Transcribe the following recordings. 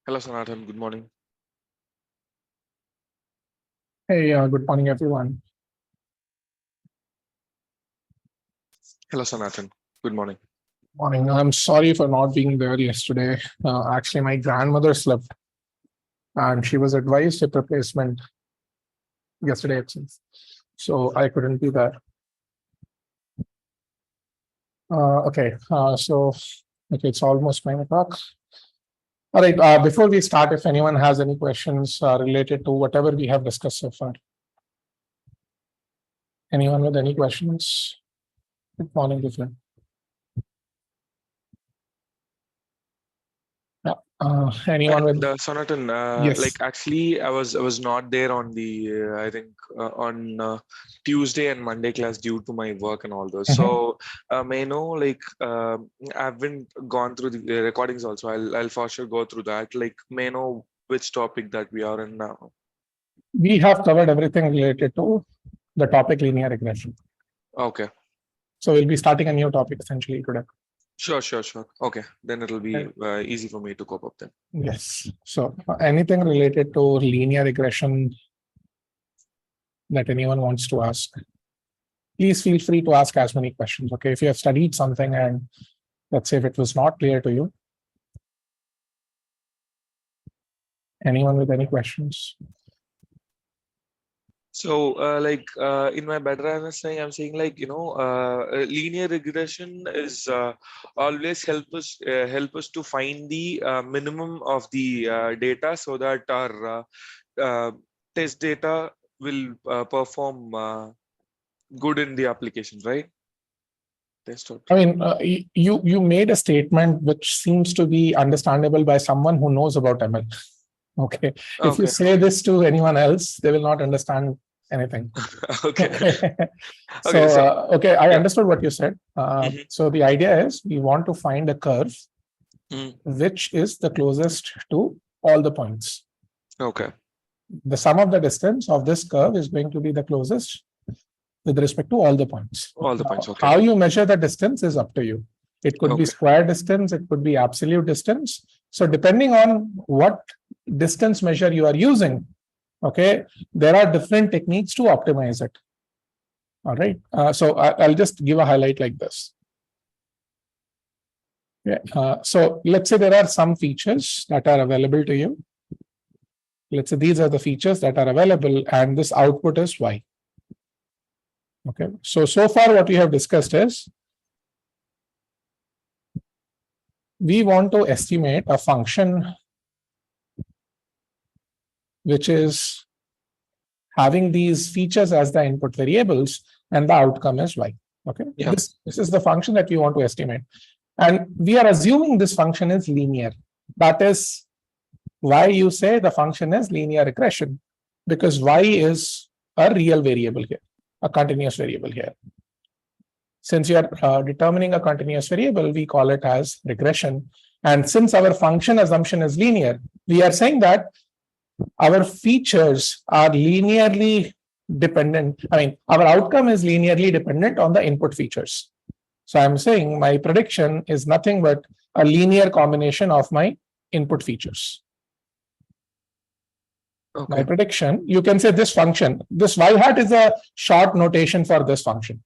Hello, Sanatan. Good morning. Hey, good morning, everyone. Hello, Sanatan. Good morning. Morning. I'm sorry for not being there yesterday. Actually, my grandmother slept and she was advised hip replacement yesterday itself. So I couldn't be there. Okay, it's almost 9 o'clock. All right, before we start, if anyone has any questions related to whatever we have discussed so far. Anyone with any questions? Good morning, Giflin. Anyone with Sanatan, yes. actually, I was not there on the I think on Tuesday and Monday class due to my work and all those. So may I know I haven't gone through the recordings also. I'll for sure go through that. May I know which topic that we are in now? We have covered everything related to the topic linear regression. Okay. So we'll be starting a new topic essentially today. Sure. Okay, then it'll be easy for me to cope up then. Yes. So anything related to linear regression that anyone wants to ask, please feel free to ask as many questions. Okay. If you have studied something and let's say if it was not clear to you, anyone with any questions? So, in my better understanding, I'm saying linear regression is always help us to find the minimum of the data so that our test data will perform good in the applications, right? I mean, you made a statement which seems to be understandable by someone who knows about ML. Okay. If you say this to anyone else, they will not understand anything. Okay. I understood what you said. So the idea is we want to find a curve which is the closest to all the points. Okay. The sum of the distance of this curve is going to be the closest with respect to all the points. All the points. Okay. How you measure the distance is up to you. It could be square distance, it could be absolute distance. So depending on what distance measure you are using, okay, there are different techniques to optimize it. All right. So I'll just give a highlight like this. So let's say there are some features that are available to you. Let's say these are the features that are available and this output is Y. Okay. So far what we have discussed is we want to estimate a function which is having these features as the input variables and the outcome is Y. Okay. Yeah. This is the function that we want to estimate. And we are assuming this function is linear. That is why you say the function is linear regression, because Y is a real variable here, a continuous variable here. Since you are determining a continuous variable, we call it as regression. And since our function assumption is linear, we are saying that our features are linearly dependent. I mean, our outcome is linearly dependent on the input features. So I'm saying my prediction is nothing but a linear combination of my input features. Okay. My prediction, you can say this function, this Y hat is a short notation for this function.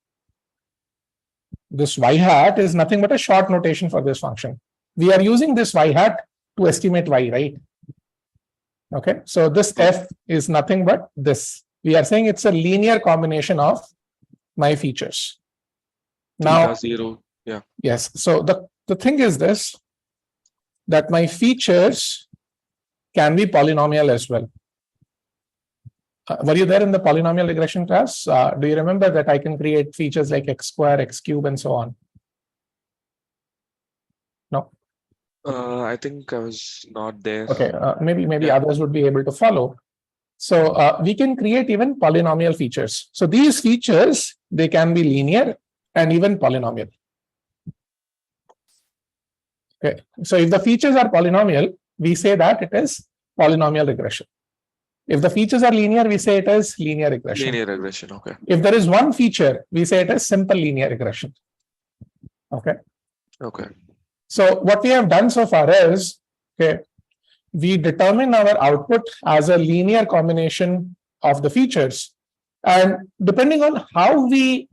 This Y hat is nothing but a short notation for this function. We are using this Y hat to estimate Y, right? Okay, so this F is nothing but this. We are saying it's a linear combination of my features. Now, zero. Yeah. Yes. So the thing is this, that my features can be polynomial as well. Were you there in the polynomial regression class? Do you remember that I can create features like x square, x cube, and so on? No. I think I was not there. Okay. Maybe others would be able to follow. So we can create even polynomial features. So these features, they can be linear and even polynomial. Okay. So if the features are polynomial, we say that it is polynomial regression. If the features are linear, we say it is linear regression. Linear regression, okay. If there is one feature, we say it is simple linear regression. Okay. Okay. So what we have done so far is, okay, we determine our output as a linear combination of the features. And depending on how we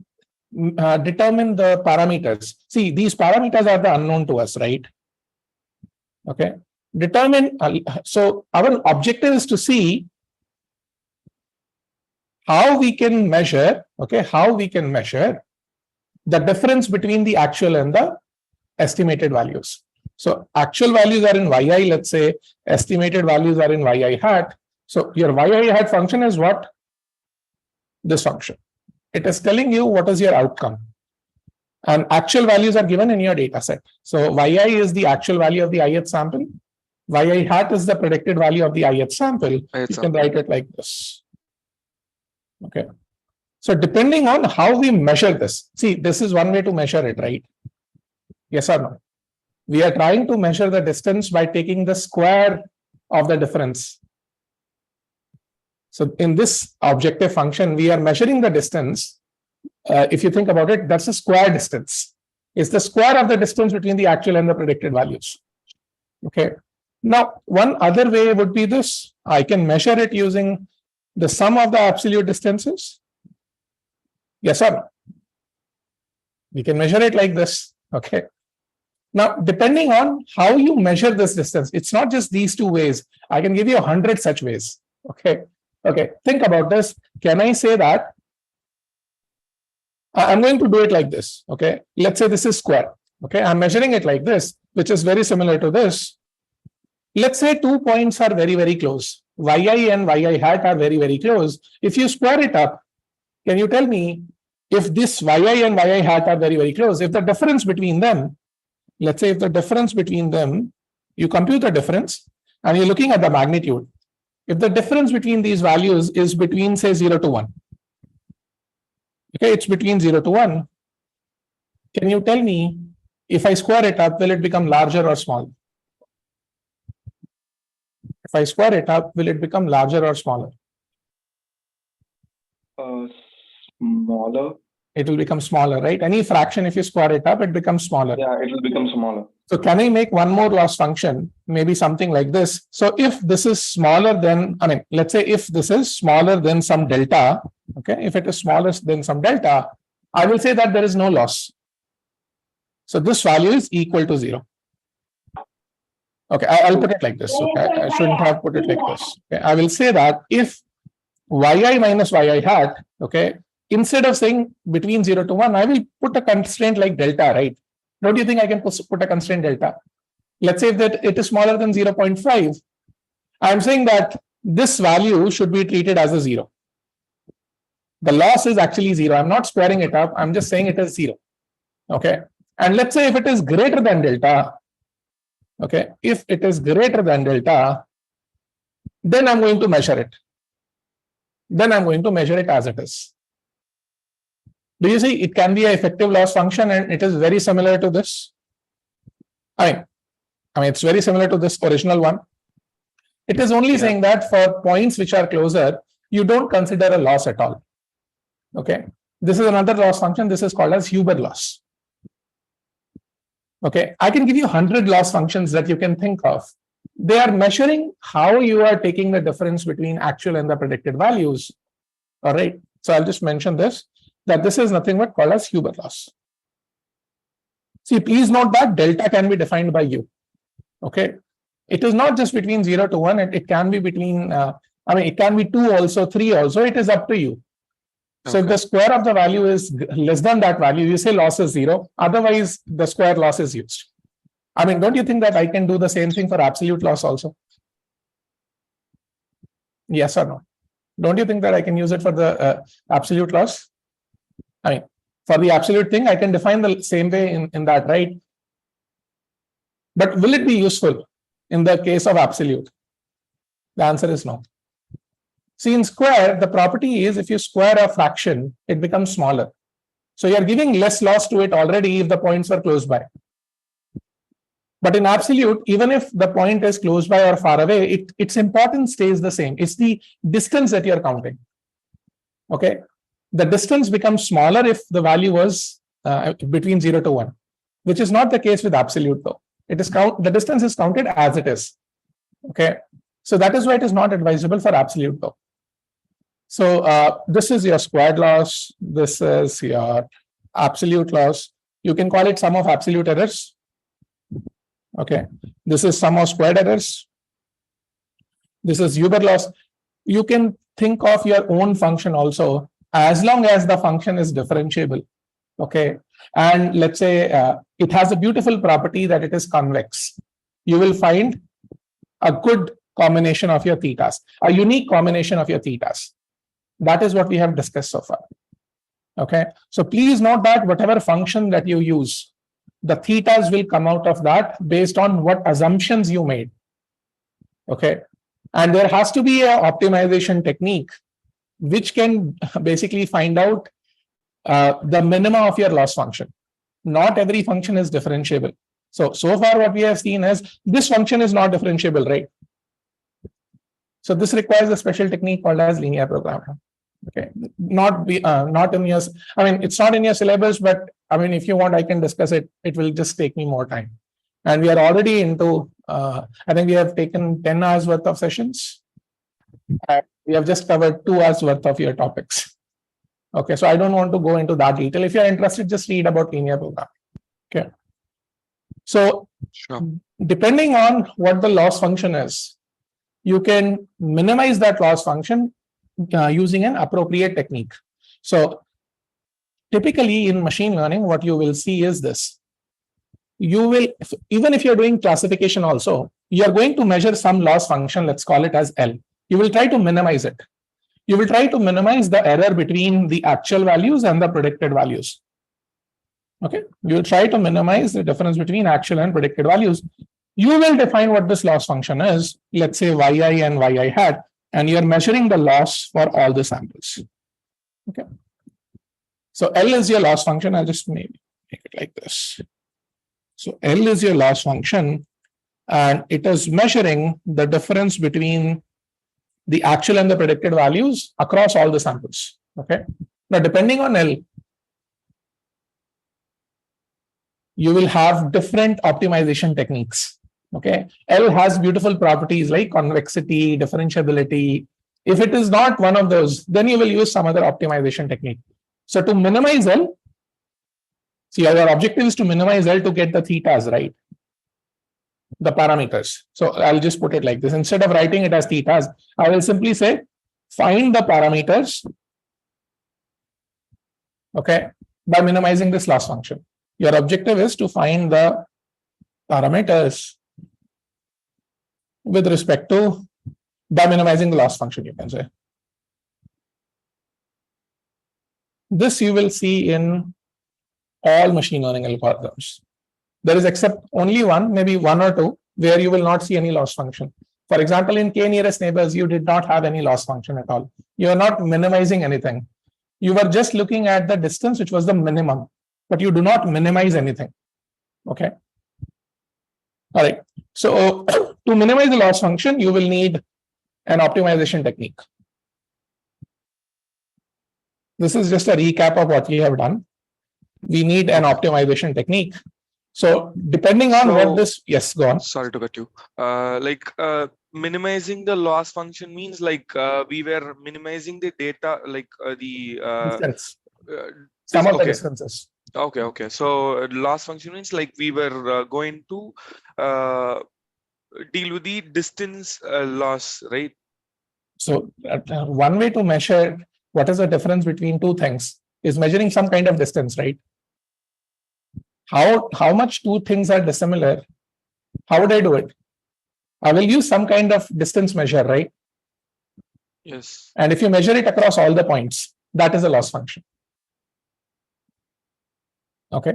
determine the parameters, see, these parameters are the unknown to us, right? Okay. Determine, so our objective is to see how we can measure, okay, how we can measure the difference between the actual and the estimated values. So actual values are in yi, let's say, estimated values are in yi hat. So your yi hat function is what? This function. It is telling you what is your outcome. And actual values are given in your data set. So yi is the actual value of the ith sample. Yi hat is the predicted value of the ith sample. You can write it like this. Okay. So depending on how we measure this, see, this is one way to measure it, right? Yes or no? We are trying to measure the distance by taking the square of the difference. So in this objective function, we are measuring the distance. If you think about it, that's a square distance. It's the square of the distance between the actual and the predicted values. Okay. Now, one other way would be this. I can measure it using the sum of the absolute distances. Yes or no? We can measure it like this. Okay. Now, depending on how you measure this distance, it's not just these two ways. I can give you 100 such ways. Okay. Okay. Think about this. Can I say that I'm going to do it like this? Okay. Let's say this is square. Okay. I'm measuring it like this, which is very similar to this. Let's say 2 points are very, very close. Yi and yi hat are very, very close. If you square it up, can you tell me if this yi and yi hat are very, very close, if the difference between them, let's say if the difference between them, you compute the difference and you're looking at the magnitude. If the difference between these values is between, say, 0 to 1. Okay, it's between 0 to 1. Can you tell me if I square it up, will it become larger or smaller? If I square it up, will it become larger or smaller? Smaller. It will become smaller, right? Any fraction, if you square it up, it becomes smaller. Yeah, it will become smaller. So can I make one more loss function, maybe something like this? So if this is smaller than, let's say if this is smaller than some delta, okay, if it is smaller than some delta, I will say that there is no loss. So this value is equal to 0. Okay, I'll put it like this. Okay, I shouldn't have put it like this. Okay, I will say that if yi minus yi hat, okay, instead of saying between 0 to 1, I will put a constraint like delta, right? Don't you think I can put a constraint delta? Let's say that it is smaller than 0.5. I'm saying that this value should be treated as a 0. The loss is actually 0. I'm not squaring it up. I'm just saying it is 0. Okay. And let's say if it is greater than delta, okay, if it is greater than delta, then I'm going to measure it. Then I'm going to measure it as it is. Do you see it can be an effective loss function and it is very similar to this? I mean, it's very similar to this original one. It is only saying that for points which are closer, you don't consider a loss at all. Okay. This is another loss function. This is called as Huber loss. Okay. I can give you 100 loss functions that you can think of. They are measuring how you are taking the difference between actual and the predicted values. All right. So I'll just mention this, that this is nothing but called as Huber loss. See, please note that delta can be defined by you. Okay. It is not just between 0 to 1. It can be between, it can be 2 also, 3 also. It is up to you. So if the square of the value is less than that value, you say loss is 0. Otherwise, the square loss is used. Don't you think that I can do the same thing for absolute loss also? Yes or no? Don't you think that I can use it for the absolute loss? For the absolute thing, I can define the same way in that, right? But will it be useful in the case of absolute? The answer is no. See, in square, the property is if you square a fraction, it becomes smaller. So you're giving less loss to it already if the points are close by. But in absolute, even if the point is close by or far away, its importance stays the same. It's the distance that you're counting. Okay. The distance becomes smaller if the value was between 0 to 1, which is not the case with absolute though. The distance is counted as it is. Okay, so that is why it is not advisable for absolute though. So this is your squared loss. This is your absolute loss. You can call it sum of absolute errors. Okay, this is sum of squared errors. This is Huber loss. You can think of your own function also, as long as the function is differentiable. Okay, and let's say it has a beautiful property that it is convex. You will find a good combination of your thetas, a unique combination of your thetas. That is what we have discussed so far. Okay, so please note that whatever function that you use, the thetas will come out of that based on what assumptions you made. Okay, and there has to be an optimization technique which can basically find out the minima of your loss function. Not every function is differentiable. So far what we have seen is this function is not differentiable, right? So this requires a special technique called as linear programming. Okay, not in your, I mean, it's not in your syllabus, but I mean, if you want, I can discuss it. It will just take me more time. And we are already into, I think we have taken 10 hours worth of sessions. And we have just covered 2 hours worth of your topics. Okay, so I don't want to go into that detail. If you're interested, just read about linear programming. Okay. So depending on what the loss function is, you can minimize that loss function using an appropriate technique. So typically in machine learning, what you will see is this. You will, even if you're doing classification also, you're going to measure some loss function, let's call it as L. You will try to minimize it. You will try to minimize the error between the actual values and the predicted values. Okay, you will try to minimize the difference between actual and predicted values. You will define what this loss function is, let's say yi and yi hat, and you're measuring the loss for all the samples. Okay, so L is your loss function. I'll just maybe make it like this. So L is your loss function, and it is measuring the difference between the actual and the predicted values across all the samples. Okay, now depending on L, you will have different optimization techniques. Okay, L has beautiful properties like convexity, differentiability. If it is not one of those, then you will use some other optimization technique. So to minimize L, see, our objective is to minimize L to get the thetas, right? The parameters. So I'll just put it like this. Instead of writing it as thetas, I will simply say find the parameters, okay, by minimizing this loss function. Your objective is to find the parameters with respect to, by minimizing the loss function, you can say. This you will see in all machine learning algorithms. There is except only one, maybe one or two, where you will not see any loss function. For example, in k nearest neighbors, you did not have any loss function at all. You are not minimizing anything. You were just looking at the distance, which was the minimum, but you do not minimize anything. Okay. All right. So to minimize the loss function, you will need an optimization technique. This is just a recap of what we have done. We need an optimization technique. So depending on what this, yes, go on. Sorry to cut you. Minimizing the loss function means like we were minimizing the data, like the distance. Some of the distances. Okay. So loss function means like we were going to deal with the distance loss, right? So one way to measure what is the difference between two things is measuring some kind of distance, right? How much two things are dissimilar? How would I do it? I will use some kind of distance measure, right? Yes. And if you measure it across all the points, that is a loss function. Okay.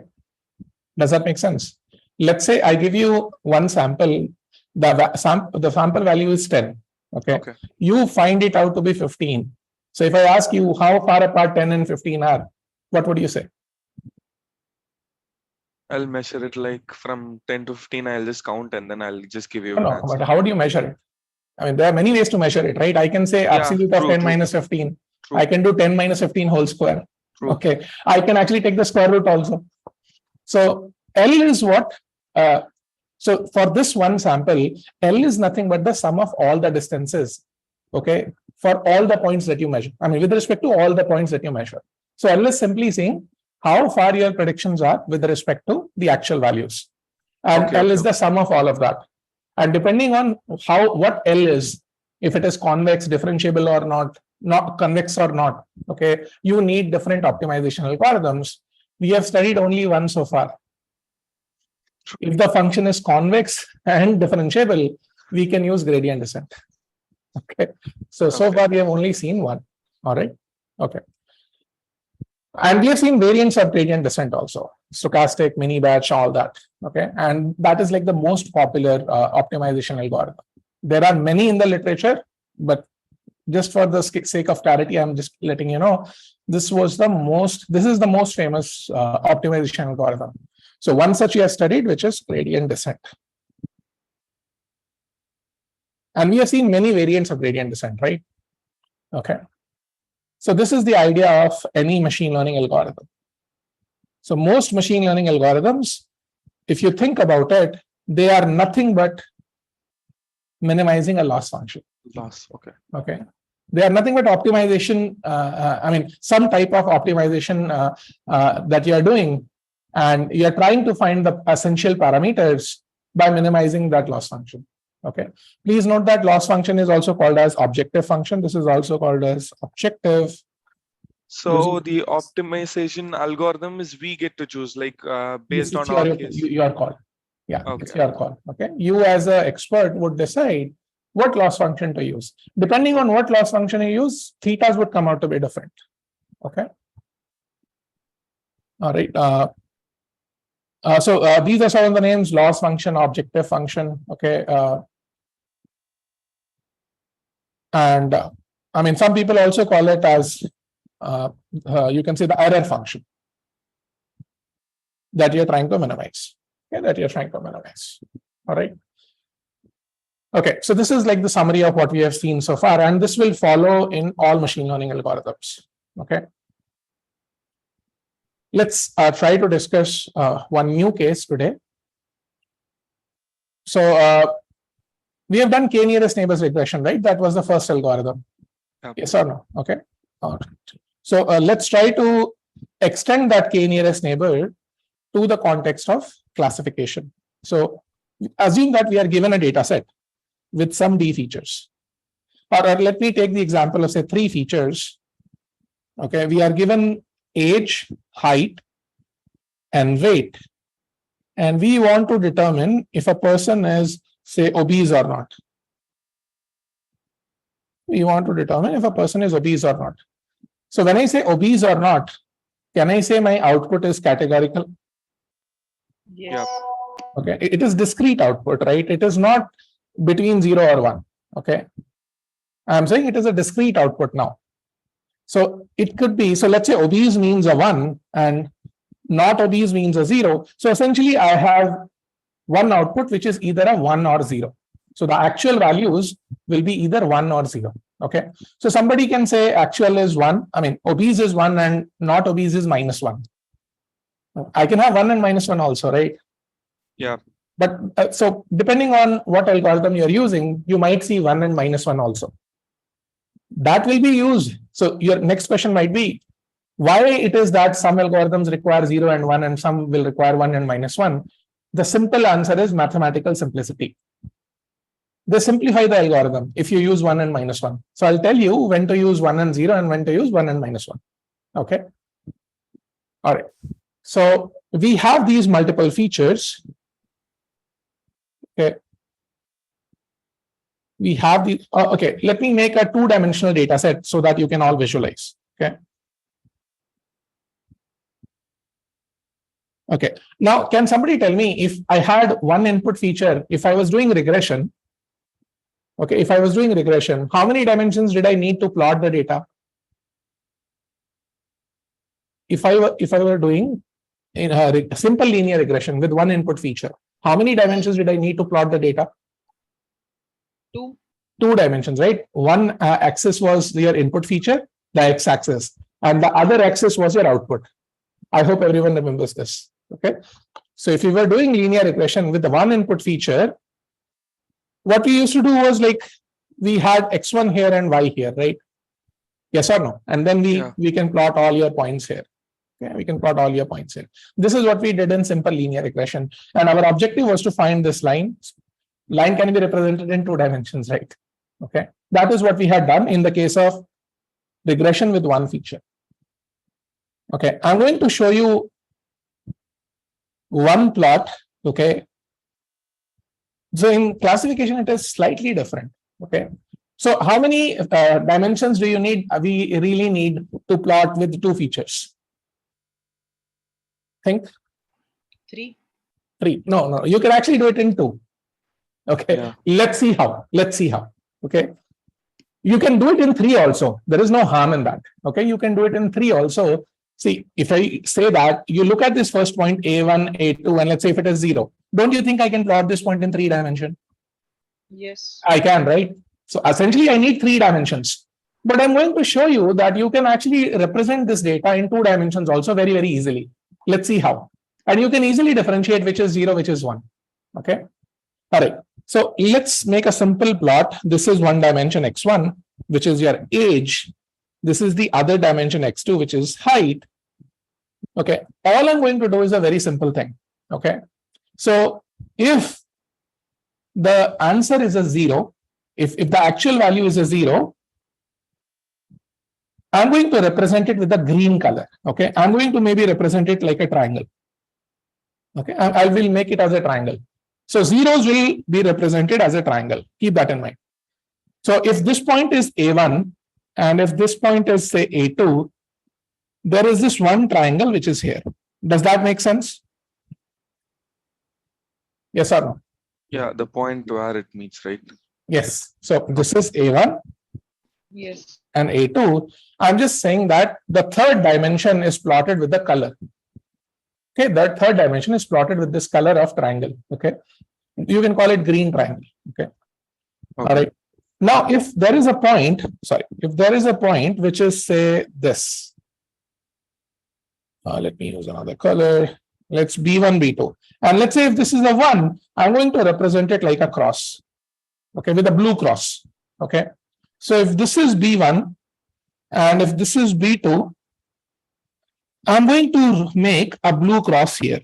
Does that make sense? Let's say I give you one sample, the sample value is 10. Okay. You find it out to be 15. So if I ask you how far apart 10 and 15 are, what would you say? I'll measure it like from 10 to 15. I'll just count and then I'll just give you. No, but how do you measure it? I mean, there are many ways to measure it, right? I can say absolute of 10 minus 15. True. I can do 10 minus 15 whole square. True. Okay. I can actually take the square root also. So L is what So for this one sample, L is nothing but the sum of all the distances, okay, for all the points that you measure. I mean, with respect to all the points that you measure. So L is simply saying how far your predictions are with respect to the actual values. And L is the sum of all of that. And depending on what L is, if it is convex, differentiable or not convex or not, okay, you need different optimization algorithms. We have studied only one so far. If the function is convex and differentiable, we can use gradient descent. Okay. So far we have only seen one. All right. Okay. And we have seen variants of gradient descent also. Stochastic, mini batch, all that. Okay. And that is like the most popular optimization algorithm. There are many in the literature, but just for the sake of clarity, I'm just letting you know, this is the most famous optimization algorithm. So one such we have studied, which is gradient descent. And we have seen many variants of gradient descent, right? Okay. So this is the idea of any machine learning algorithm. So most machine learning algorithms, if you think about it, they are nothing but minimizing a loss function. Okay. Okay. They are nothing but optimization. I mean, some type of optimization that you are doing, and you are trying to find the essential parameters by minimizing that loss function. Okay. Please note that loss function is also called as objective function. This is also called as objective. So the optimization algorithm is we get to choose, like based on our case. Your call. Yeah, okay. It's your call. Okay. You as an expert would decide what loss function to use. Depending on what loss function you use, thetas would come out to be different. Okay. All right. So these are some of the names: loss function, objective function. Okay. And I mean, some people also call it as you can say the error function that you're trying to minimize. Okay, all right. Okay, so this is like the summary of what we have seen so far, and this will follow in all machine learning algorithms. Okay. Let's try to discuss one new case today. So we have done k-nearest neighbors regression, right? That was the first algorithm. Okay. Yes or no? Okay. All right. So let's try to extend that k-nearest neighbor to the context of classification. So assume that we are given a data set with some d features. Or let me take the example of say 3 features. Okay, we are given age, height, and weight. And we want to determine if a person is, say, obese or not. We want to determine if a person is obese or not. So when I say obese or not, can I say my output is categorical? Yes. Okay, it is discrete output, right? It is not between 0 or 1. Okay, I'm saying it is a discrete output now. So it could be, so let's say obese means a 1 and not obese means a 0. So essentially I have one output which is either a 1 or 0. So the actual values will be either 1 or 0. Okay. So somebody can say actual is 1. I mean, obese is 1 and not obese is -1. I can have 1 and -1 also, right? Yeah. But so depending on what algorithm you're using, you might see 1 and -1 also. That will be used. So your next question might be, why it is that some algorithms require 0 and 1 and some will require 1 and -1? The simple answer is mathematical simplicity. They simplify the algorithm if you use 1 and -1. So I'll tell you when to use 1 and 0 and when to use 1 and -1. Okay. All right. So we have these multiple features. Okay. We have the, okay, let me make a 2-dimensional data set so that you can all visualize. Okay. Okay. Now, can somebody tell me if I had one input feature, if I was doing regression, okay, if I was doing regression, how many dimensions did I need to plot the data? If I were doing in a simple linear regression with one input feature, how many dimensions did I need to plot the data? 2. 2 dimensions, right? One axis was your input feature, the x-axis, and the other axis was your output. I hope everyone remembers this. Okay. So if we were doing linear regression with the one input feature, what we used to do was like we had x1 here and y here, right? Yes or no? And then we can plot all your points here. Okay, we can plot all your points here. This is what we did in simple linear regression. And our objective was to find this line. Line can be represented in 2 dimensions, right? Okay, that is what we had done in the case of regression with one feature. Okay, I'm going to show you one plot. Okay, so in classification, it is slightly different. Okay, so how many dimensions do you need? We really need to plot with 2 features. Think 3. 3. No, you can actually do it in 2. Okay, Yeah. let's see how. Okay, you can do it in 3 also. There is no harm in that. Okay, you can do it in 3 also. See, if I say that, you look at this first point, A1, A2, and let's say if it is 0. Don't you think I can plot this point in 3 dimension? Yes. I can, right? So essentially, I need 3 dimensions. But I'm going to show you that you can actually represent this data in 2 dimensions also very, very easily. Let's see how. And you can easily differentiate which is 0, which is 1. Okay. All right. So let's make a simple plot. This is one dimension x1, which is your age. This is the other dimension x2, which is height. Okay. All I'm going to do is a very simple thing. Okay. So if the answer is a 0, if the actual value is a 0, I'm going to represent it with a green color. Okay. I'm going to maybe represent it like a triangle. Okay. I will make it as a triangle. So zeros will be represented as a triangle. Keep that in mind. So if this point is A1 and if this point is say A2, there is this one triangle which is here. Does that make sense? Yes or no? Yeah, the point where it meets, right? Yes. So this is A1 Yes. and A2. I'm just saying that the third dimension is plotted with the color. Okay, the third dimension is plotted with this color of triangle. Okay, you can call it green triangle. Okay. All right. Now, if there is a point, if there is a point which is say this, let me use another color. Let's B1, B2, and let's say if this is a 1, I'm going to represent it like a cross. Okay, with a blue cross. Okay, so if this is B1 and if this is B2, I'm going to make a blue cross here.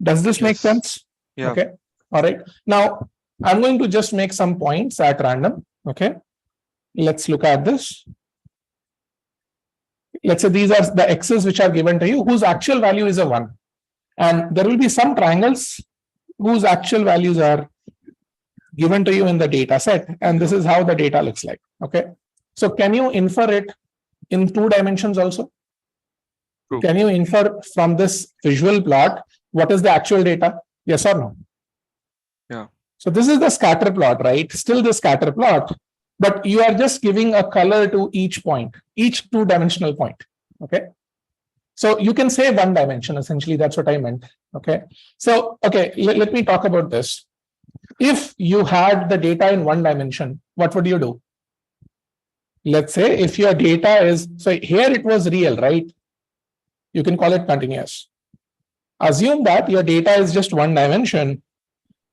Does this make sense? Yeah. Okay. All right. Now, I'm going to just make some points at random. Okay. Let's look at this. Let's say these are the x's which are given to you, whose actual value is a 1. And there will be some triangles whose actual values are given to you in the data set. And this is how the data looks like. Okay. So can you infer it in 2 dimensions also? True. Can you infer from this visual plot what is the actual data? Yes or no? Yeah. So this is the scatter plot, right? Still the scatter plot, but you are just giving a color to each point, each 2-dimensional point. Okay. So you can say 1 dimension, essentially. That's what I meant. Okay. So, okay, let me talk about this. If you had the data in 1 dimension, what would you do? Let's say if your data is, so here it was real, right? You can call it continuous. Assume that your data is just 1 dimension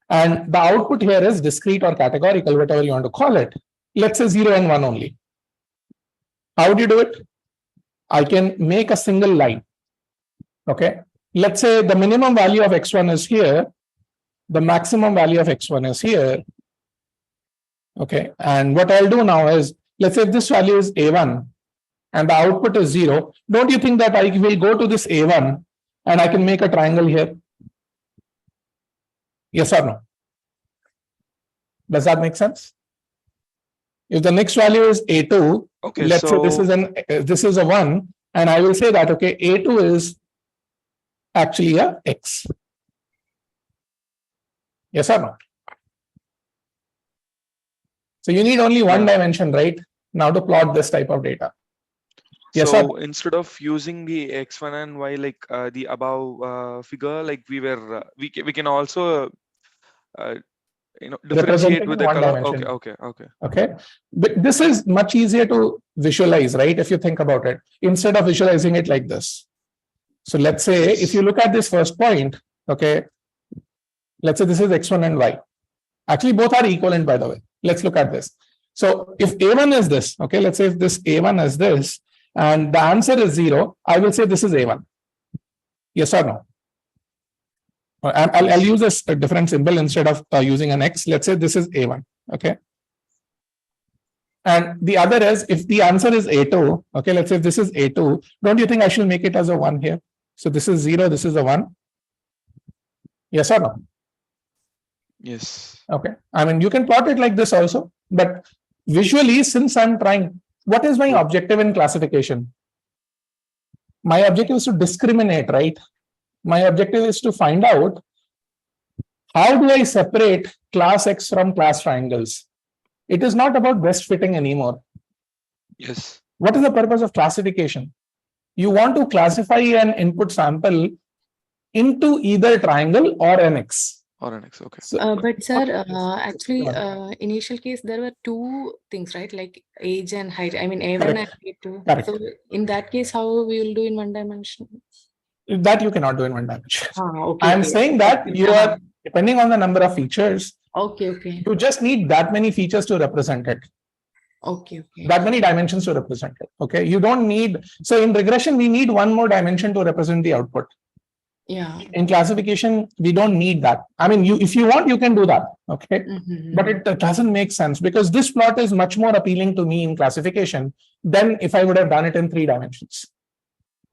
and the output here is discrete or categorical, whatever you want to call it. Let's say 0 and 1 only. How would you do it? I can make a single line. Okay. Let's say the minimum value of x1 is here. The maximum value of x1 is here. Okay. And what I'll do now is, let's say if this value is A1 and the output is 0, don't you think that I will go to this A1 and I can make a triangle here? Yes or no? Does that make sense? If the next value is A2, Okay, let's say this is a 1, and I will say that, okay, A2 is actually a X. Yes or no? So you need only 1 dimension, right? Now to plot this type of data. Yes, so sir. instead of using the x1 and y like the above figure, like we can also differentiate with the color. Okay. But this is much easier to visualize, right? If you think about it, instead of visualizing it like this. So let's say if you look at this first point, Okay. Let's say this is x1 and y. Actually, both are equivalent, by the way. Let's look at this. So if A1 is this, okay, let's say if this A1 is this, and the answer is 0, I will say this is A1. Yes or no? I'll use a different symbol instead of using an X. Let's say this is A1. Okay. And the other is if the answer is A2, okay, let's say if this is A2, don't you think I should make it as a 1 here? So this is 0, this is a 1. Yes or no? Yes. Okay. I mean, you can plot it like this also, but visually, since I'm trying, what is my objective in classification? My objective is to discriminate, right? My objective is to find out how do I separate class X from class triangles. It is not about best fitting anymore. Yes. What is the purpose of classification? You want to classify an input sample into either triangle or an X. Or an X. Okay. So, But sir, actually, Go on. initial case, there were two things, right? Like age and height. I mean, A1 Correct. and A2. Correct. So in that case, how we will do in one dimension? that you cannot do in one dimension. Okay. I'm saying that you are, depending on the number of features, Okay. you just need that many features to represent it. Okay. That many dimensions to represent it. Okay. You don't need, so in regression, we need one more dimension to represent the output. Yeah. In classification, we don't need that. I mean, if you want, you can do that. Okay. But it doesn't make sense because this plot is much more appealing to me in classification than if I would have done it in 3 dimensions.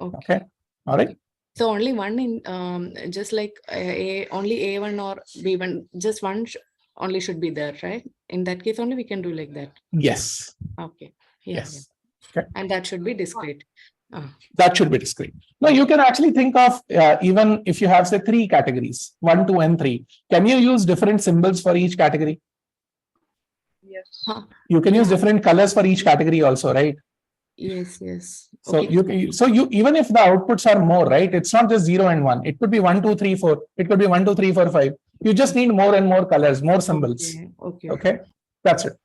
Okay. All right. So only one in just like only A1 or B1, just one only should be there, right? In that case, only we can do like that. Yes. Okay. Yeah, Yes. yeah. Okay. And that should be discrete. That should be discrete. Now you can actually think of even if you have say 3 categories, 1, 2, and 3. Can you use different symbols for each category? Yes. You can use different colors for each category also, right? Yes. So Okay. you even if the outputs are more, right? It's not just 0 and 1. It could be 1, 2, 3, 4. It could be 1, 2, 3, 4, 5. You just need more and more colors, more symbols. Okay. That's it.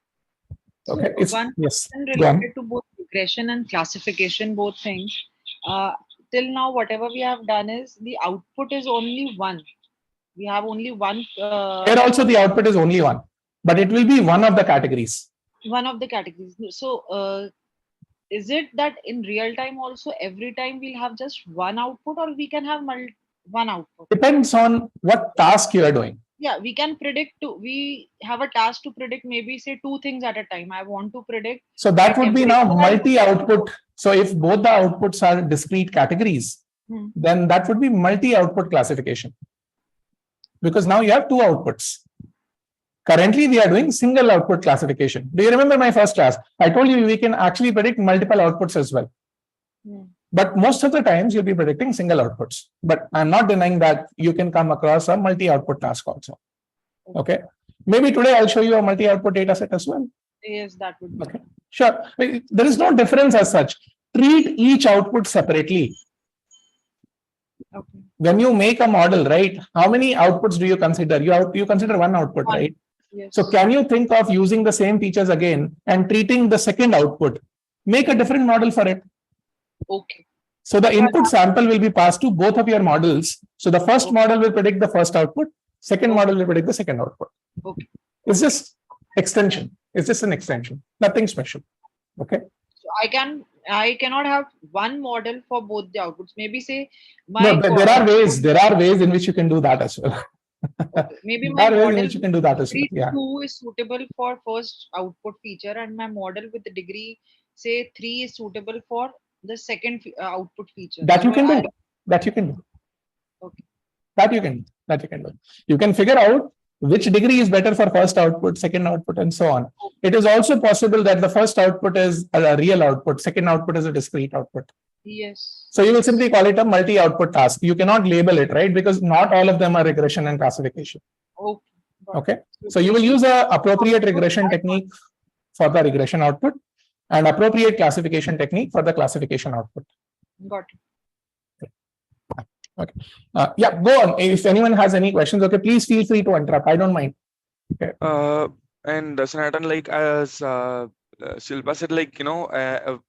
Okay. So one yes. question Go on. related to both regression and classification, both things. Till now, whatever we have done is the output is only one. We have only one. Here also the output is only 1, but it will be one of the categories. One of the categories. So, is it that in real time also every time we'll have just one output, or we can have one output? Depends on what task you are doing. Yeah, we can predict we have a task to predict maybe say 2 things at a time. I want to predict. So that would be now multi-output. So if both the outputs are discrete categories, then that would be multi-output classification. Because now you have 2 outputs. Currently, we are doing single output classification. Do you remember my first class? I told you we can actually predict multiple outputs as well. But most of the times you'll be predicting single outputs. But I'm not denying that you can come across a multi-output task also. Okay. Maybe today I'll show you a multi-output data set as well. Yes, that would be. Okay. Sure. There is no difference as such. Treat each output separately. Okay. When you make a model, right? How many outputs do you consider? You consider one output, right? Yes. So can you think of using the same features again and treating the second output? Make a different model for it. Okay. So the input sample will be passed to both of your models. So the first model will predict the first output. Second model will predict the second output. Okay. It's just extension. It's just an extension. Nothing special. Okay. So I cannot have one model for both the outputs. Maybe say there are ways in which you can do that as well. Maybe my there are ways in model which you can do that as well. degree Yeah. 2 is suitable for first output feature, and my model with the degree say 3 is suitable for the second output feature. That you So can do. I- That you can do. Okay. That you can do. You can figure out which degree is better for first output, second output, and so on. It is also possible that the first output is a real output, second output is a discrete output. Yes. So you will simply call it a multi-output task. You cannot label it, right? Because not all of them are regression and classification. Okay. Got it. Okay. So you will use a appropriate regression technique for the regression output and appropriate classification technique for the classification output. Got it. Okay. Yeah, go on. If anyone has any questions, okay, please feel free to interrupt. I don't mind. Okay. And Sanatan, like as Shilpa said, like,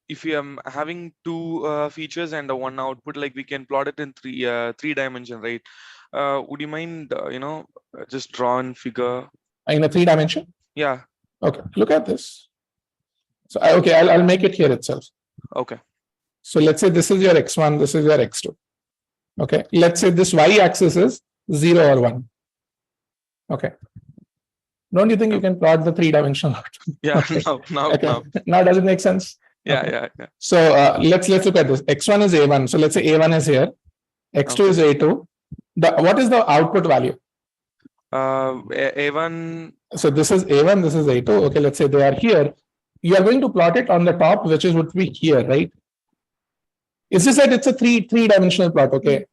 if you am having 2 features and one output, like we can plot it in 3 dimension, right? Would you mind, just draw a figure? In a 3-dimension? Yeah. Okay, look at this. So, okay, I'll make it here itself. Okay. So let's say this is your x1, this is your x2. Okay, let's say this y-axis is 0 or 1. Okay. Don't you think you can plot the 3-dimensional? Yeah. Okay. Now. Now does it make sense? Yeah. Okay. Yeah. So let's look at this. X1 is A1. So let's say A1 is here. X2 is A2. What is the output value? A1. So this is A1, this is A2. Okay, let's say they are here. You are going to plot it on the top, which would be here, right? It's just that it's a three-dimensional plot. Okay.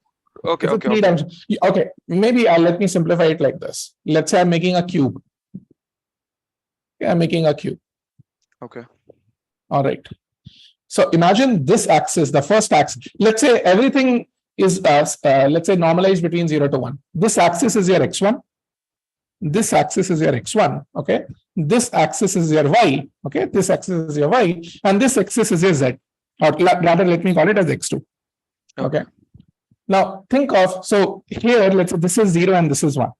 Okay. It's a Okay. three-dimensional. Okay. Maybe let me simplify it like this. Let's say I'm making a cube. Okay, I'm making a cube. Okay. All right. So imagine this axis, the first axis. Let's say everything is let's say normalized between 0 to 1. This axis is your x1. This axis is your x1. Okay. This axis is your y. Okay. This axis is your y, and this axis is your z. Or rather, let me call it as x2. Okay. Now think of, so here, let's say this is 0 and this is 1.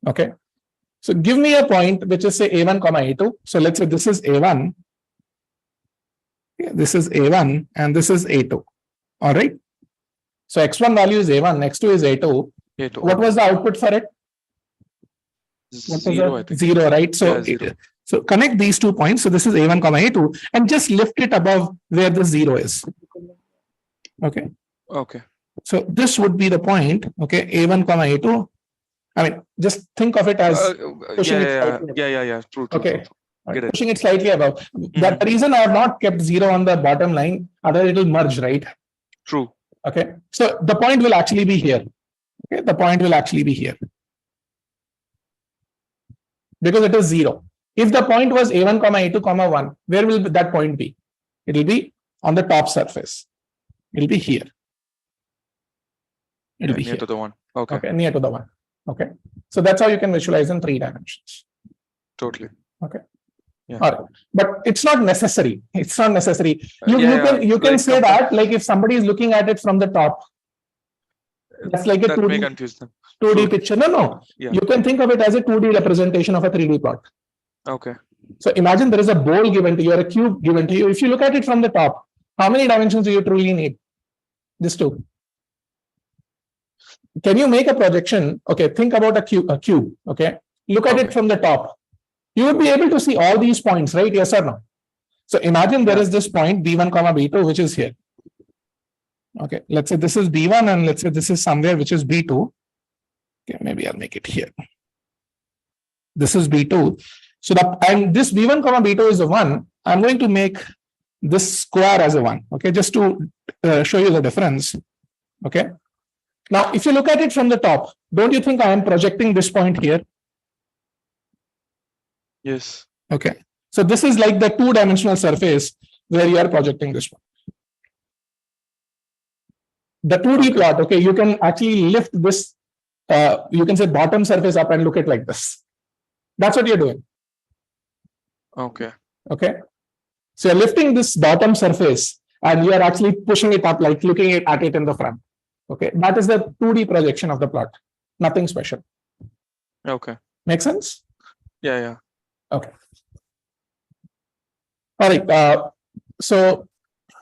Okay. So give me a point which is say A1, A2. So let's say this is A1. This is A1 and this is A2. All right. So x1 value is A1, x2 is A2. What was the output for it? Zero, I think. 0, right? So, Yeah, 0. So connect these 2 points. So this is A1, A2, and just lift it above where the 0 is. Okay. Okay. So this would be the point. Okay. A1, A2. I mean, just think of it as pushing it slightly above. Yeah. True. Okay. Get it. Pushing it slightly above. That the reason I have not kept 0 on the bottom line, otherwise it will merge, right? True. Okay. So the point will actually be here. Okay. The point will actually be here. Because it is 0. If the point was A1, A2, 1, where will that point be? It will be on the top surface. It will be here. It will be Near here. to the one. Okay. Okay, near to the 1. Okay. So that's how you can visualize in 3 dimensions. Totally. Okay. Yeah. All right. But it's not necessary. It's not necessary. You can Like say that, like if somebody is looking at it from the top, that's like a that may 2D, confuse them. 2D True. picture. No. Yeah. You can think of it as a 2D representation of a 3D plot. Okay. So imagine there is a bowl given to you or a cube given to you. If you look at it from the top, how many dimensions do you truly need? Just 2. Can you make a projection? Okay, think about a cube. Okay, look at it from the top. You would be able to see all these points, right? Yes or no? So imagine there is this point B1, B2, which is here. Okay, let's say this is B1 and let's say this is somewhere which is B2. Okay, maybe I'll make it here. This is B2. So and this B1, B2 is a 1. I'm going to make this square as a 1. Okay, just to show you the difference. Okay. Now, if you look at it from the top, don't you think I am projecting this point here? Yes. Okay. So this is like the 2-dimensional surface where you are projecting this one. The 2D plot, okay, you can actually lift this, you can say bottom surface up and look at like this. That's what you're doing. Okay. Okay. So you're lifting this bottom surface and you are actually pushing it up, like looking at it in the front. Okay. That is the 2D projection of the plot. Nothing special. Okay. Make sense? Yeah. Okay. All right. So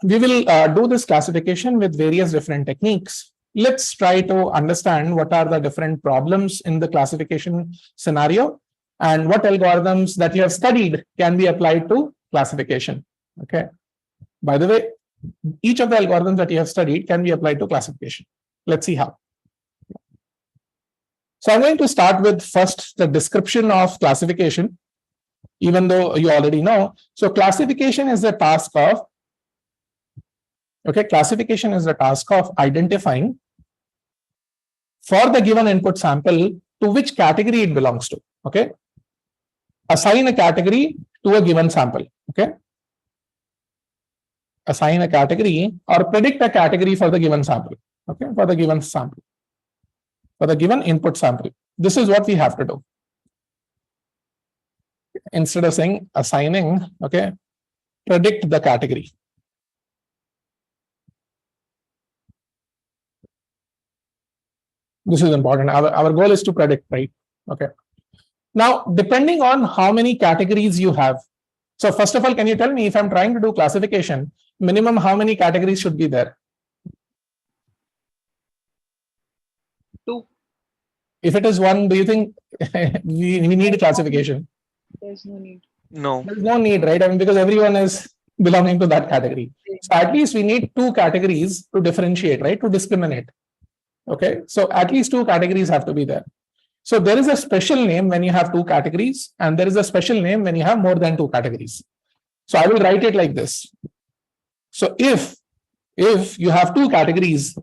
we will do this classification with various different techniques. Let's try to understand what are the different problems in the classification scenario and what algorithms that you have studied can be applied to classification. Okay. By the way, each of the algorithms that you have studied can be applied to classification. Let's see how. So I'm going to start with first the description of classification, even though you already know. So classification is the task of, classification is the task of identifying for the given input sample to which category it belongs to. Okay. Assign a category to a given sample. Okay. Assign a category or predict a category for the given sample. Okay. For the given sample. For the given input sample. This is what we have to do. Instead of saying assigning, okay, predict the category. This is important. Our goal is to predict, right? Okay. Now, depending on how many categories you have. So first of all, can you tell me if I'm trying to do classification, minimum how many categories should be there? 2. If it is 1, do you think we need a classification? There's no need. No. There's no need, right? I mean, because everyone is belonging to that category. So at least we need 2 categories to differentiate, right? To discriminate. Okay. So at least 2 categories have to be there. So there is a special name when you have 2 categories, and there is a special name when you have more than 2 categories. So I will write it like this. So if you have 2 categories,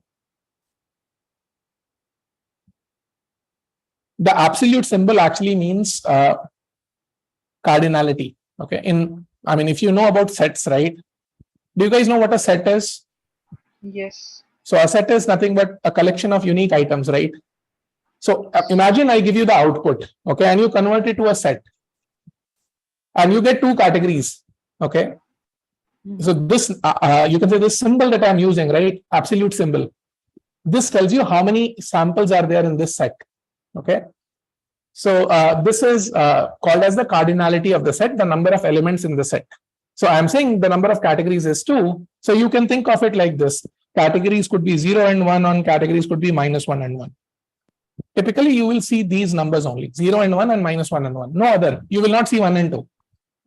the absolute symbol actually means cardinality. Okay. If you know about sets, right? Do you guys know what a set is? Yes. So a set is nothing but a collection of unique items, right? So imagine I give you the output, okay, and you convert it to a set, and you get 2 categories, okay. So this, you can say this symbol that I'm using, right? Absolute symbol. This tells you how many samples are there in this set, okay. So this is called as the cardinality of the set, the number of elements in the set. So I'm saying the number of categories is 2. So you can think of it like this. Categories could be 0 and 1, on categories could be -1 and 1. Typically, you will see these numbers only, 0 and 1 and -1 and 1. No other. You will not see 1 and 2.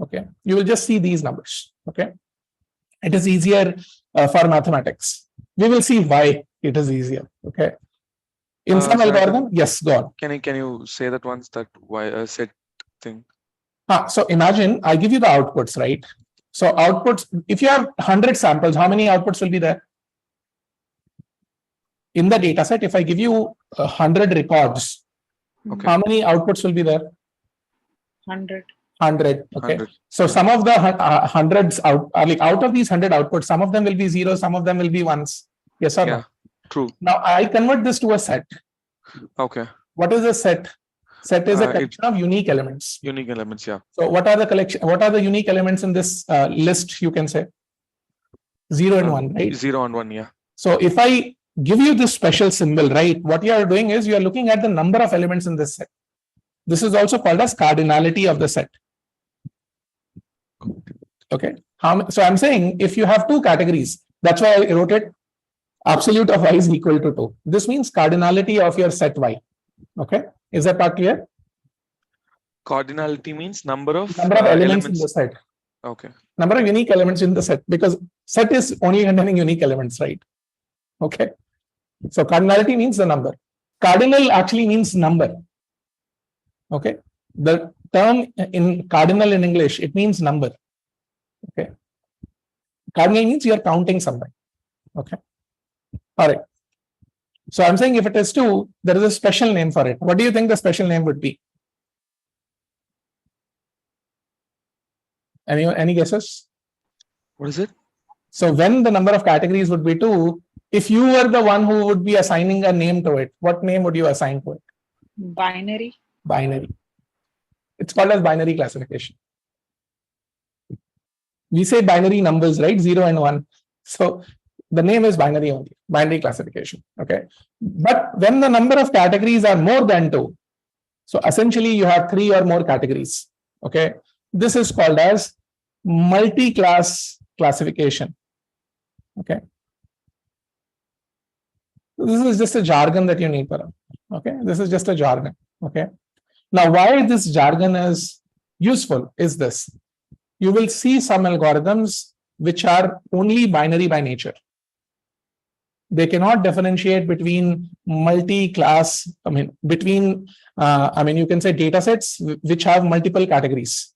Okay. You will just see these numbers. Okay. It is easier for mathematics. We will see why it is easier. Okay. In some algorithm, yes, go on. Can you say that once, that why set thing? So imagine I give you the outputs, right? So outputs, if you have 100 samples, how many outputs will be there? In the data set, if I give you 100 records, Okay. how many outputs will be there? 100. 100. Okay. 100. So some of the hundreds out of these 100 outputs, some of them will be zeros, some of them will be ones. Yes or no? True. Now I convert this to a set. Okay. What is a set? Set is a It- collection of unique elements. Unique elements. Yeah. So what are the unique elements in this list? You can say 0 and 1, right? 0 and 1. Yeah. So if I give you this special symbol, right, what you are doing is you are looking at the number of elements in this set. This is also called as cardinality of the set. Okay. So I'm saying if you have 2 categories, that's why I wrote it absolute of y is equal to 2. This means cardinality of your set y. Okay. Is that part clear? Cardinality means number of elements in the set. Okay. Number of unique elements in the set, because set is only containing unique elements, right? Okay. So cardinality means the number. Cardinal actually means number. Okay. The term in cardinal in English, it means number. Okay. Cardinal means you are counting something. Okay. All right. So I'm saying if it is 2, there is a special name for it. What do you think the special name would be? Any guesses? What is it? So when the number of categories would be 2, if you were the one who would be assigning a name to it, what name would you assign to it? Binary. Binary. It's called as binary classification. We say binary numbers, right? 0 and 1. So the name is binary only, binary classification. Okay. But when the number of categories are more than 2, so essentially you have 3 or more categories. Okay. This is called as multi-class classification. Okay. This is just a jargon that you need for. Okay. This is just a jargon. Okay. Now, why this jargon is useful is this. You will see some algorithms which are only binary by nature. They cannot differentiate between multi-class, you can say data sets which have multiple categories.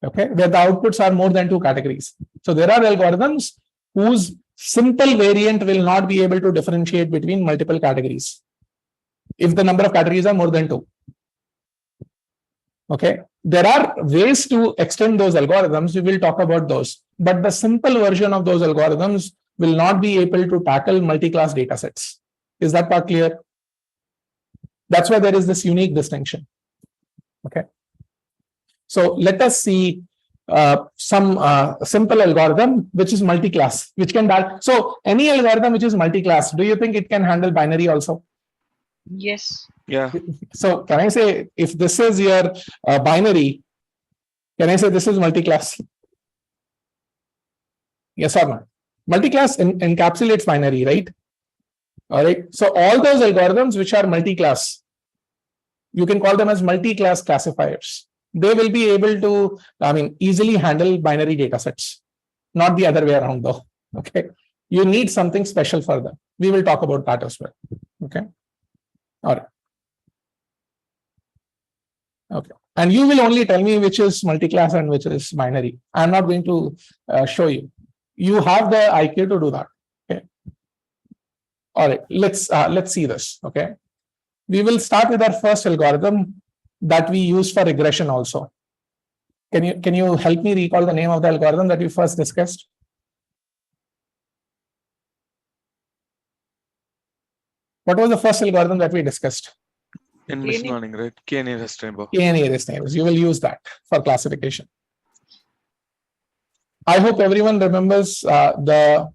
Okay, where the outputs are more than 2 categories. So there are algorithms whose simple variant will not be able to differentiate between multiple categories if the number of categories are more than 2. Okay, there are ways to extend those algorithms. We will talk about those, but the simple version of those algorithms will not be able to tackle multi-class data sets. Is that part clear? That's why there is this unique distinction. Okay. So let us see some simple algorithm which is multi-class, which can so any algorithm which is multi-class, do you think it can handle binary also? Yes. Yeah. So can I say, if this is your binary, can I say this is multi-class? Yes or no? Multi-class encapsulates binary, right? All right. So all those algorithms which are multi-class, you can call them as multi-class classifiers. They will be able to, easily handle binary data sets, not the other way around though. Okay. You need something special for them. We will talk about that as well. Okay. All right. Okay. And you will only tell me which is multi-class and which is binary. I'm not going to show you. You have the IQ to do that. Okay. All right. Let's see this. Okay. We will start with our first algorithm that we use for regression also. Can you help me recall the name of the algorithm that we first discussed? What was the first algorithm that we discussed? In machine learning, right? K-nearest neighbor. K-nearest neighbors. You will use that for classification. I hope everyone remembers the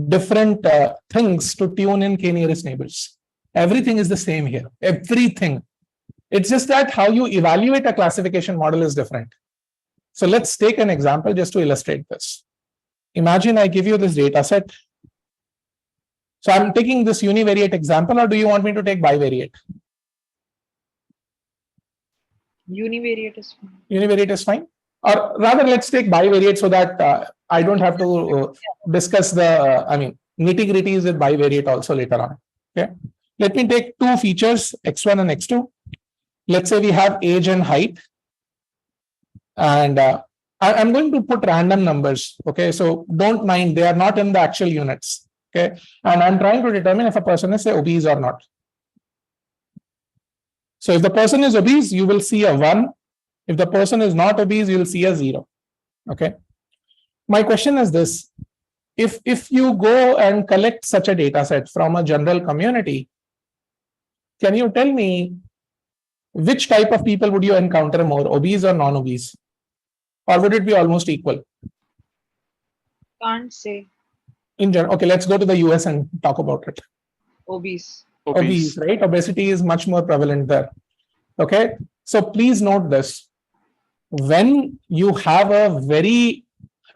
different things to tune in K-nearest neighbors. Everything is the same here. Everything. It's just that how you evaluate a classification model is different. So let's take an example just to illustrate this. Imagine I give you this data set. So I'm taking this univariate example, or do you want me to take bivariate? Univariate is fine. Univariate is fine. Or rather, let's take bivariate so that I don't have to discuss the, nitty-gritties with bivariate also later on. Okay. Let me take two features, x1 and x2. Let's say we have age and height. And I'm going to put random numbers. Okay. So don't mind, they are not in the actual units. Okay. And I'm trying to determine if a person is, say, obese or not. So if the person is obese, you will see a 1. If the person is not obese, you will see a 0. Okay. My question is this. If you go and collect such a data set from a general community, can you tell me which type of people would you encounter more, obese or non-obese? Or would it be almost equal? Can't say. In general, okay, let's go to the US and talk about it. Obese. Obese, right? Obesity is much more prevalent there. Okay. So please note this. When you have a very,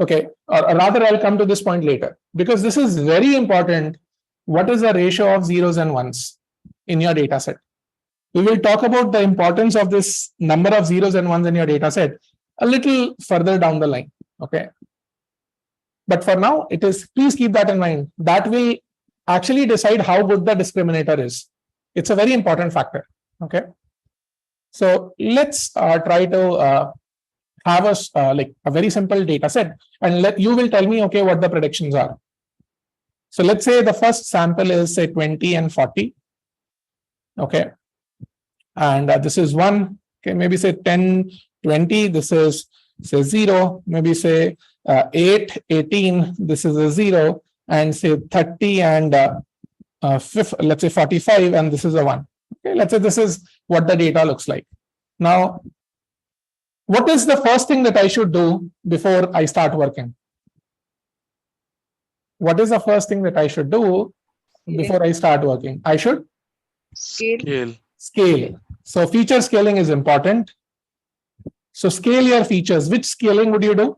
okay, or rather I'll come to this point later, because this is very important. What is the ratio of zeros and ones in your data set? We will talk about the importance of this number of zeros and ones in your data set a little further down the line. Okay. But for now, it is, please keep that in mind. That will actually decide how good the discriminator is. It's a very important factor. Okay. So let's try to have a very simple data set, and you will tell me, okay, what the predictions are. So let's say the first sample is, say, 20 and 40. Okay. And this is 1. Okay. Maybe say 10, 20. This is, say, 0. Maybe say 8, 18. This is a 0. And say 30 and let's say 45. And this is a 1. Okay. Let's say this is what the data looks like. Now, what is the first thing that I should do before I start working? What is the first thing that I should do before I start working? I should Scale. Scale. So feature scaling is important. So scale your features. Which scaling would you do?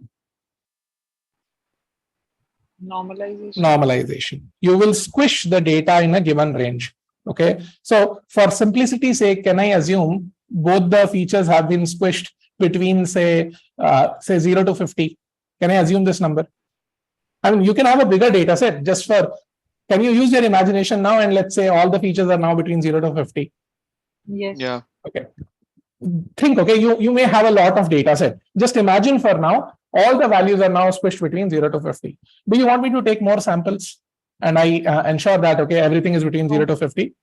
Normalization. Normalization. You will squish the data in a given range. Okay. So for simplicity's sake, can I assume both the features have been squished between, say 0 to 50? Can I assume this number? I mean, you can have a bigger data set just for, can you use your imagination now and let's say all the features are now between 0 to 50? Yes. Yeah. Okay. Think, okay, you may have a lot of data set. Just imagine for now, all the values are now squished between 0 to 50. Do you want me to take more samples and I ensure that, okay, everything is between 0 to 50?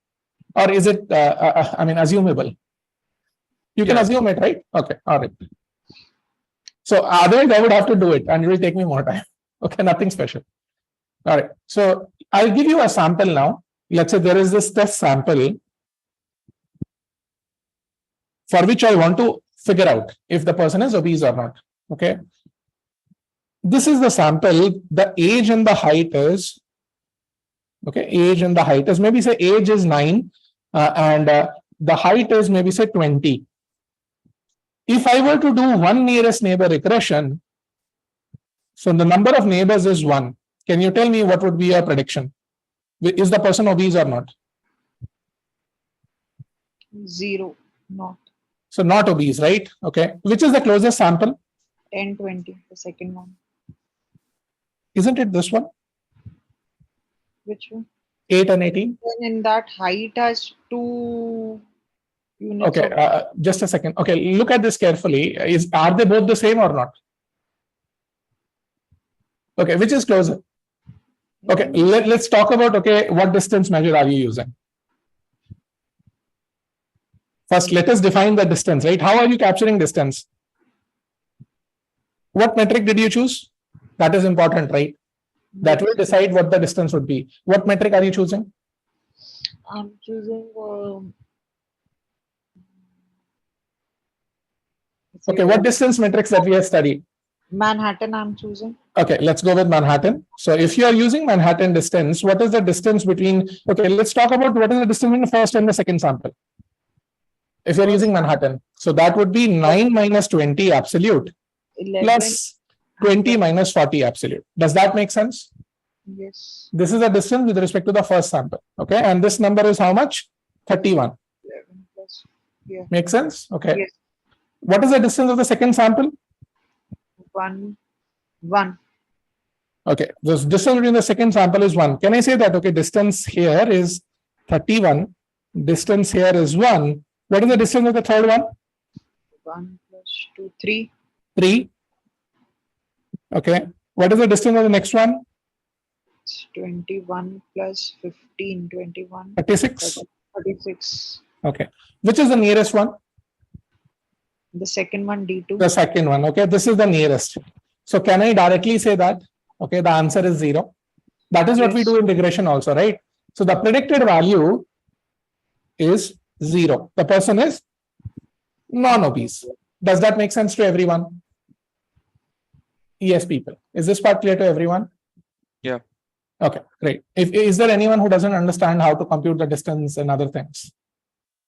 Or is it, assumable? You can assume it, right? Okay, all right. So otherwise I would have to do it and it will take me more time. Okay, nothing special. All right. So I'll give you a sample now. Let's say there is this test sample for which I want to figure out if the person is obese or not. Okay. This is the sample. The age and the height is Okay, age and the height is maybe say age is 9 and the height is maybe say 20. If I were to do one nearest neighbor regression, so the number of neighbors is 1. Can you tell me what would be your prediction? Is the person obese or not? 0, not. So not obese, right? Okay. Which is the closest sample? 10, 20, the second one. Isn't it this one? Which one? 8 and 18? Then in that height has 2 units. Okay, of- just a second. Okay, look at this carefully. Are they both the same or not? Okay, which is closer? Okay, let's talk about, okay, what distance measure are you using? First, let us define the distance, right? How are you capturing distance? What metric did you choose? That is important, right? That will decide what the distance would be. What metric are you choosing? I'm choosing. Okay, what distance metrics that we have studied? Manhattan, I'm choosing. Okay, let's go with Manhattan. So if you are using Manhattan distance, what is the distance between, okay, let's talk about what is the distance between the first and the second sample. If you're using Manhattan, so that would be 9 minus 20 absolute 11. plus 20 minus 40 absolute. Does that make sense? Yes. This is the distance with respect to the first sample. Okay, and this number is how much? 31. 11 plus. Yeah. Make sense? Okay. Yes. What is the distance of the second sample? 1. 1. Okay, the distance between the second sample is 1. Can I say that, okay, distance here is 31, distance here is 1. What is the distance of the third one? 1 plus 2, 3. 3. Okay, what is the distance of the next one? It's 21 plus 15, 21. 36. 36. Okay, which is the nearest one? The second one, D2. The second one. Okay, this is the nearest. So can I directly say that? Okay, the answer is 0. That is what we Yes. do in regression also, right? So the predicted value is 0. The person is non-obese. Does that make sense to everyone? Yes, people. Is this part clear to everyone? Yeah. Okay, great. Is there anyone who doesn't understand how to compute the distance and other things?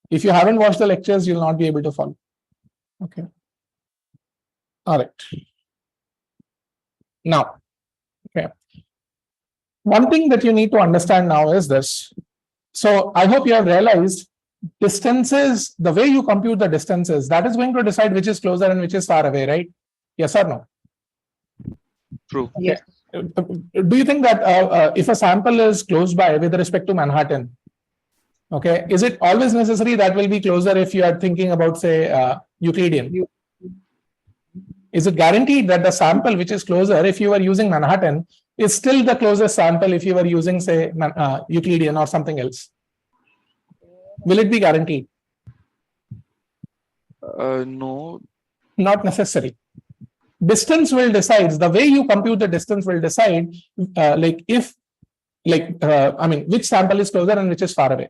If you haven't watched the lectures, you'll not be able to follow. Okay. All right. Now, okay. One thing that you need to understand now is this. So I hope you have realized distances, the way you compute the distances, that is going to decide which is closer and which is far away, right? Yes or no? True. Yes. Do you think that if a sample is close by with respect to Manhattan, okay, is it always necessary that will be closer if you are thinking about, say, Euclidean? Is it guaranteed that the sample which is closer, if you are using Manhattan, is still the closest sample if you are using, say, Euclidean or something else? Will it be guaranteed? No. Not necessary. Distance will decide. The way you compute the distance will decide, which sample is closer and which is far away.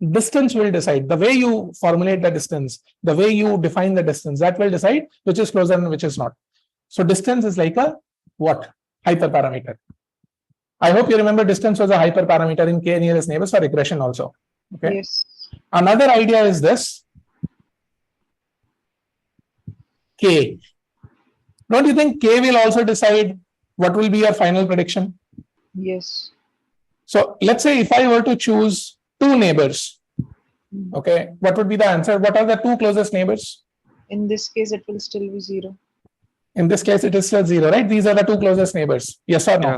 Distance will decide. The way you formulate the distance, the way you define the distance, that will decide which is closer and which is not. So distance is like a what? Hyperparameter. I hope you remember distance was a hyperparameter in K nearest neighbors for regression also. Okay. Yes. Another idea is this. K. Don't you think K will also decide what will be your final prediction? Yes. So let's say if I were to choose 2 neighbors, okay, what would be the answer? What are the 2 closest neighbors? In this case, it will still be 0. In this case, it is still 0, right? These are the 2 closest neighbors. Yes or no? Yeah.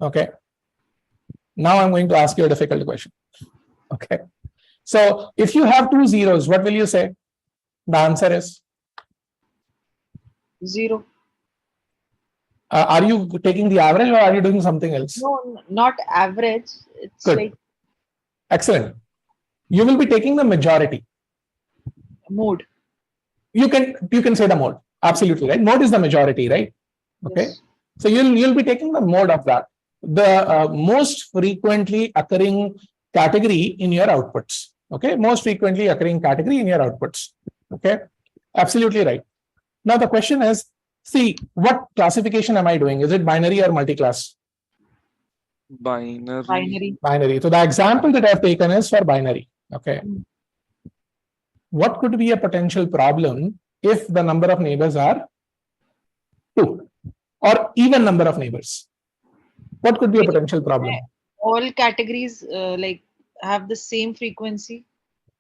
Okay. Now I'm going to ask you a difficult question. Okay. So if you have 2 zeros, what will you say? The answer is? 0. Are you taking the average or are you doing something else? No, not average. It's Good. like Excellent. You will be taking the majority. mode. You can say the mode. Absolutely, right? Mode is the majority, right? Okay. Yes. So you'll be taking the mode of that. The most frequently occurring category in your outputs. Okay. Most frequently occurring category in your outputs. Okay. Absolutely right. Now the question is, see, what classification am I doing? Is it binary or multi-class? Binary. Binary. So the example that I've taken is for binary. Okay. What could be a potential problem if the number of neighbors are 2 or even number of neighbors? What could be a potential problem? All categories like have the same frequency.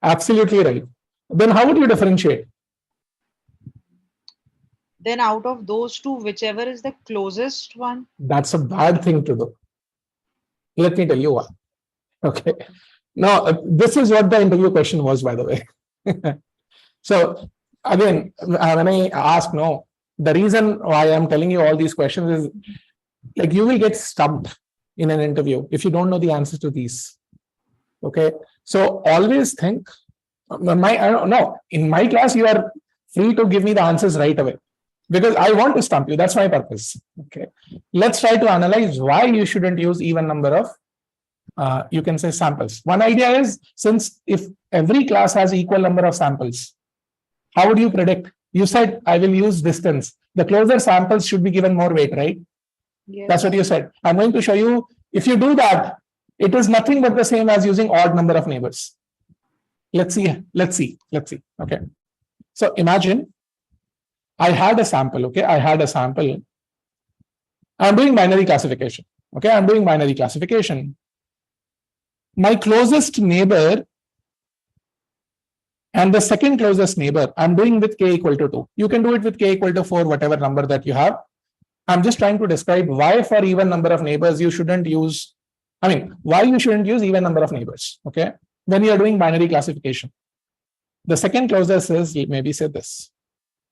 Absolutely right. Then how would you differentiate? Then out of those two, whichever is the closest one. That's a bad thing to do. Let me tell you why. Okay. Now, this is what the interview question was, by the way. So again, when I ask, no, the reason why I'm telling you all these questions is like you will get stumped in an interview if you don't know the answers to these. Okay. So always think, I don't know, in my class, you are free to give me the answers right away because I want to stump you. That's my purpose. Okay. Let's try to analyze why you shouldn't use even number of you can say samples. One idea is, since if every class has equal number of samples, how would you predict? You said, I will use distance. The closer samples should be given more weight, right? Yes. That's what you said. I'm going to show you, if you do that, it is nothing but the same as using odd number of neighbors. Let's see. Okay. So imagine I had a sample. Okay. I had a sample. I'm doing binary classification. Okay. I'm doing binary classification. My closest neighbor and the second closest neighbor, I'm doing with k equal to 2. You can do it with k equal to 4, whatever number that you have. I'm just trying to describe why for even number of neighbors you shouldn't use, why you shouldn't use even number of neighbors, okay? When you're doing binary classification. The second closest is, maybe say this.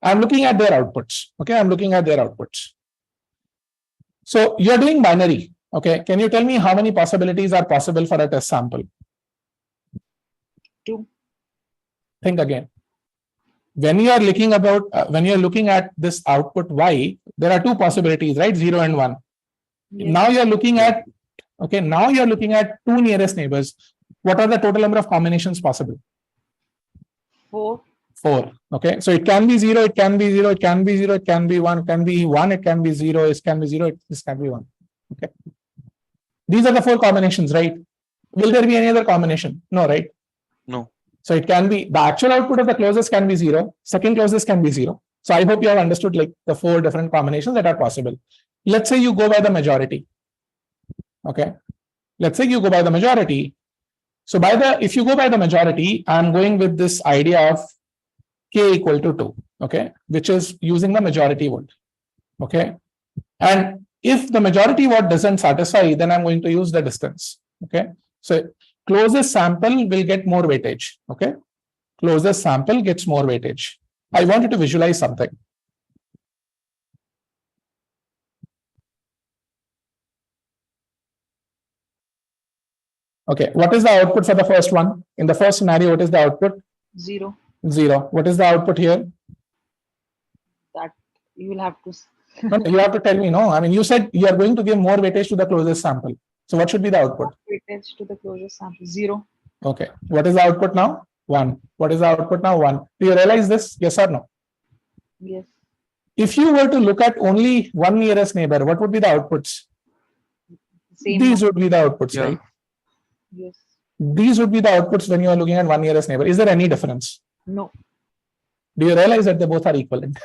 I'm looking at their outputs, okay? I'm looking at their outputs. So you're doing binary, okay? Can you tell me how many possibilities are possible for a test sample? 2. Think again. When you are looking at this output y, there are 2 possibilities, right? 0 and 1. Yes. Now you're looking at, okay, now you're looking at 2 nearest neighbors. What are the total number of combinations possible? 4. 4. Okay, so it can be 0, it can be 0, it can be 0, it can be 1, it can be 1, it can be 0, it can be 0, it can be 1. Okay. These are the 4 combinations, right? Will there be any other combination? No, right? No. So it can be the actual output of the closest can be 0, second closest can be 0. So I hope you have understood like the 4 different combinations that are possible. Let's say you go by the majority. Okay. Let's say you go by the majority. So if you go by the majority, I'm going with this idea of k equal to 2, okay, which is using the majority vote. Okay. And if the majority vote doesn't satisfy, then I'm going to use the distance. Okay. So closest sample will get more weightage. Okay. Closest sample gets more weightage. I want you to visualize something. Okay. What is the output for the first one? In the first scenario, what is the output? 0. 0. What is the output here? That you will have to. No, you have to tell me, no. You said you are going to give more weightage to the closest sample. So what should be the output? Weightage to the closest sample, 0. Okay. What is the output now? 1. What is the output now? 1. Do you realize this? Yes or no? Yes. If you were to look at only one nearest neighbor, what would be the outputs? Same. These would be the outputs, Yeah. right? Yes. These would be the outputs when you are looking at one nearest neighbor. Is there any difference? No. Do you realize that they both are equivalent?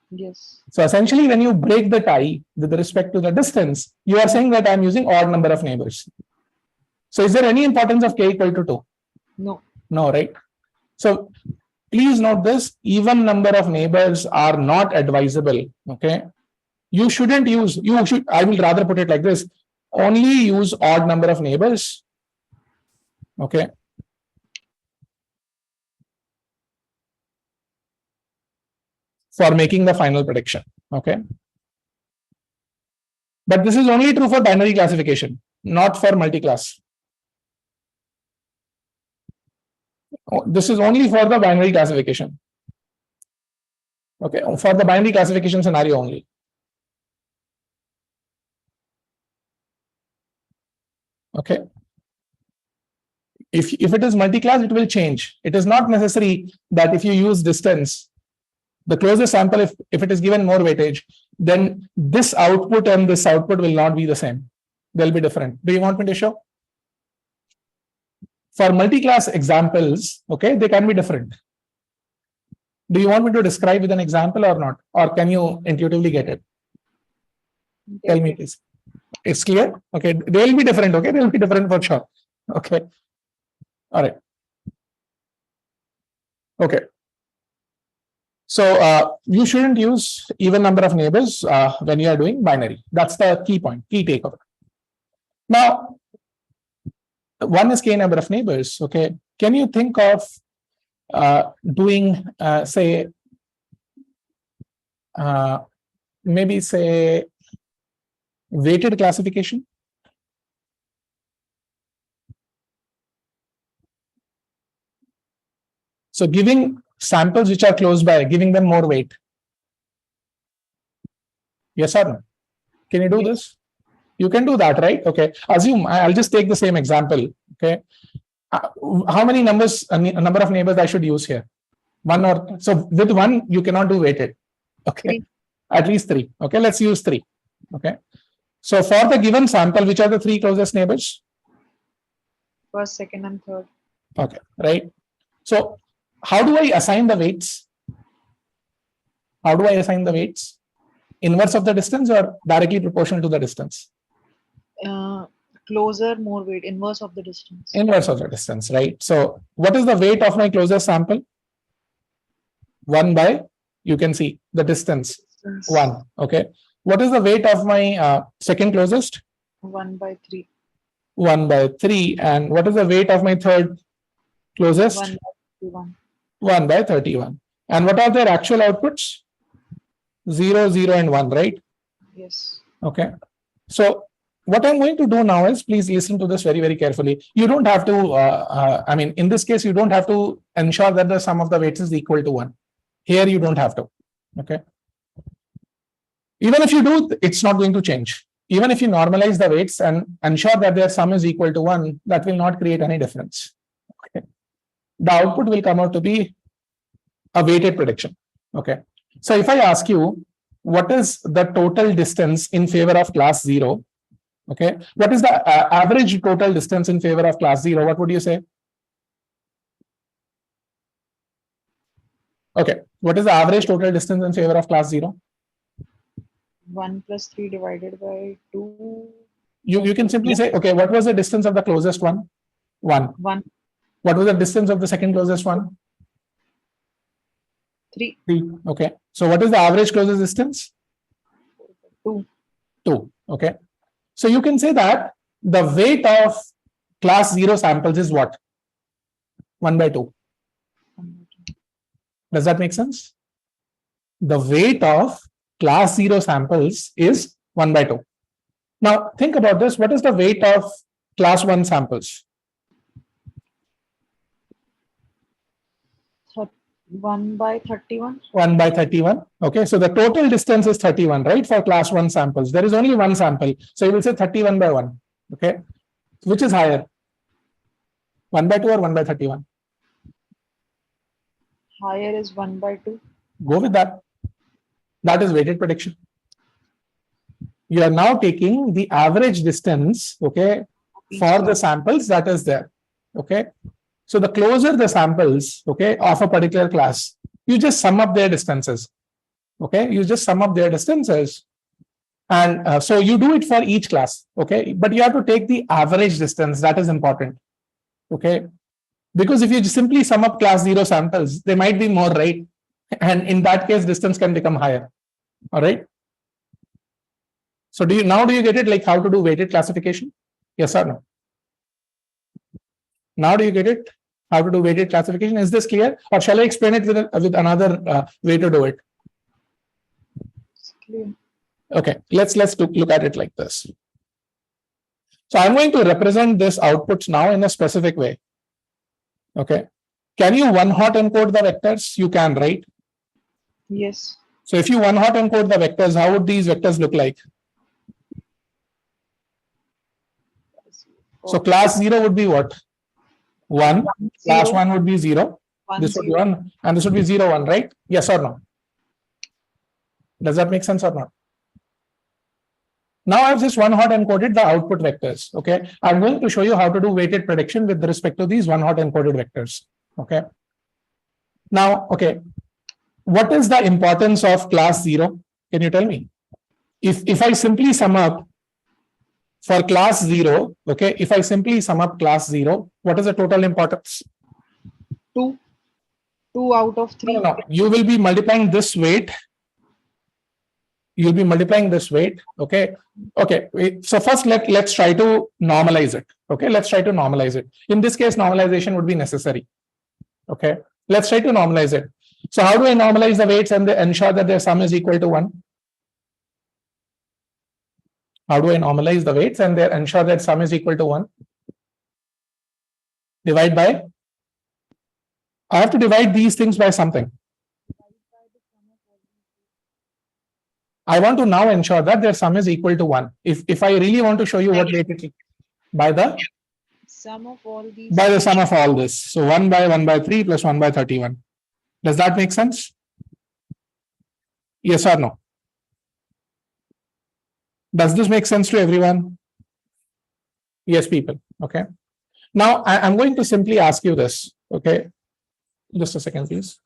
Yes. So essentially, when you break the tie with respect to the distance, you are saying that I'm using odd number of neighbors. So is there any importance of k equal to 2? No. No, right? So please note this, even number of neighbors are not advisable. Okay. You shouldn't use, I will rather put it like this, only use odd number of neighbors. Okay. For making the final prediction. Okay. But this is only true for binary classification, not for multi-class. This is only for the binary classification. Okay, for the binary classification scenario only. Okay. If it is multi-class, it will change. It is not necessary that if you use distance, the closest sample, if it is given more weightage, then this output and this output will not be the same. they'll be different. Do you want me to show? For multi-class examples, okay, they can be different. Do you want me to describe with an example or not? Or can you intuitively get it? Tell me, please. It's clear? Okay, they will be different, okay? They will be different for sure. Okay. All right. Okay. So you shouldn't use even number of neighbors when you are doing binary. That's the key point, key takeover. Now, one is k number of neighbors. Okay. Can you think of doing, say, maybe say weighted classification? So giving samples which are close by, giving them more weight. Yes or no? Can you do this? You can do that, right? Okay. Assume, I'll just take the same example. Okay. How many numbers, a number of neighbors I should use here? One or, so with one, you cannot do weighted. Okay. 3. At least 3. Okay. Let's use 3. Okay. So for the given sample, which are the 3 closest neighbors? First, second, and third. Okay. Right. So how do I assign the weights? How do I assign the weights? Inverse of the distance or directly proportional to the distance? Closer, more weight, inverse of the distance. Inverse of the distance, right? So what is the weight of my closest sample? 1 by, you can see the distance, 1. Okay. What is the weight of my second closest? 1 by 3. 1 by 3. And what is the weight of my third closest? 1 by 31. 1 by 31. And what are their actual outputs? 0, 0, and 1, right? Yes. Okay. So what I'm going to do now is, please listen to this very, very carefully. You don't have to, I mean, in this case, you don't have to ensure that the sum of the weights is equal to 1. Here, you don't have to. Okay. Even if you do, it's not going to change. Even if you normalize the weights and ensure that their sum is equal to 1, that will not create any difference. Okay. The output will come out to be a weighted prediction. Okay. So if I ask you, what is the total distance in favor of class 0? Okay. What is the average total distance in favor of class 0? What would you say? Okay. What is the average total distance in favor of class 0? 1 plus 3 divided by 2. You can simply say, okay, what was the distance of the closest one? 1. 1. What was the distance of the second closest one? 3. 3. Okay. So what is the average closest distance? 2. 2. Okay. So you can say that the weight of class 0 samples is what? 1 by 2. Does that make sense? The weight of class 0 samples is 1 by 2. Now think about this. What is the weight of class 1 samples? 1 by 31. 1 by 31. Okay. So the total distance is 31, right? For class 1 samples. There is only one sample. So you will say 31 by 1. Okay. Which is higher? 1 by 2 or 1 by 31? Higher is 1 by 2. Go with that. That is weighted prediction. You are now taking the average distance, okay, for the samples that is there. Okay. So the closer the samples, okay, of a particular class, you just sum up their distances. Okay. You just sum up their distances. And so you do it for each class. Okay. But you have to take the average distance. That is important. Okay. Because if you simply sum up class 0 samples, they might be more, right? And in that case, distance can become higher. All right. So do you get it, like how to do weighted classification? Yes or no? Now do you get it? How to do weighted classification? Is this clear? Or shall I explain it with another way to do it? It's clear. Okay, let's look at it like this. So I'm going to represent this outputs now in a specific way. Okay. Can you one-hot encode the vectors? You can, right? Yes. So if you one-hot encode the vectors, how would these vectors look like? So class 0 would be what? 1. Class 1 would be 0. 1, This would be 0. 1. And this would be 0, 1, right? Yes or no? Does that make sense or not? Now I've just one hot encoded the output vectors. Okay. I'm going to show you how to do weighted prediction with respect to these one hot encoded vectors. Okay. Now, okay. What is the importance of class 0? Can you tell me? If I simply sum up for class 0, okay, if I simply sum up class 0, what is the total importance? 2. 2 out of 3. No. You will be multiplying this weight. You'll be multiplying this weight. Okay. Okay. So first let's try to normalize it. Okay. Let's try to normalize it. In this case, normalization would be necessary. Okay. Let's try to normalize it. So how do I normalize the weights and ensure that their sum is equal to 1? How do I normalize the weights and ensure that sum is equal to 1? Divide by? I have to divide these things by something. I want to now ensure that their sum is equal to 1. If I really want to show you what weight it is, by the Sum of all these. by the sum of all this. So 1 by 1 by 3 plus 1 by 31. Does that make sense? Yes or no? Does this make sense to everyone? Yes, people. Okay. Now I'm going to simply ask you this. Okay. Just a second, please.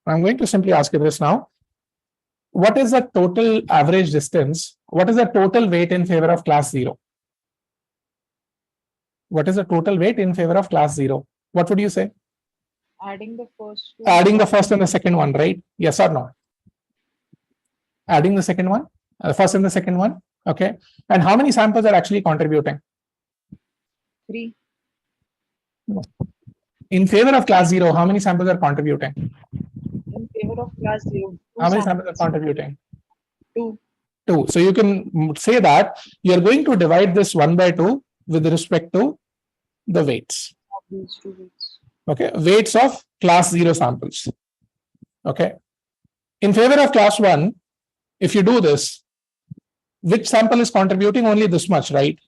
I'm going to simply ask you this now. What is the total average distance? What is the total weight in favor of class 0? What is the total weight in favor of class 0? What would you say? Adding the first two. Adding the first and the second one, right? Yes or no? Adding the second one, first and the second one. Okay. And how many samples are actually contributing? 3. In favor of class 0, how many samples are contributing? In favor of class 0. How many samples are contributing? 2. 2. So you can say that you're going to divide this 1 by 2 with respect to the weights. These 2 weights. Okay. Weights of class 0 samples. Okay. In favor of class 1, if you do this, which sample is contributing? Only this much, right?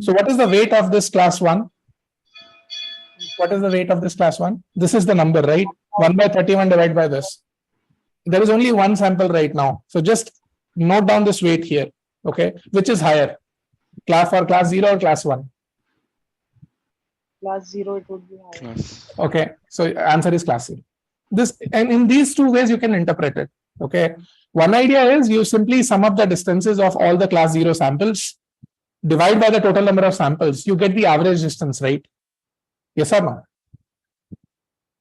So what is the weight of this class 1? What is the weight of this class 1? This is the number, right? 1 by 31 divided by this. There is only one sample right now. So just note down this weight here. Okay. Which is higher? For class 0 or class 1? Class 0, it would be higher. Okay. So answer is class 0. This, and in these two ways you can interpret it. Okay. One idea is you simply sum up the distances of all the class 0 samples, divide by the total number of samples, you get the average distance, right? Yes or no?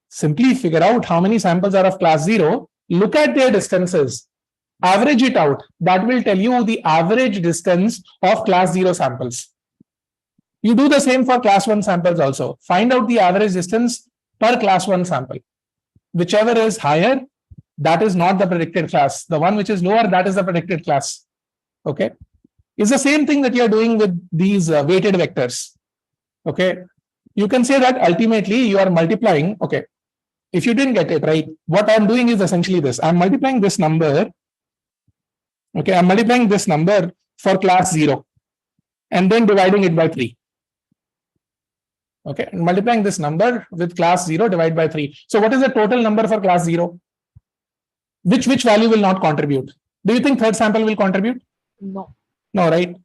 Simply figure out how many samples are of class 0, look at their distances, average it out. That will tell you the average distance of class 0 samples. You do the same for class 1 samples also. Find out the average distance per class 1 sample. Whichever is higher, that is not the predicted class. The one which is lower, that is the predicted class. Okay. It's the same thing that you're doing with these weighted vectors. Okay. You can say that ultimately you are multiplying. Okay. If you didn't get it right, what I'm doing is essentially this. I'm multiplying this number. Okay. I'm multiplying this number for class 0 and then dividing it by 3. Okay. And multiplying this number with class 0 divided by 3. So what is the total number for class 0? Which value will not contribute? Do you think third sample will contribute? No. No, right?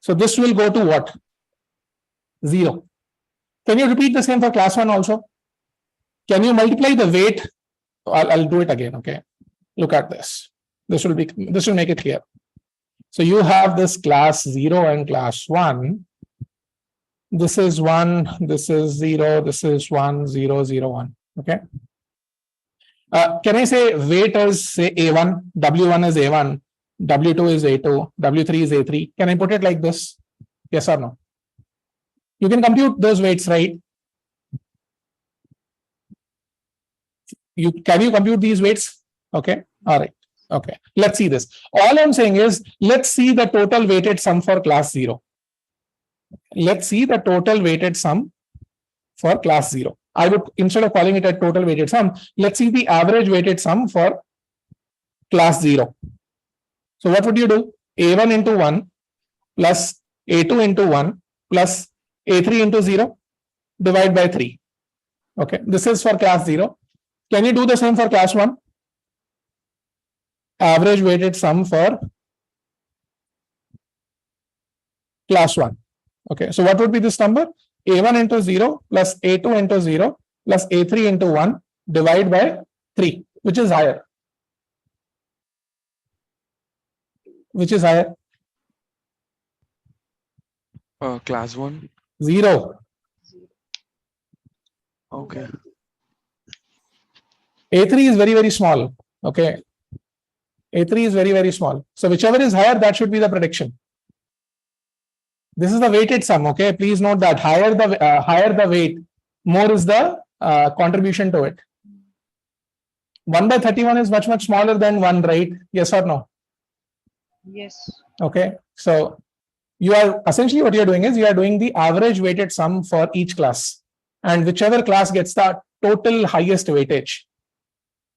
So this will go to what? 0. Can you repeat the same for class 1 also? Can you multiply the weight? I'll do it again. Okay. Look at this. This will make it clear. So you have this class 0 and class 1. This is 1, this is 0, this is 1, 0, 0, 1. Okay. Can I say weight is say A1, W1 is A1, W2 is A2, W3 is A3? Can I put it like this? Yes or no? You can compute those weights, right? Can you compute these weights? Okay. All right. Okay. Let's see this. All I'm saying is, let's see the total weighted sum for class 0. Let's see the total weighted sum for class 0. I would, instead of calling it a total weighted sum, let's see the average weighted sum for class 0. So what would you do? A1 into 1 plus A2 into 1 plus A3 into 0 divide by 3. Okay. This is for class 0. Can you do the same for class 1? average weighted sum for class 1. Okay, so what would be this number? A1 into 0 plus A2 into 0 plus A3 into 1 divided by 3, which is higher. Which is higher? Class 1. 0. Okay. A3 is very, very small. Okay. A3 is very, very small. So whichever is higher, that should be the prediction. This is the weighted sum. Okay. Please note that higher the weight, more is the contribution to it. 1 by 31 is much, much smaller than 1, right? Yes or no? Yes. Okay. So you are essentially what you're doing is you are doing the average weighted sum for each class. And whichever class gets the total highest weightage,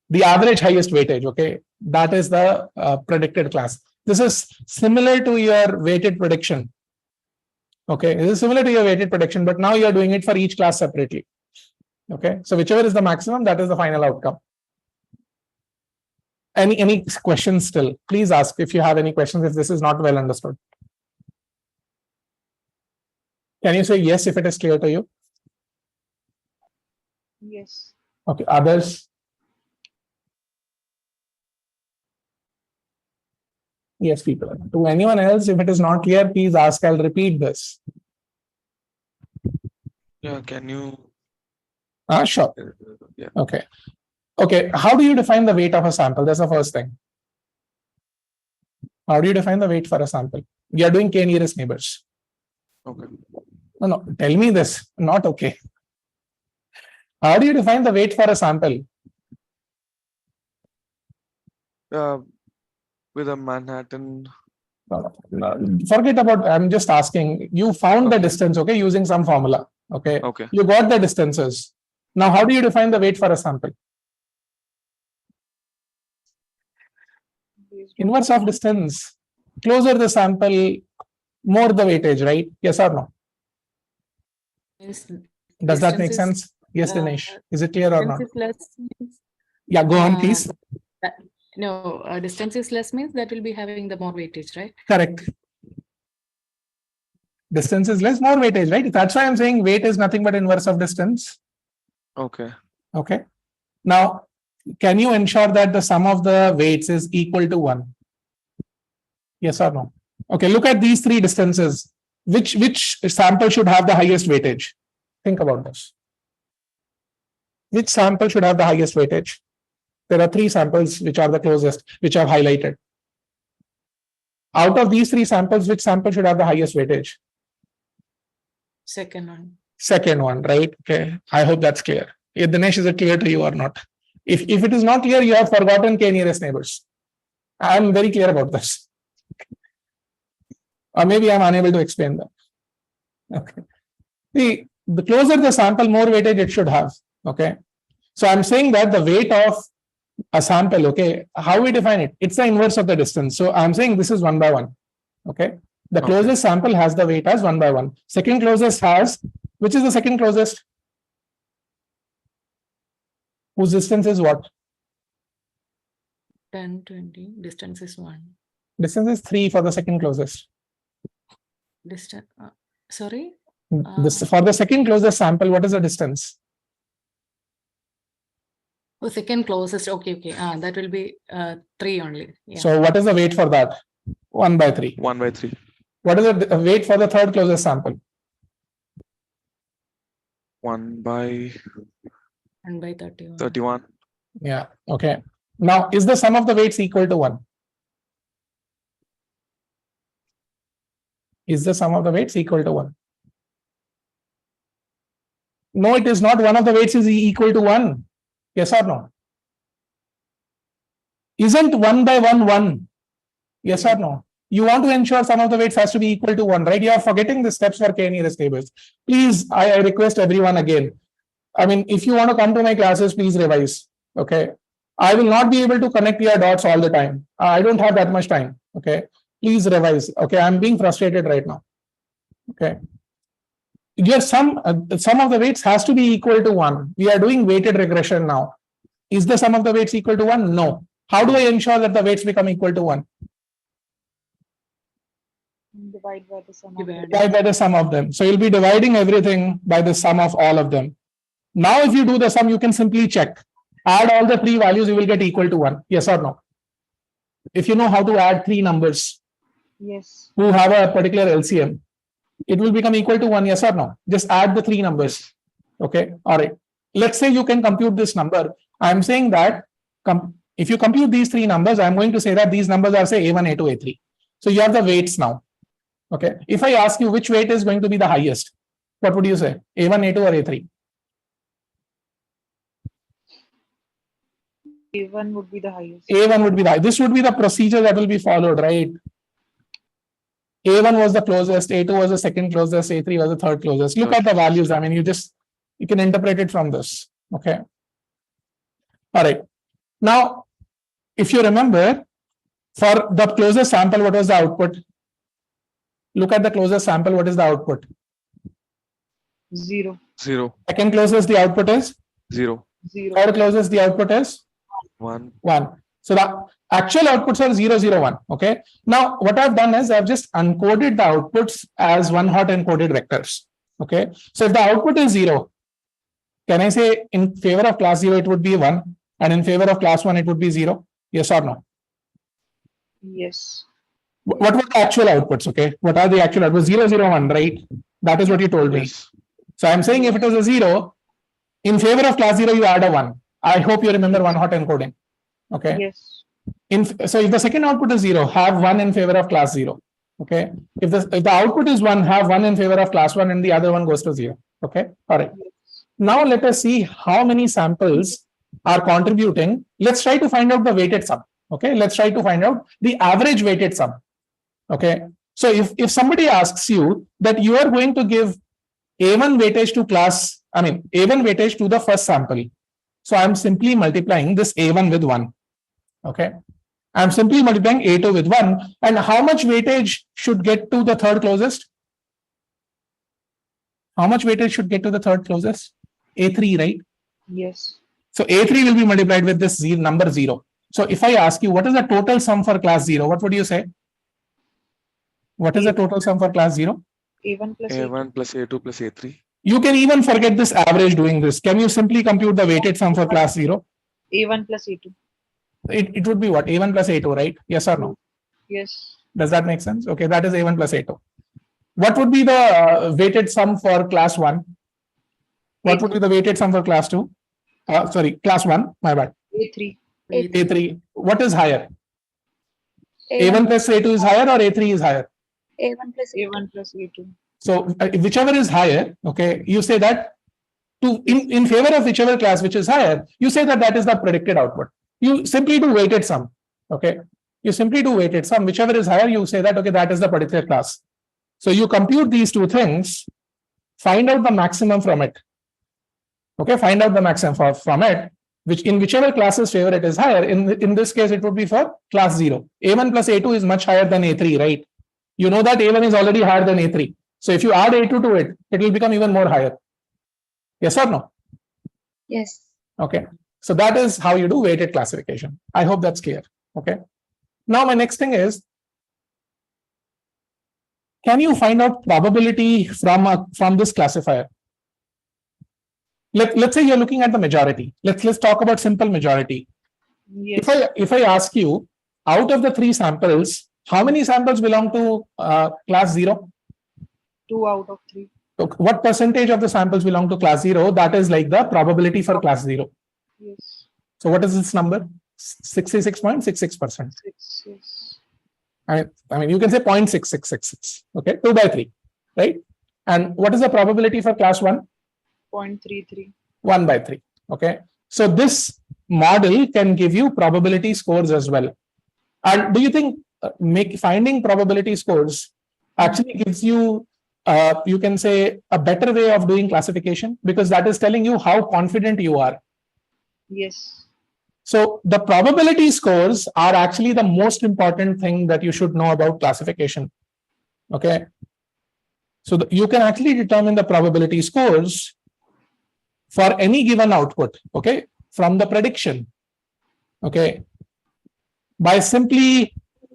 the average highest weightage, okay, that is the predicted class. This is similar to your weighted prediction. Okay, this is similar to your weighted prediction, but now you are doing it for each class separately. Okay, so whichever is the maximum, that is the final outcome. Any questions still? Please ask if you have any questions if this is not well understood. Can you say yes if it is clear to you? Yes. Okay, others? Yes, people. To anyone else, if it is not clear, please ask. I'll repeat this. Yeah, can you? Sure. Yeah. Okay. Okay. How do you define the weight of a sample? That's the first thing. How do you define the weight for a sample? We are doing k nearest neighbors. Okay. No, tell me this. Not okay. How do you define the weight for a sample? With a Manhattan. No, forget about, I'm just asking. You found the Okay. distance, okay, using some formula. Okay. Okay. You got the distances. Now, how do you define the weight for a sample? Inverse of distance. Closer the sample, more the weightage, right? Yes or no? Means Does that make distance is, sense? Yes, Dinesh. Is it clear or distance not? is less means, Yeah, go on, please. distance is less means that will be having the more weightage, right? Correct. Distance is less, more weightage, right? That's why I'm saying weight is nothing but inverse of distance. Okay. Okay. Now, can you ensure that the sum of the weights is equal to 1? Yes or no? Okay, look at these three distances. Which sample should have the highest weightage? Think about this. Which sample should have the highest weightage? There are three samples which are the closest, which are highlighted. Out of these three samples, which sample should have the highest weightage? Second one. Second one, right? Okay. I hope that's clear. Dinesh, is it clear to you or not? If it is not clear, you have forgotten k nearest neighbors. I'm very clear about this. Or maybe I'm unable to explain that. Okay. See, the closer the sample, more weightage it should have. Okay. So I'm saying that the weight of a sample, okay, how we define it? It's the inverse of the distance. So I'm saying this is 1 by 1. Okay. The closest sample has the weight as 1 by 1. Second closest has, which is the second closest? Whose distance is what? 10, 20. Distance is 1. Distance is 3 for the second closest. Distance. Sorry. This for the second closest sample, what is the distance? Oh, second closest. Okay, okay. That will be 3 only. Yeah. So what is the weight for that? 1 by 3. 1 by 3. What is the weight for the third closest sample? 1 by 31. 31. Yeah. Okay. Now, is the sum of the weights equal to 1? Is the sum of the weights equal to 1? No, it is not. One of the weights is equal to 1. Yes or no? Isn't 1 by 1 1? Yes or no? You want to ensure sum of the weights has to be equal to 1, right? You are forgetting the steps for k nearest neighbors. Please, I request everyone again. I mean, if you want to come to my classes, please revise. Okay. I will not be able to connect your dots all the time. I don't have that much time. Okay. Please revise. Okay. I'm being frustrated right now. Okay. Your sum of the weights has to be equal to 1. We are doing weighted regression now. Is the sum of the weights equal to 1? No. How do I ensure that the weights become equal to 1? Divide by the sum of Divide. Divide by the sum of them. So you'll be dividing everything by the sum of all of them. Now, if you do the sum, you can simply check. Add all the three values, you will get equal to 1. Yes or no? If you know how to add three numbers Yes. who have a particular LCM, it will become equal to 1. Yes or no? Just add the three numbers. Okay. All right. Let's say you can compute this number. I'm saying that if you compute these three numbers, I'm going to say that these numbers are say A1, A2, A3. So you have the weights now. Okay. If I ask you which weight is going to be the highest, what would you say? A1, A2 or A3? A1 would be the highest. A1 would be the highest. This would be the procedure that will be followed, right? A1 was the closest, A2 was the second closest, A3 was the third closest. Look at the values. I mean, you can interpret it from this. Okay. All right. Now, if you remember, for the closest sample, what was the output? Look at the closest sample. What is the output? 0. 0. Second closest, the output is 0. 0. third closest, the output is 1. 1. So the actual outputs are 0, 0, 1. Okay. Now, what I've done is I've just uncoded the outputs as one hot encoded vectors. Okay. So if the output is 0, can I say in favor of class 0, it would be 1, and in favor of class 1, it would be 0? Yes or no? Yes. What were the actual outputs? Okay. What are the actual outputs? 0, 0, 1, right? That is what you told me. Yes. So I'm saying if it was a 0, in favor of class 0, you add a 1. I hope you remember one hot encoding. Okay. Yes. So if the second output is 0, have 1 in favor of class 0. Okay. If the output is 1, have 1 in favor of class 1 and the other one goes to 0. Okay. All right. Now let us see how many samples are contributing. Let's try to find out the weighted sum. Okay. Let's try to find out the average weighted sum. Okay. So if somebody asks you that you are going to give A1 weightage to A1 weightage to the first sample. So I'm simply multiplying this A1 with 1. Okay. I'm simply multiplying A2 with 1. And how much weightage should get to the third closest? How much weightage should get to the third closest? A3, right? Yes. So A3 will be multiplied with this number 0. So if I ask you, what is the total sum for class 0? What would you say? What is the total sum for class 0? A1 plus A2. A1 plus A2 plus A3. You can even forget this average doing this. Can you simply compute the weighted sum for class 0? A1 plus A2. It would be what? A1 plus A2, right? Yes or no? Yes. Does that make sense? Okay, that is A1 plus A2. What would be the weighted sum for class 1? What would be the weighted sum for class 2? Class 1, my bad. A3. A3. What is higher? A1 plus A2 is higher or A3 is higher? A1 plus A1 plus A2. So whichever is higher, okay, you say that in favor of whichever class which is higher, you say that is the predicted output. You simply do weighted sum. Okay. You simply do weighted sum. Whichever is higher, you say that, okay, that is the particular class. So you compute these two things, find out the maximum from it. Okay, find out the maximum from it, whichever class's favor it is higher. In this case, it would be for class 0. A1 plus A2 is much higher than A3, right? You know that A1 is already higher than A3. So if you add A2 to it, it will become even more higher. Yes or no? Yes. Okay. So that is how you do weighted classification. I hope that's clear. Okay. Now my next thing is, can you find out probability from this classifier? Let's say you're looking at the majority. Let's talk about simple majority. Yes. If I ask you, out of the 3 samples, how many samples belong to class 0? 2 out of 3. So what percentage of the samples belong to class 0? That is like the probability for class 0. Yes. So what is this number? 66.66%. 6. Yes. I mean, you can say 0.6666. Okay, 2 by 3, right? And what is the probability for class 1? 0.33. 1 by 3. Okay. So this model can give you probability scores as well. And do you think finding probability scores actually gives you, you can say, a better way of doing classification? Because that is telling you how confident you are. Yes. So the probability scores are actually the most important thing that you should know about classification. Okay. So you can actually determine the probability scores for any given output, okay, from the prediction. Okay. by simply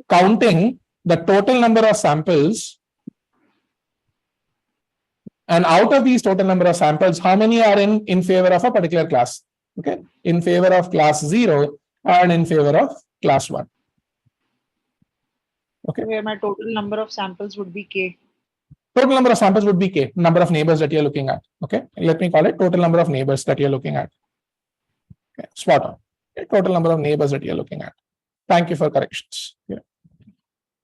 counting the total number of samples, and out of these total number of samples, how many are in favor of a particular class? Okay, in favor of class 0 and in favor of class 1. Okay. Where my total number of samples would be K. Total number of samples would be K, number of neighbors that you're looking at. Okay, let me call it total number of neighbors that you're looking at. Okay, spot on. Okay, total number of neighbors that you're looking at. Thank you for corrections. Yeah.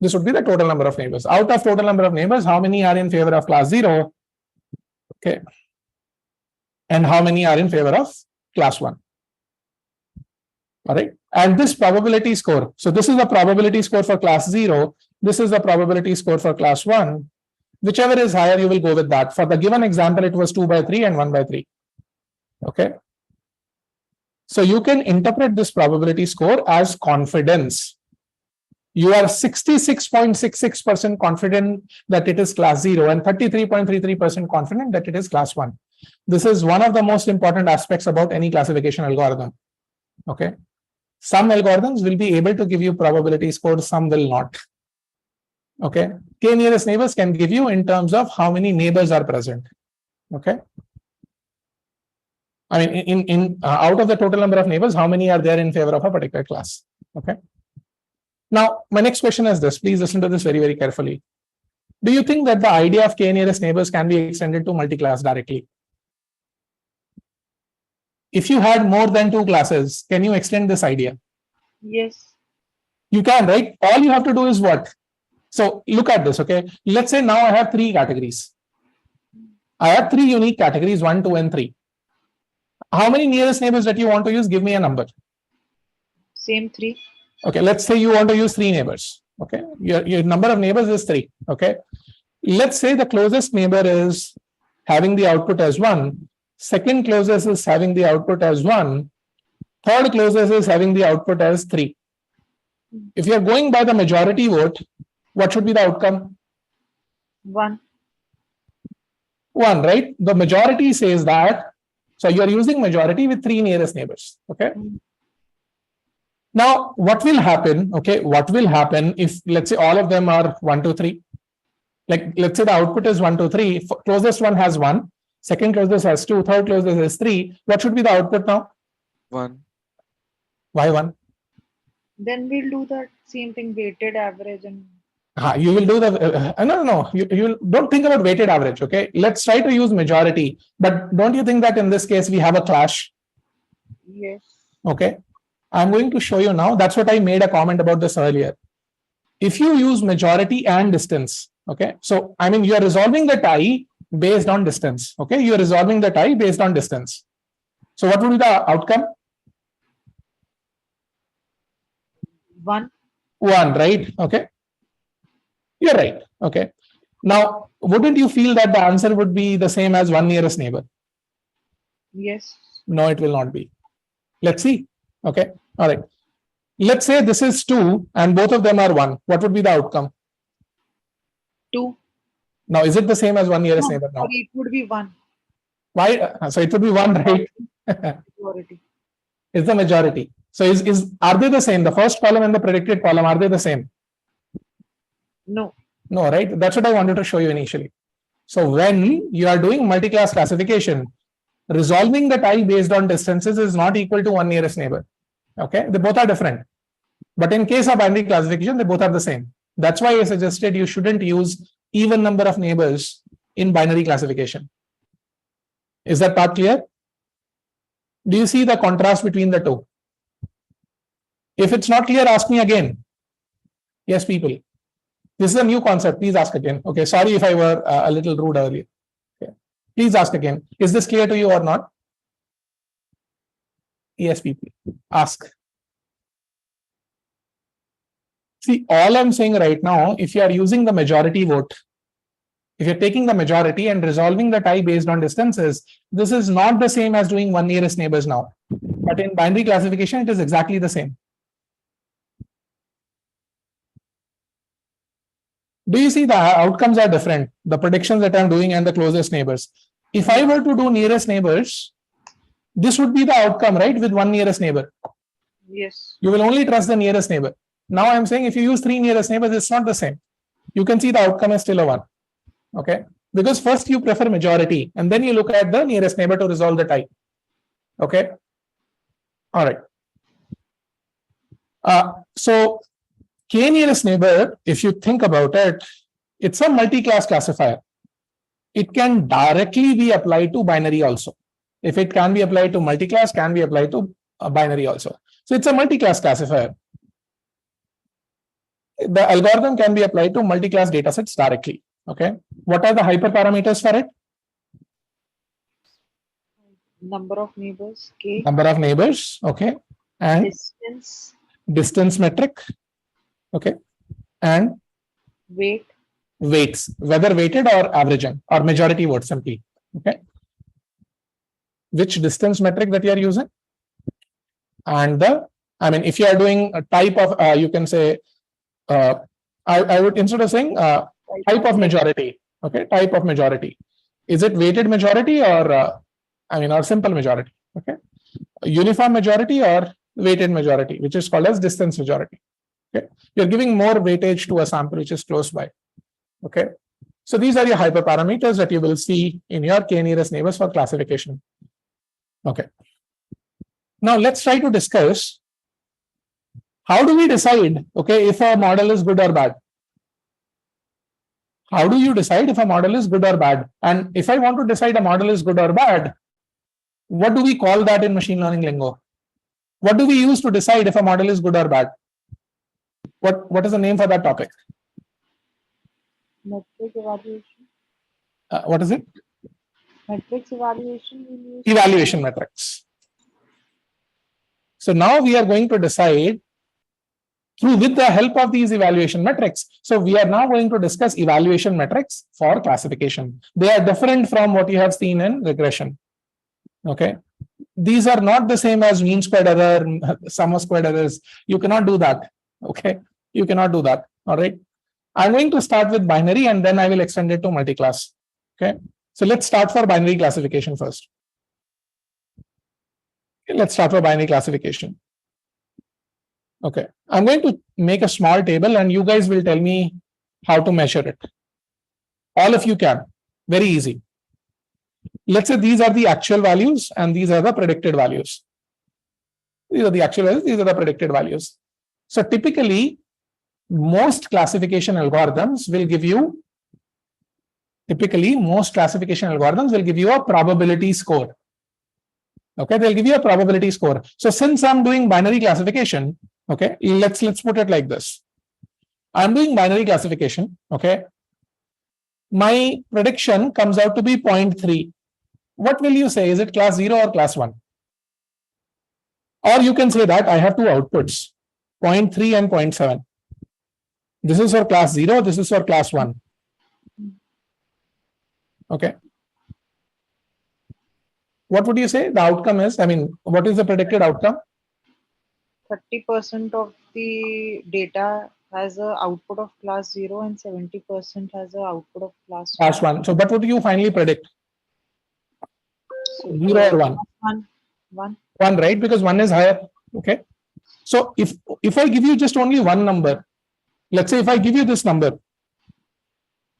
This would be the total number of neighbors. Out of total number of neighbors, how many are in favor of class 0? Okay. And how many are in favor of class 1? All right. And this probability score. So this is the probability score for class 0. This is the probability score for class 1. Whichever is higher, you will go with that. For the given example, it was 2 by 3 and 1 by 3. Okay. So you can interpret this probability score as confidence. You are 66.66% confident that it is class 0 and 33.33% confident that it is class 1. This is one of the most important aspects about any classification algorithm. Okay. Some algorithms will be able to give you probability scores, some will not. Okay. K nearest neighbors can give you in terms of how many neighbors are present. Okay. I mean, out of the total number of neighbors, how many are there in favor of a particular class? Okay. Now, my next question is this. Please listen to this very, very carefully. Do you think that the idea of K nearest neighbors can be extended to multi-class directly? If you had more than 2 classes, can you extend this idea? Yes. You can, right? All you have to do is what? So look at this, okay? Let's say now I have 3 categories. I have 3 unique categories, 1, 2, and 3. How many nearest neighbors that you want to use? Give me a number. Same 3. Okay, let's say you want to use 3 neighbors. Okay, your number of neighbors is 3. Okay, let's say the closest neighbor is having the output as 1. Second closest is having the output as 1. Third closest is having the output as 3. If you are going by the majority vote, what should be the outcome? 1. 1, right? The majority says that. So you are using majority with 3 nearest neighbors. Okay. Now, what will happen? Okay, what will happen if, let's say, all of them are 1, 2, 3? Like, let's say the output is 1, 2, 3. Closest one has 1. Second closest has 2. Third closest has 3. What should be the output now? 1. Why 1? Then we'll do the same thing, weighted average, and You will do the no. You don't think about weighted average. Okay, let's try to use majority. But don't you think that in this case we have a clash? yes. Okay, I'm going to show you now. That's what I made a comment about this earlier. If you use majority and distance, okay, so I mean you are resolving the tie based on distance. Okay, you are resolving the tie based on distance. So what will be the outcome? 1. 1, right? Okay. You're right. Okay. Now, wouldn't you feel that the answer would be the same as 1 nearest neighbor? Yes. No, it will not be. Let's see. Okay. All right. Let's say this is 2 and both of them are 1. What would be the outcome? 2. Now, is it the same as 1 nearest No, neighbor now? sorry, it would be 1. Why? So it would be 1, right? Majority. It's the majority. So are they the same? The first column and the predicted column, are they the same? No. No, right? That's what I wanted to show you initially. So when you are doing multi-class classification, resolving the tie based on distances is not equal to 1 nearest neighbor. Okay, they both are different. But in case of binary classification, they both are the same. That's why I suggested you shouldn't use even number of neighbors in binary classification. Is that part clear? Do you see the contrast between the two? If it's not clear, ask me again. Yes, people. This is a new concept. Please ask again. Okay, sorry if I were a little rude earlier. Okay. Please ask again. Is this clear to you or not? Yes, people. Ask. See, all I'm saying right now, if you are using the majority vote, if you're taking the majority and resolving the tie based on distances, this is not the same as doing 1 nearest neighbors now. But in binary classification, it is exactly the same. Do you see the outcomes are different? The predictions that I'm doing and the closest neighbors. If I were to do nearest neighbors, this would be the outcome, right? With 1 nearest neighbor. Yes. You will only trust the nearest neighbor. Now I'm saying if you use 3 nearest neighbors, it's not the same. You can see the outcome is still a 1. Okay, because first you prefer majority and then you look at the nearest neighbor to resolve the type. Okay, all right. So K nearest neighbor, if you think about it, it's a multi-class classifier. It can directly be applied to binary also. If it can be applied to multi-class, can be applied to binary also. So it's a multi-class classifier. The algorithm can be applied to multi-class datasets directly. Okay, what are the hyperparameters for it? Number of neighbors, K. Number of neighbors. Okay, and distance metric. Okay, and weights, whether weighted or averaging or majority vote simply. Okay, which distance metric that you are using, and if you are doing a type of you can say I would, instead of saying type of majority. Okay, type of majority, is it weighted majority or or simple majority? Okay, uniform majority or weighted majority, which is called as distance majority. Okay, you're giving more weightage to a sample which is close by. Okay, so these are your hyperparameters that you will see in your K nearest neighbors for classification. Okay, now let's try to discuss how do we decide, okay, if a model is good or bad. How do you decide if a model is good or bad? And if I want to decide a model is good or bad, what do we call that in machine learning lingo? What do we use to decide if a model is good or bad? What is the name for that topic? Metric evaluation. What is it? Metrics evaluation. Evaluation metrics. So now we are going to decide with the help of these evaluation metrics. So we are now going to discuss evaluation metrics for classification. They are different from what you have seen in regression. Okay, these are not the same as mean squared error, sum of squared errors. You cannot do that. Okay, you cannot do that. All right, I'm going to start with binary and then I will extend it to multi-class. Okay, so let's start for binary classification first. Okay, let's start for binary classification. Okay, I'm going to make a small table and you guys will tell me how to measure it. All of you can. Very easy. Let's say these are the actual values and these are the predicted values. These are the actual values, these are the predicted values. So typically, most classification algorithms will give you a probability score. Okay, they'll give you a probability score. So since I'm doing binary classification, okay, let's put it like this. I'm doing binary classification. Okay, my prediction comes out to be 0.3. What will you say? Is it class 0 or class 1? Or you can say that I have two outputs, 0.3 and 0.7. This is for class 0, this is for class 1. Okay. What would you say the outcome is? What is the predicted outcome? 30% of the data has an output of class 0 and 70% has an output of class 1. So, but what do you finally predict? 0 or 1? 1. 1, right? Because 1 is higher. Okay. So, if I give you just only one number, let's say if I give you this number,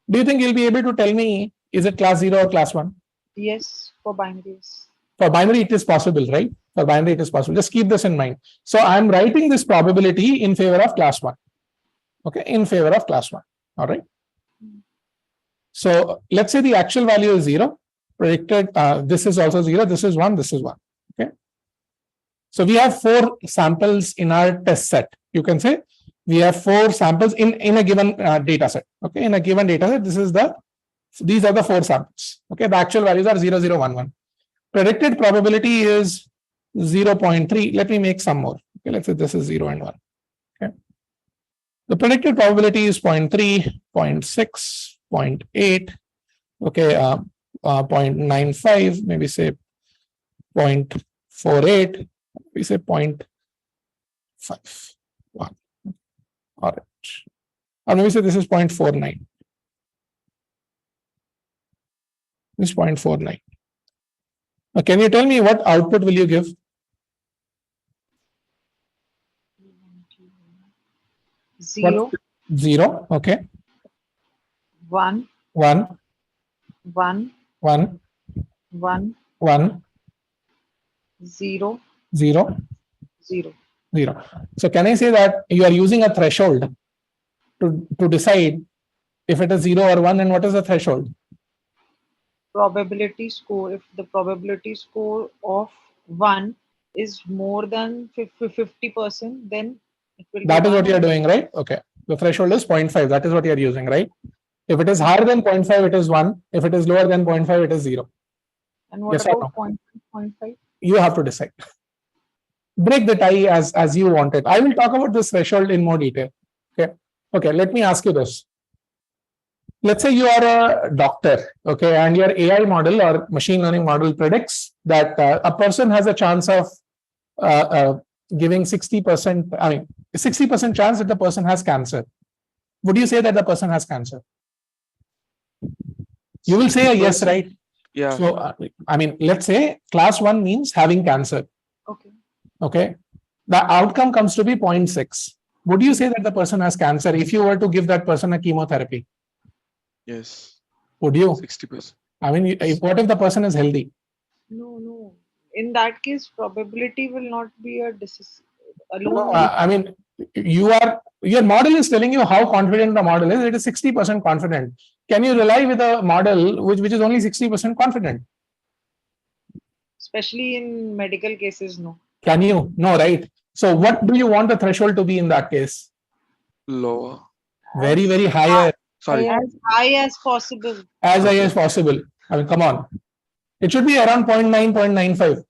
do you think you'll be able to tell me is it class 0 or class 1? Yes, for binaries. For binary, it is possible, right? For binary, it is possible. Just keep this in mind. So I'm writing this probability in favor of class 1. Okay, in favor of class 1. All right. So let's say the actual value is 0. Predicted, this is also 0, this is 1, this is 1. Okay. So we have 4 samples in our test set. You can say we have 4 samples in a given data set. Okay, in a given data set, these are the 4 samples. Okay, the actual values are 0, 0, 1, 1. Predicted probability is 0.3. Let me make some more. Okay, let's say this is 0 and 1. Okay. The predicted probability is 0.3, 0.6, 0.8. Okay, 0.95, maybe say 0.48, we say 0.51. All right. Or maybe say this is 0.49. This is 0.49. Now, can you tell me what output will you give? 0, 0. Okay. 1, 1, 1, 1, 1, 1, 0, 0, 0. 0. So can I say that you are using a threshold to decide if it is 0 or 1, and what is the threshold? Probability score, if the probability score of 1 is more than 50%, then it will be That is 1. what you are doing, right? Okay. The threshold is 0.5. That is what you are using, right? If it is higher than 0.5, it is 1. If it is lower than 0.5, it is 0. And what Yes or about no? 0.5? You have to decide. Break the tie as you want it. I will talk about this threshold in more detail. Okay. Okay. Let me ask you this. Let's say you are a doctor, okay, and your AI model or machine learning model predicts that a person has a chance of giving 60%, I mean, 60% chance that the person has cancer. Would you say that the person has cancer? You will say a yes, right? Yeah. So, I mean, let's say class 1 means having cancer. Okay. Okay. The outcome comes to be 0.6. Would you say that the person has cancer if you were to give that person a chemotherapy? Yes. Would you? 60%. I mean, what if the person is healthy? No. In that case, probability will not be a No, alone. I mean, your model is telling you how confident the model is. It is 60% confident. Can you rely with a model which is only 60% confident? Especially in medical cases, no. Can you? No, right? So what do you want the threshold to be in that case? Lower. Very, As very higher, Sorry. As high as possible. as high Okay. as possible. I mean, come on. It should be around 0.9, 0.95.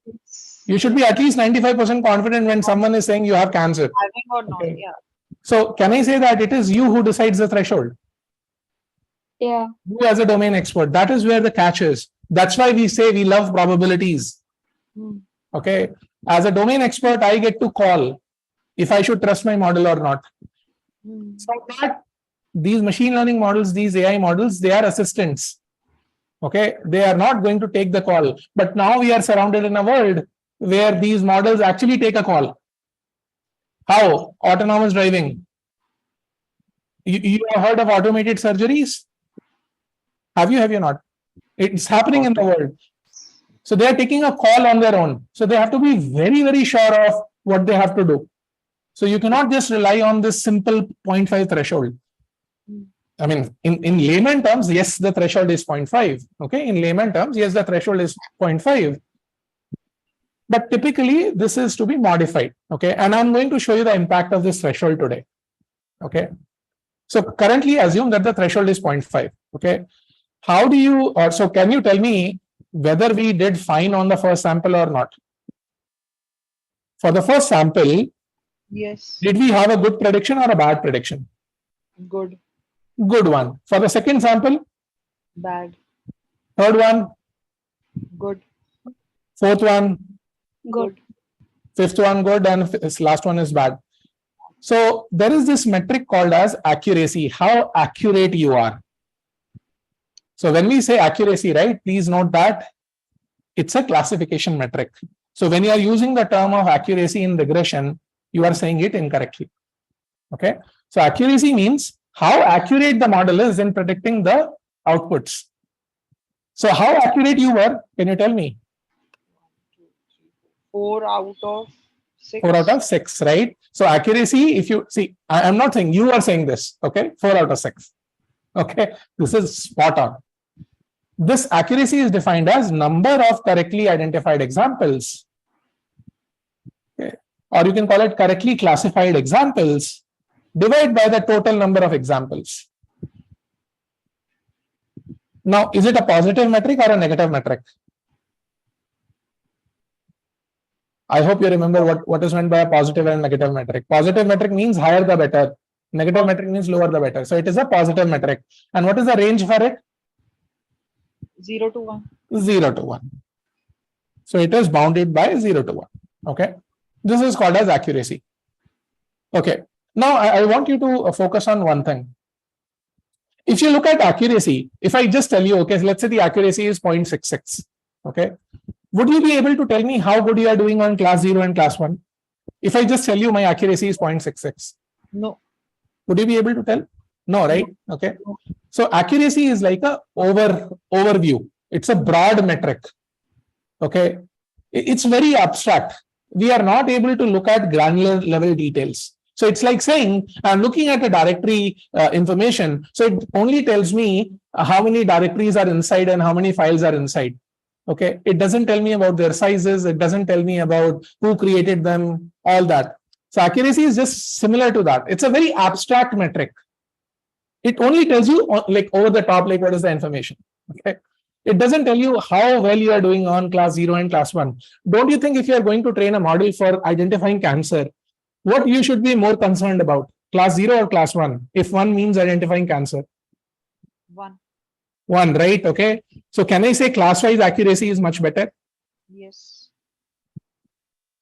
You should be at least 95% confident when someone is saying you have cancer. Having or not, Okay. yeah. So can I say that it is you who decides the threshold? Yeah. You as a domain expert. That is where the catch is. That's why we say we love probabilities. Hmm. Okay. As a domain expert, I get to call if I should trust my model or not. Hmm. So that these machine learning models, these AI models, they are assistants. Okay. They are not going to take the call. But now we are surrounded in a world where these models actually take a call. How? Autonomous driving. You have heard of automated surgeries? Have you not? It's happening in the world. So they are taking a call on their own. So they have to be very, very sure of what they have to do. So you cannot just rely on this simple 0.5 threshold. I mean, in layman terms, yes, the threshold is 0.5. Okay. In layman terms, yes, the threshold is 0.5. But typically, this is to be modified. Okay. And I'm going to show you the impact of this threshold today. Okay. So currently assume that the threshold is 0.5. Okay. How do you, or so can you tell me whether we did fine on the first sample or not? For the first sample, Yes. did we have a good prediction or a bad prediction? Good. Good one. For the second sample, Bad. third one, Good. fourth one, Good. fifth one, good, and this last one is bad. So there is this metric called as accuracy, how accurate you are. So when we say accuracy, right, please note that it's a classification metric. So when you are using the term of accuracy in regression, you are saying it incorrectly. Okay. So accuracy means how accurate the model is in predicting the outputs. So how accurate you were, can you tell me? 4 out of 6. 4 out of 6, right? So accuracy, if you see, I'm not saying you are saying this, okay? 4 out of 6. Okay, this is spot on. This accuracy is defined as number of correctly identified examples. Okay. Or you can call it correctly classified examples divided by the total number of examples. Now, is it a positive metric or a negative metric? I hope you remember what is meant by a positive and negative metric. Positive metric means higher the better. Negative metric means lower the better. So it is a positive metric. And what is the range for it? 0 to 1. 0 to 1. So it is bounded by 0 to 1. Okay. This is called as accuracy. Okay. Now I want you to focus on one thing. If you look at accuracy, if I just tell you, okay, so let's say the accuracy is 0.66. Okay. Would you be able to tell me how good you are doing on class 0 and class 1? If I just tell you my accuracy is 0.66. No. Would you be able to tell? No, right? Okay. So accuracy is like a overview. It's a broad metric. Okay. It's very abstract. We are not able to look at granular level details. So it's like saying, I'm looking at a directory information. So it only tells me how many directories are inside and how many files are inside. Okay. It doesn't tell me about their sizes. It doesn't tell me about who created them, all that. So accuracy is just similar to that. It's a very abstract metric. It only tells you like over the top, like what is the information. Okay. It doesn't tell you how well you are doing on class 0 and class 1. Don't you think if you are going to train a model for identifying cancer, what you should be more concerned about, class 0 or class 1, if 1 means identifying cancer? 1. 1, right? Okay. So can I say class-wise accuracy is much better? Yes.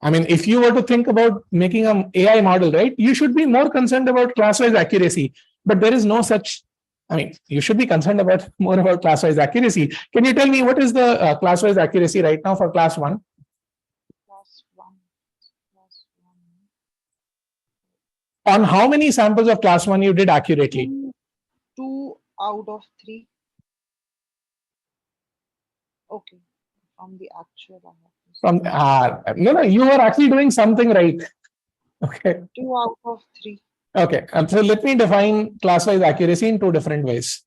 I mean, if you were to think about making an AI model, right, you should be more concerned about class-wise accuracy, but there is no such. I mean, you should be concerned about more about class-wise accuracy. Can you tell me what is the class-wise accuracy right now for class 1? Class 1. Class 1. On how many samples of class 1 you did accurately? 2 out of 3. Okay. From the actual. No, you are actually doing something right. Okay. 2 out of 3. Okay. So let me define class-wise accuracy in 2 different ways.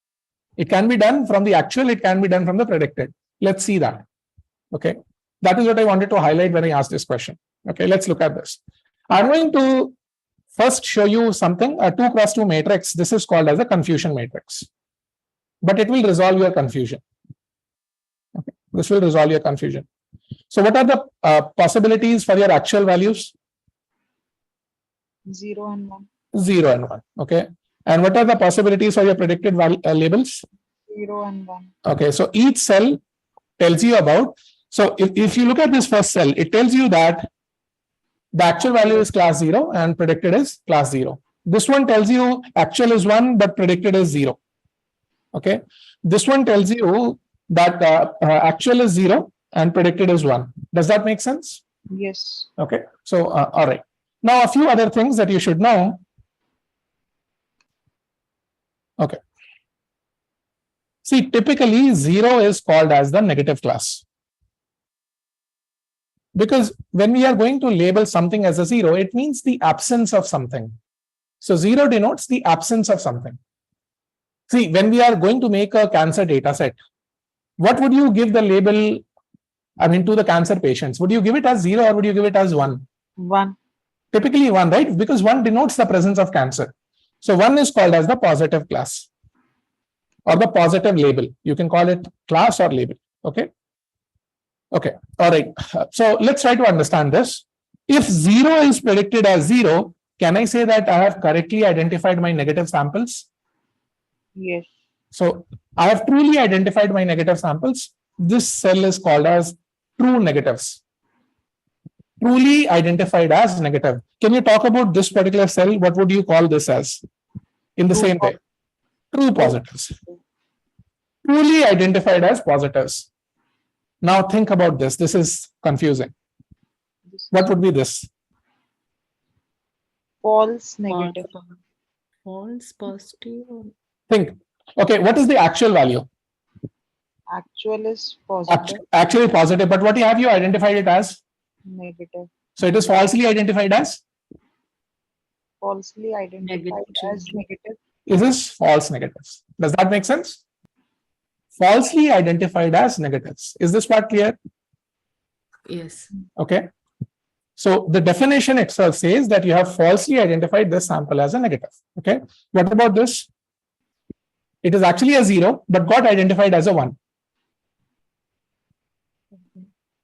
It can be done from the actual, it can be done from the predicted. Let's see that. Okay. That is what I wanted to highlight when I asked this question. Okay, let's look at this. I'm going to first show you something, a 2 cross 2 matrix. This is called as a confusion matrix, but it will resolve your confusion. Okay. This will resolve your confusion. So what are the possibilities for your actual values? 0 and 1. 0 and 1. Okay. And what are the possibilities for your predicted labels? 0 and 1. Okay. So each cell tells you about. So if you look at this first cell, it tells you that the actual value is class 0 and predicted is class 0. This one tells you actual is 1, but predicted is 0. Okay. This one tells you that actual is 0 and predicted is 1. Does that make sense? Yes. Okay. So, all right. Now, a few other things that you should know. Okay. See, typically 0 is called as the negative class. Because when we are going to label something as a 0, it means the absence of something. So 0 denotes the absence of something. See, when we are going to make a cancer data set, what would you give the label, I mean, to the cancer patients? Would you give it as 0 or would you give it as 1? 1. Typically 1, right? Because 1 denotes the presence of cancer. So 1 is called as the positive class or the positive label. You can call it class or label. Okay. Okay. All right. So let's try to understand this. If 0 is predicted as 0, can I say that I have correctly identified my negative samples? Yes. So I have truly identified my negative samples. This cell is called as true negatives. Truly identified as negative. Can you talk about this particular cell? What would you call this as? In the same way. True positives. Truly identified as positives. Now think about this. This is confusing. What would be this? False negative. False positive. Think. Okay, what is the actual value? Actual is positive. Actually positive, but what have you identified it as? Negative. So it is falsely identified as? Falsely identified as negative. This is false negatives. Does that make sense? Falsely identified as negatives. Is this part clear? Yes. Okay. So the definition itself says that you have falsely identified this sample as a negative. Okay. What about this? It is actually a 0, but got identified as a 1.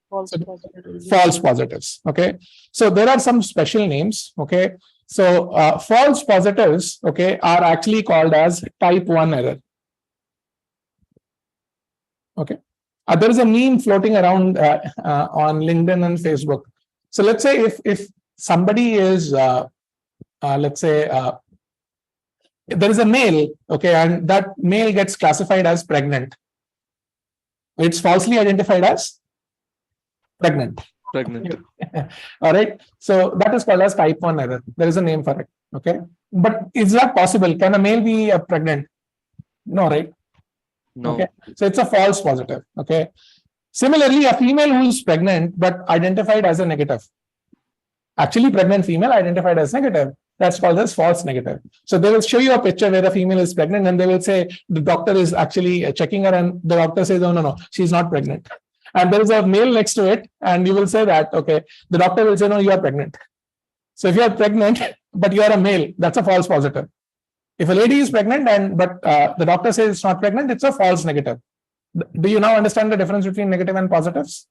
False positives. False positives. Okay. So there are some special names. Okay. So false positives, okay, are actually called as type 1 error. Okay. There is a meme floating around on LinkedIn and Facebook. So let's say if somebody is, let's say, there is a male, okay, and that male gets classified as pregnant. It's falsely identified as pregnant. Pregnant. All right. So that is called as type 1 error. There is a name for it. Okay. But is that possible? Can a male be pregnant? No, right? No. Okay. So it's a false positive. Okay. Similarly, a female who is pregnant but identified as a negative, actually pregnant female identified as negative, that's called as false negative. So they will show you a picture where the female is pregnant and they will say the doctor is actually checking her and the doctor says, no, she's not pregnant. And there is a male next to it and you will say that, okay, the doctor will say, no, you are pregnant. So if you are pregnant, but you are a male, that's a false positive. If a lady is pregnant but the doctor says it's not pregnant, it's a false negative. Do you now understand the difference between negative and positives?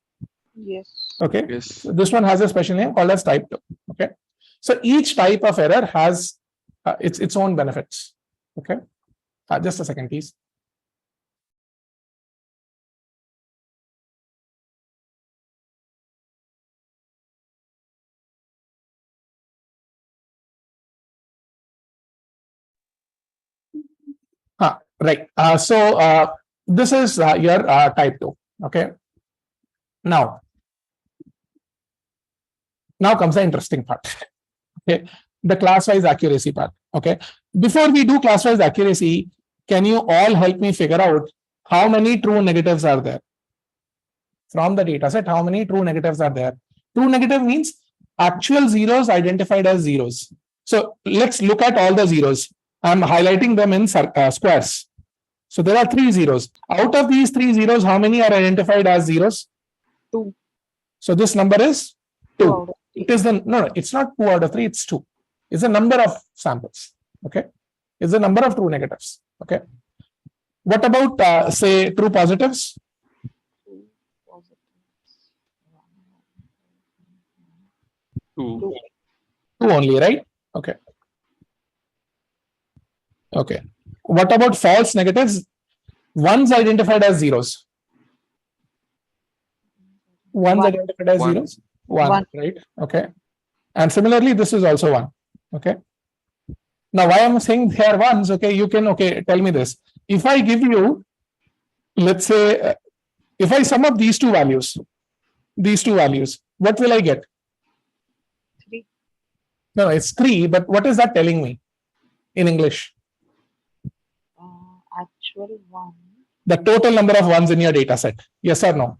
Yes. Okay. Yes. So this one has a special name called as type 2. Okay. So each type of error has its own benefits. Okay. Just a second, please. Right. So this is your type 2. Okay. Now comes the interesting part. Okay. The class-wise accuracy part. Okay. Before we do class-wise accuracy, can you all help me figure out how many true negatives are there? From the data set, how many true negatives are there? True negative means actual zeros identified as zeros. So let's look at all the zeros. I'm highlighting them in squares. So there are 3 zeros. Out of these 3 zeros, how many are identified as zeros? 2. So this number is 2. 2 out of 3. It is no, it's not 2 out of 3, it's 2. It's the number of samples. Okay. It's the number of true negatives. Okay. What about say true positives? 2 positives. 2. 2 only, right? Okay. Okay. What about false negatives? Ones identified as zeros. Ones One. identified as One. zeros. One, One. right? Okay. And similarly, this is also 1. Okay. Now, why I'm saying they are ones? Okay, you can tell me this. If I give you, let's say, if I sum up these two values, what will I get? 3. No, it's 3. But what is that telling me in English? Actual 1. The total number of ones in your data set. Yes or no?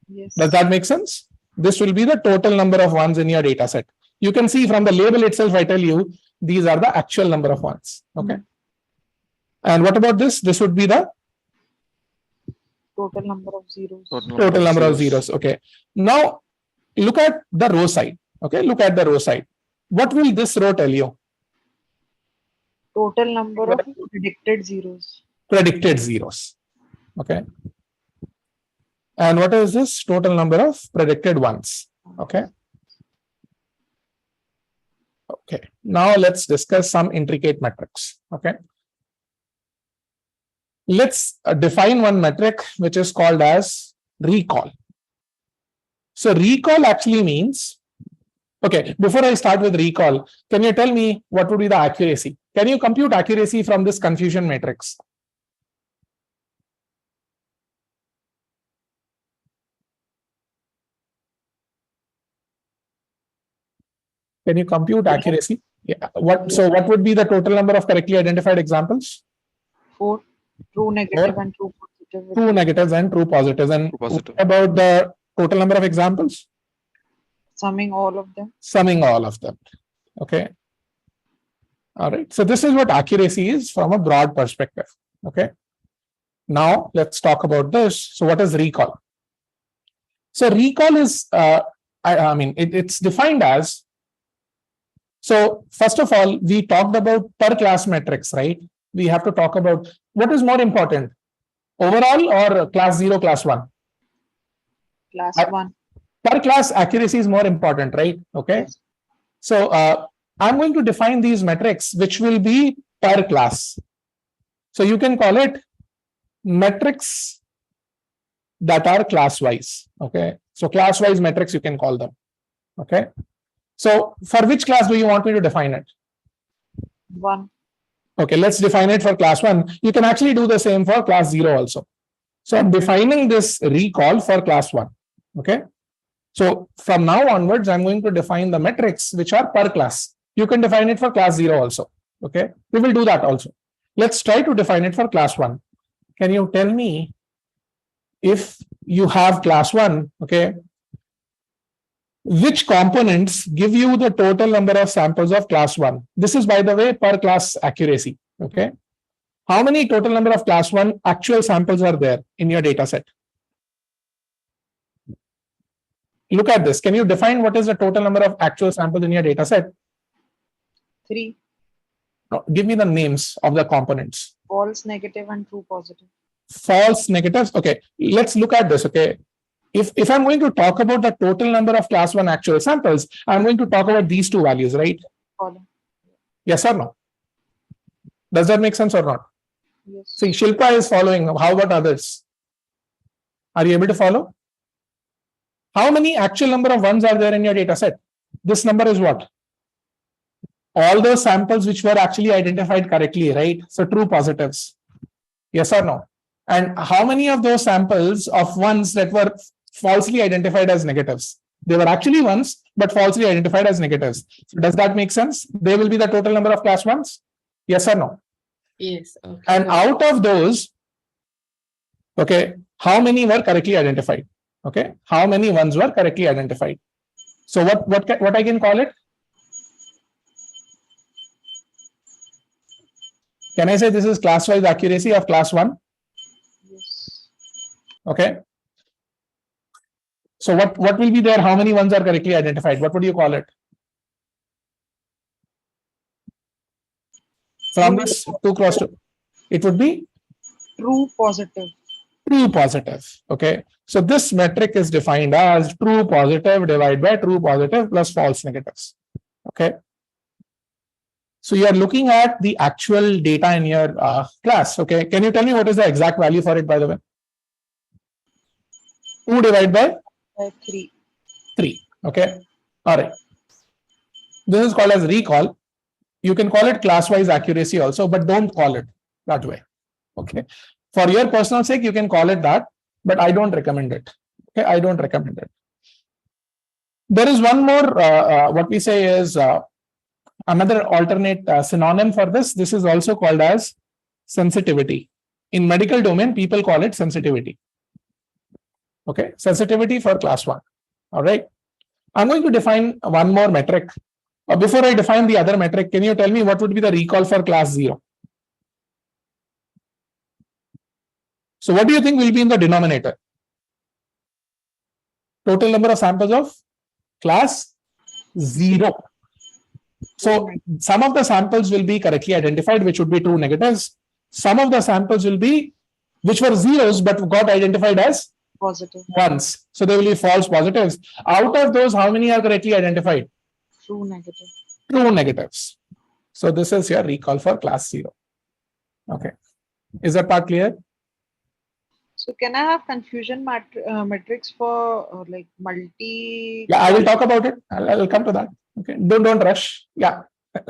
Yes. Does that make sense? This will be the total number of ones in your data set. You can see from the label itself, I tell you, these are the actual number of ones. Okay. And what about this? This would be the Total number of zeros. total number of zeros. Okay. Now look at the row side. Okay. Look at the row side. What will this row tell you? Total number of predicted zeros. Predicted zeros. Okay. And what is this? Total number of predicted ones. Okay. Okay. Now let's discuss some intricate metrics. Okay. Let's define one metric which is called as recall. So recall actually means, okay, before I start with recall, can you tell me what would be the accuracy? Can you compute accuracy from this confusion matrix? Can you compute accuracy? Yeah. So what would be the total number of correctly identified examples? 4. True negative 4. and true positive. True negatives and true positives. And True positive. what about the total number of examples? Summing all of them. Summing all of them. Okay. All right. So this is what accuracy is from a broad perspective. Okay. Now let's talk about this. So what is recall? So recall is, it's defined as, so first of all, we talked about per class metrics, right? We have to talk about what is more important, overall or class 0, class 1? Class 1. Per class accuracy is more important, right? Okay. Yes. So I'm going to define these metrics, which will be per class. So you can call it metrics that are class wise. Okay. So class wise metrics, you can call them. Okay. So for which class do you want me to define it? 1. Okay, let's define it for class 1. You can actually do the same for class 0 also. So I'm defining this recall for class 1. Okay. So from now onwards, I'm going to define the metrics which are per class. You can define it for class 0 also. Okay, we will do that also. Let's try to define it for class 1. Can you tell me if you have class 1, okay, which components give you the total number of samples of class 1? This is, by the way, per class accuracy. Okay, how many total number of class 1 actual samples are there in your data set? Look at this. Can you define what is the total number of actual samples in your data set? 3. No, give me the names of the components. False negative and true positive. False negatives. Okay, let's look at this. Okay, if I'm going to talk about the total number of class 1 actual samples, I'm going to talk about these two values, right? Follow. Yes or no? Does that make sense or not? Yes. See, Shilpa is following. How about others? Are you able to follow? How many actual number of ones are there in your data set? This number is what? All those samples which were actually identified correctly, right? So true positives. Yes or no? And how many of those samples of ones that were falsely identified as negatives? They were actually ones, but falsely identified as negatives. So does that make sense? They will be the total number of class 1s? Yes or no? Yes. Okay. And out of those, okay, how many were correctly identified? Okay, how many ones were correctly identified? So what I can call it? Can I say this is class-wise accuracy of class 1? Yes. Okay. So what will be there? How many ones are correctly identified? What would you call it? From this 2 cross 2, it would be True positive. true positive. Okay. So this metric is defined as true positive divided by true positive plus false negatives. Okay. So you are looking at the actual data in your class. Okay. Can you tell me what is the exact value for it, by the way? 2 divided by 3. 3. Okay. All right. This is called as recall. You can call it class-wise accuracy also, but don't call it that way. Okay. For your personal sake, you can call it that, but I don't recommend it. Okay. I don't recommend it. There is one more, what we say is another alternate synonym for this. This is also called as sensitivity. In medical domain, people call it sensitivity. Okay. Sensitivity for class 1. All right. I'm going to define one more metric. Before I define the other metric, can you tell me what would be the recall for class 0? So what do you think will be in the denominator? Total number of samples of class 0. So some of the samples will be correctly identified, which would be true negatives. Some of the samples will be, which were zeros, but got identified as Positive. ones. So they will be false positives. Out of those, how many are correctly identified? True negative. True negatives. So this is your recall for class 0. Okay. Is that part clear? So can I have confusion matrix for like multi? Yeah, I will talk about it. I'll come to that. Okay. Don't rush. Yeah,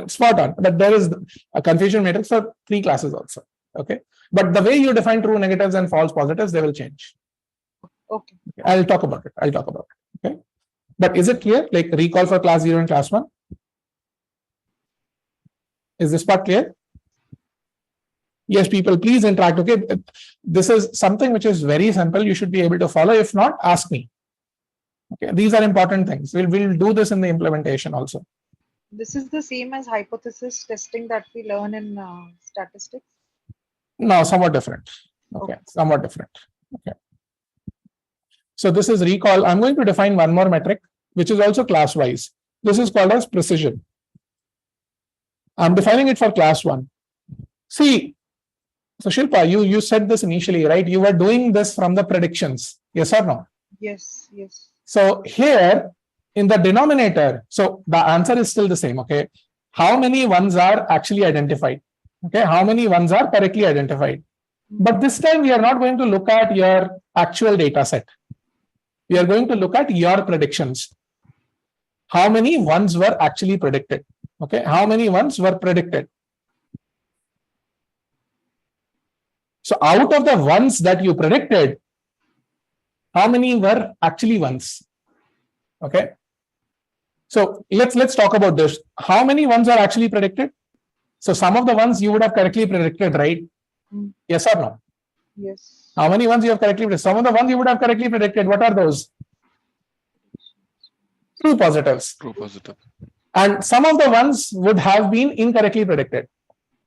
spot on. But there is a confusion matrix for 3 classes also. Okay. But the way you define true negatives and false positives, they will change. Okay. I'll talk about it. Okay. But is it clear? Like recall for class 0 and class 1? Is this part clear? Yes, people, please interact. Okay. This is something which is very simple. You should be able to follow. If not, ask me. Okay. These are important things. We'll do this in the implementation also. This is the same as hypothesis testing that we learn in statistics. No, somewhat different. Okay. Somewhat different. Okay. So this is recall. I'm going to define one more metric, which is also class wise. This is called as precision. I'm defining it for class 1. See, so Shilpa, you said this initially, right? You were doing this from the predictions. Yes or no? Yes, yes. So here in the denominator, so the answer is still the same. Okay. How many ones are actually identified? Okay. How many ones are correctly identified? But this time we are not going to look at your actual data set. We are going to look at your predictions. How many ones were actually predicted? Okay. How many ones were predicted? So out of the ones that you predicted, how many were actually ones? Okay. So let's talk about this. How many ones are actually predicted? So some of the ones you would have correctly predicted, right? Mm. Yes or no? Yes. How many ones you have correctly predicted? Some of the ones you would have correctly predicted. What are those? True positives. True positive. And some of the ones would have been incorrectly predicted.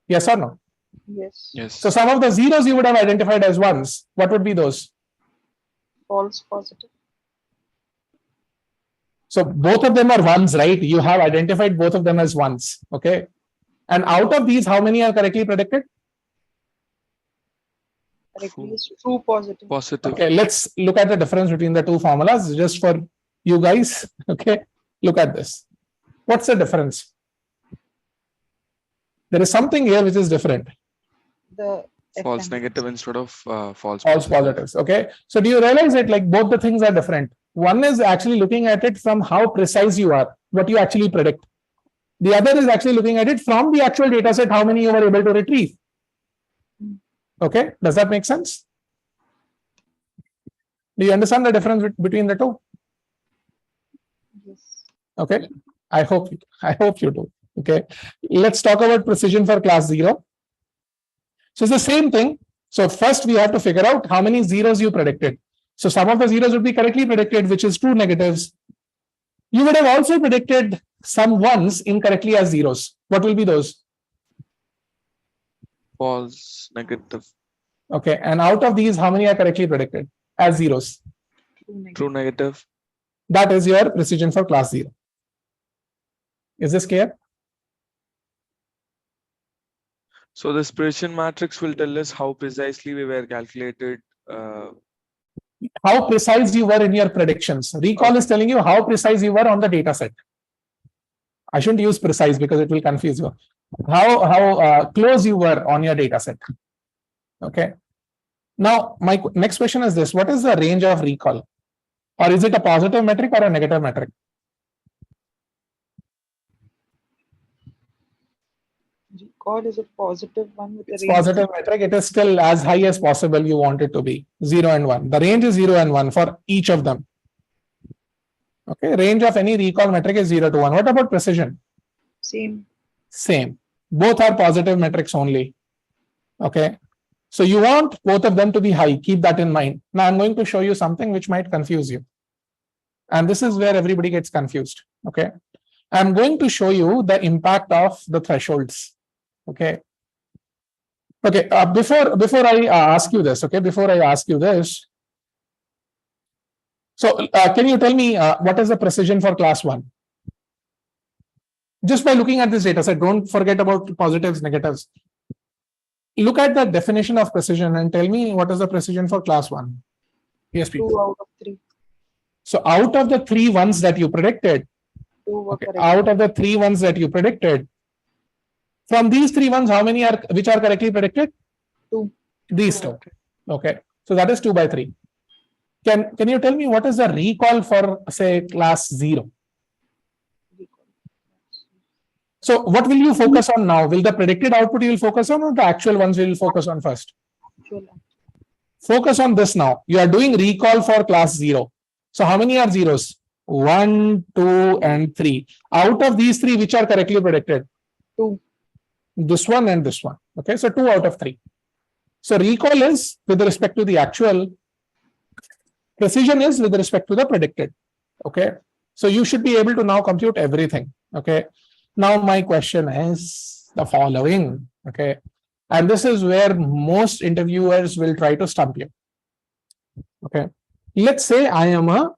Yes or no? Yes. Yes. So some of the zeros you would have identified as ones. What would be those? False positive. So both of them are ones, right? You have identified both of them as ones. Okay. And out of these, how many are correctly predicted? Correctly is true positive. Positive. Okay, let's look at the difference between the two formulas just for you guys. Okay, look at this. What's the difference? There is something here which is different. The False FM. negative instead of false False positives. Okay, so do you realize that like both the things are different? One is actually looking at it from how precise you are, what you actually predict. The other is actually looking at it from the actual data set, how many you were able to retrieve. Okay, does that make sense? Do you understand the difference between the two? Yes. Okay, I hope you do. Okay, let's talk about precision for class 0. So it's the same thing. So first we have to figure out how many zeros you predicted. So some of the zeros would be correctly predicted, which is true negatives. You would have also predicted some ones incorrectly as zeros. What will be those? false negative. Okay, and out of these, how many are correctly predicted as zeros? True negative. True negative. That is your precision for class 0. Is this clear? So this precision matrix will tell us how precisely we were calculated. How precise you were in your predictions. Recall is telling you how precise you were on the data set. I shouldn't use precise because it will confuse you. How close you were on your data set. Okay. Now, my next question is this. What is the range of recall? Or is it a positive metric or a negative metric? Recall is a positive one with It's a range. positive metric. It is still as high as possible you want it to be. 0 and 1. The range is 0 and 1 for each of them. Okay. Range of any recall metric is 0 to 1. What about precision? Same. Same. Both are positive metrics only. Okay. So you want both of them to be high. Keep that in mind. Now I'm going to show you something which might confuse you. And this is where everybody gets confused. Okay. I'm going to show you the impact of the thresholds. Okay. Okay. Before I ask you this, okay, before I ask you this. So can you tell me what is the precision for class 1? Just by looking at this data set, don't forget about positives, negatives. Look at the definition of precision and tell me what is the precision for class 1. Yes, 2 people. out of 3. So out of the 3 ones that you predicted, 2 were okay, correct. out of the 3 ones that you predicted, from these 3 ones, how many are which are correctly predicted? 2. These 2. Okay. So that is 2 by 3. Can you tell me what is the recall for, say, class 0? So what will you focus on now? Will the predicted output you will focus on or the actual ones you will focus on first? Actual. Focus on this now. You are doing recall for class 0. So how many are zeros? 1, 2, and 3. Out of these 3, which are correctly predicted? 2. This one and this one. Okay, so 2 out of 3. So recall is with respect to the actual. Precision is with respect to the predicted. Okay, so you should be able to now compute everything. Okay, now my question is the following. Okay, and this is where most interviewers will try to stump you. Okay, let's say I am a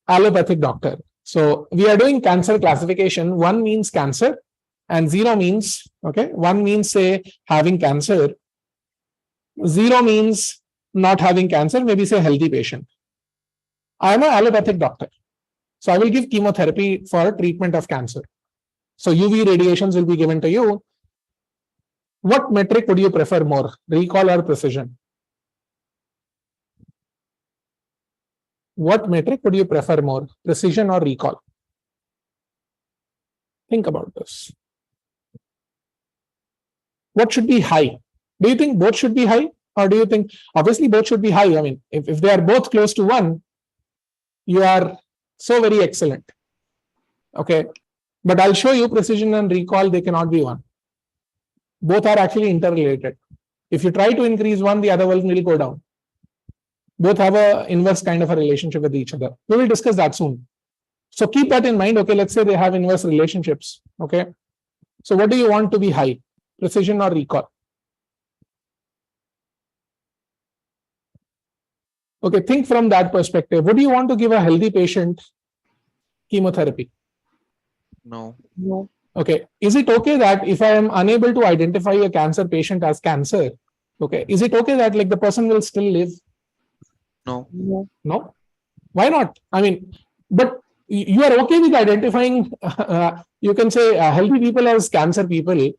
allopathic doctor. So we are doing cancer classification. 1 means cancer and 0 means, okay, 1 means say having cancer. 0 means not having cancer, maybe say healthy patient. I am an allopathic doctor. So I will give chemotherapy for treatment of cancer. So UV radiations will be given to you. What metric would you prefer more, recall or precision? What metric would you prefer more, precision or recall? Think about this. What should be high? Do you think both should be high? Or do you think, obviously both should be high. I mean, if they are both close to 1, you are So very excellent. Okay. But I'll show you precision and recall, they cannot be one. Both are actually interrelated. If you try to increase one, the other one will go down. Both have a inverse kind of a relationship with each other. We will discuss that soon. So keep that in mind. Okay, let's say they have inverse relationships. Okay. So what do you want to be high? Precision or recall? Okay, think from that perspective. Would you want to give a healthy patient chemotherapy? No. No. Okay. Is it okay that if I am unable to identify a cancer patient as cancer, okay, is it okay that like the person will still live? No. No. No? Why not? I mean, but you are okay with identifying, you can say healthy people as cancer people.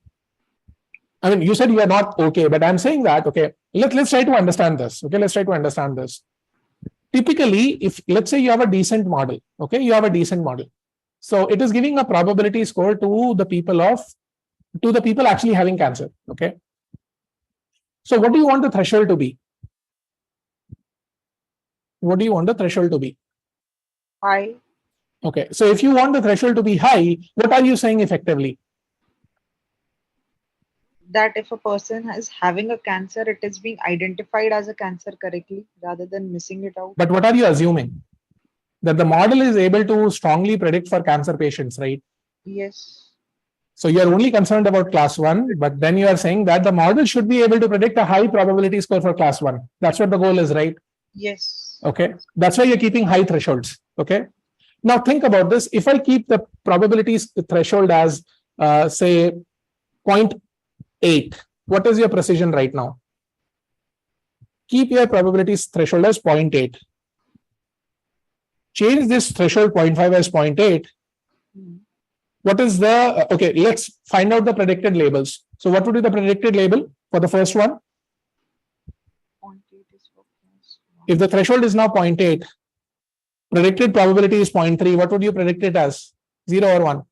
I mean, you said you are not okay, but I'm saying that, okay, let's try to understand this. Okay, let's try to understand this. Typically, if let's say you have a decent model, okay, you have a decent model. So it is giving a probability score to the people actually having cancer. Okay. So what do you want the threshold to be? What do you want the threshold to be? High. Okay. So if you want the threshold to be high, what are you saying effectively? That if a person is having a cancer, it is being identified as a cancer correctly rather than missing it out. But what are you assuming? That the model is able to strongly predict for cancer patients, right? Yes. So you are only concerned about class 1, but then you are saying that the model should be able to predict a high probability score for class 1. That's what the goal is, right? Yes. Okay. That's why you're keeping high thresholds. Okay. Now think about this. If I keep the probability threshold as, say, 0.8, what is your precision right now? Keep your probability threshold as 0.8. Change this threshold 0.5 as 0.8. What is the, okay, let's find out the predicted labels. So what would be the predicted label for the first one? 0.8 is for class 1. If the threshold is now 0.8, predicted probability is 0.3, what would you predict it as? 0 or 1?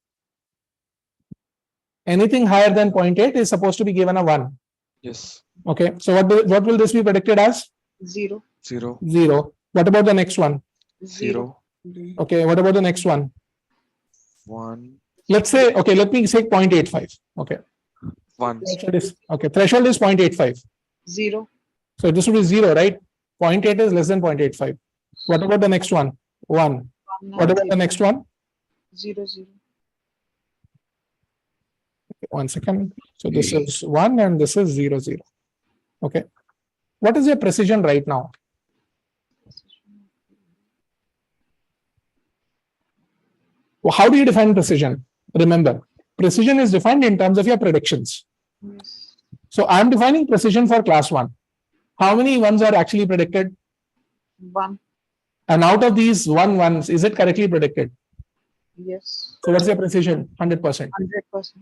Anything higher than 0.8 is supposed to be given a 1. Yes. Okay, so what will this be predicted as? 0. 0. 0. What about the next one? 0. Okay, what about the next one? 1. Let's say, okay, let me say 0.85. Okay. 1. Threshold is 0.85. 0. So this would be 0, right? 0.8 is less than 0.85. What about the next one? 1. What about the next one? 0, 0. Okay, 1 second. So this is 1 and this is 0, 0. Okay. What is your precision right now? Well, how do you define precision? Remember, precision is defined in terms of your predictions. Yes. So I'm defining precision for class 1. How many ones are actually predicted? 1. And out of these 1 ones, is it correctly predicted? Yes. So what's your precision? 100%. 100%.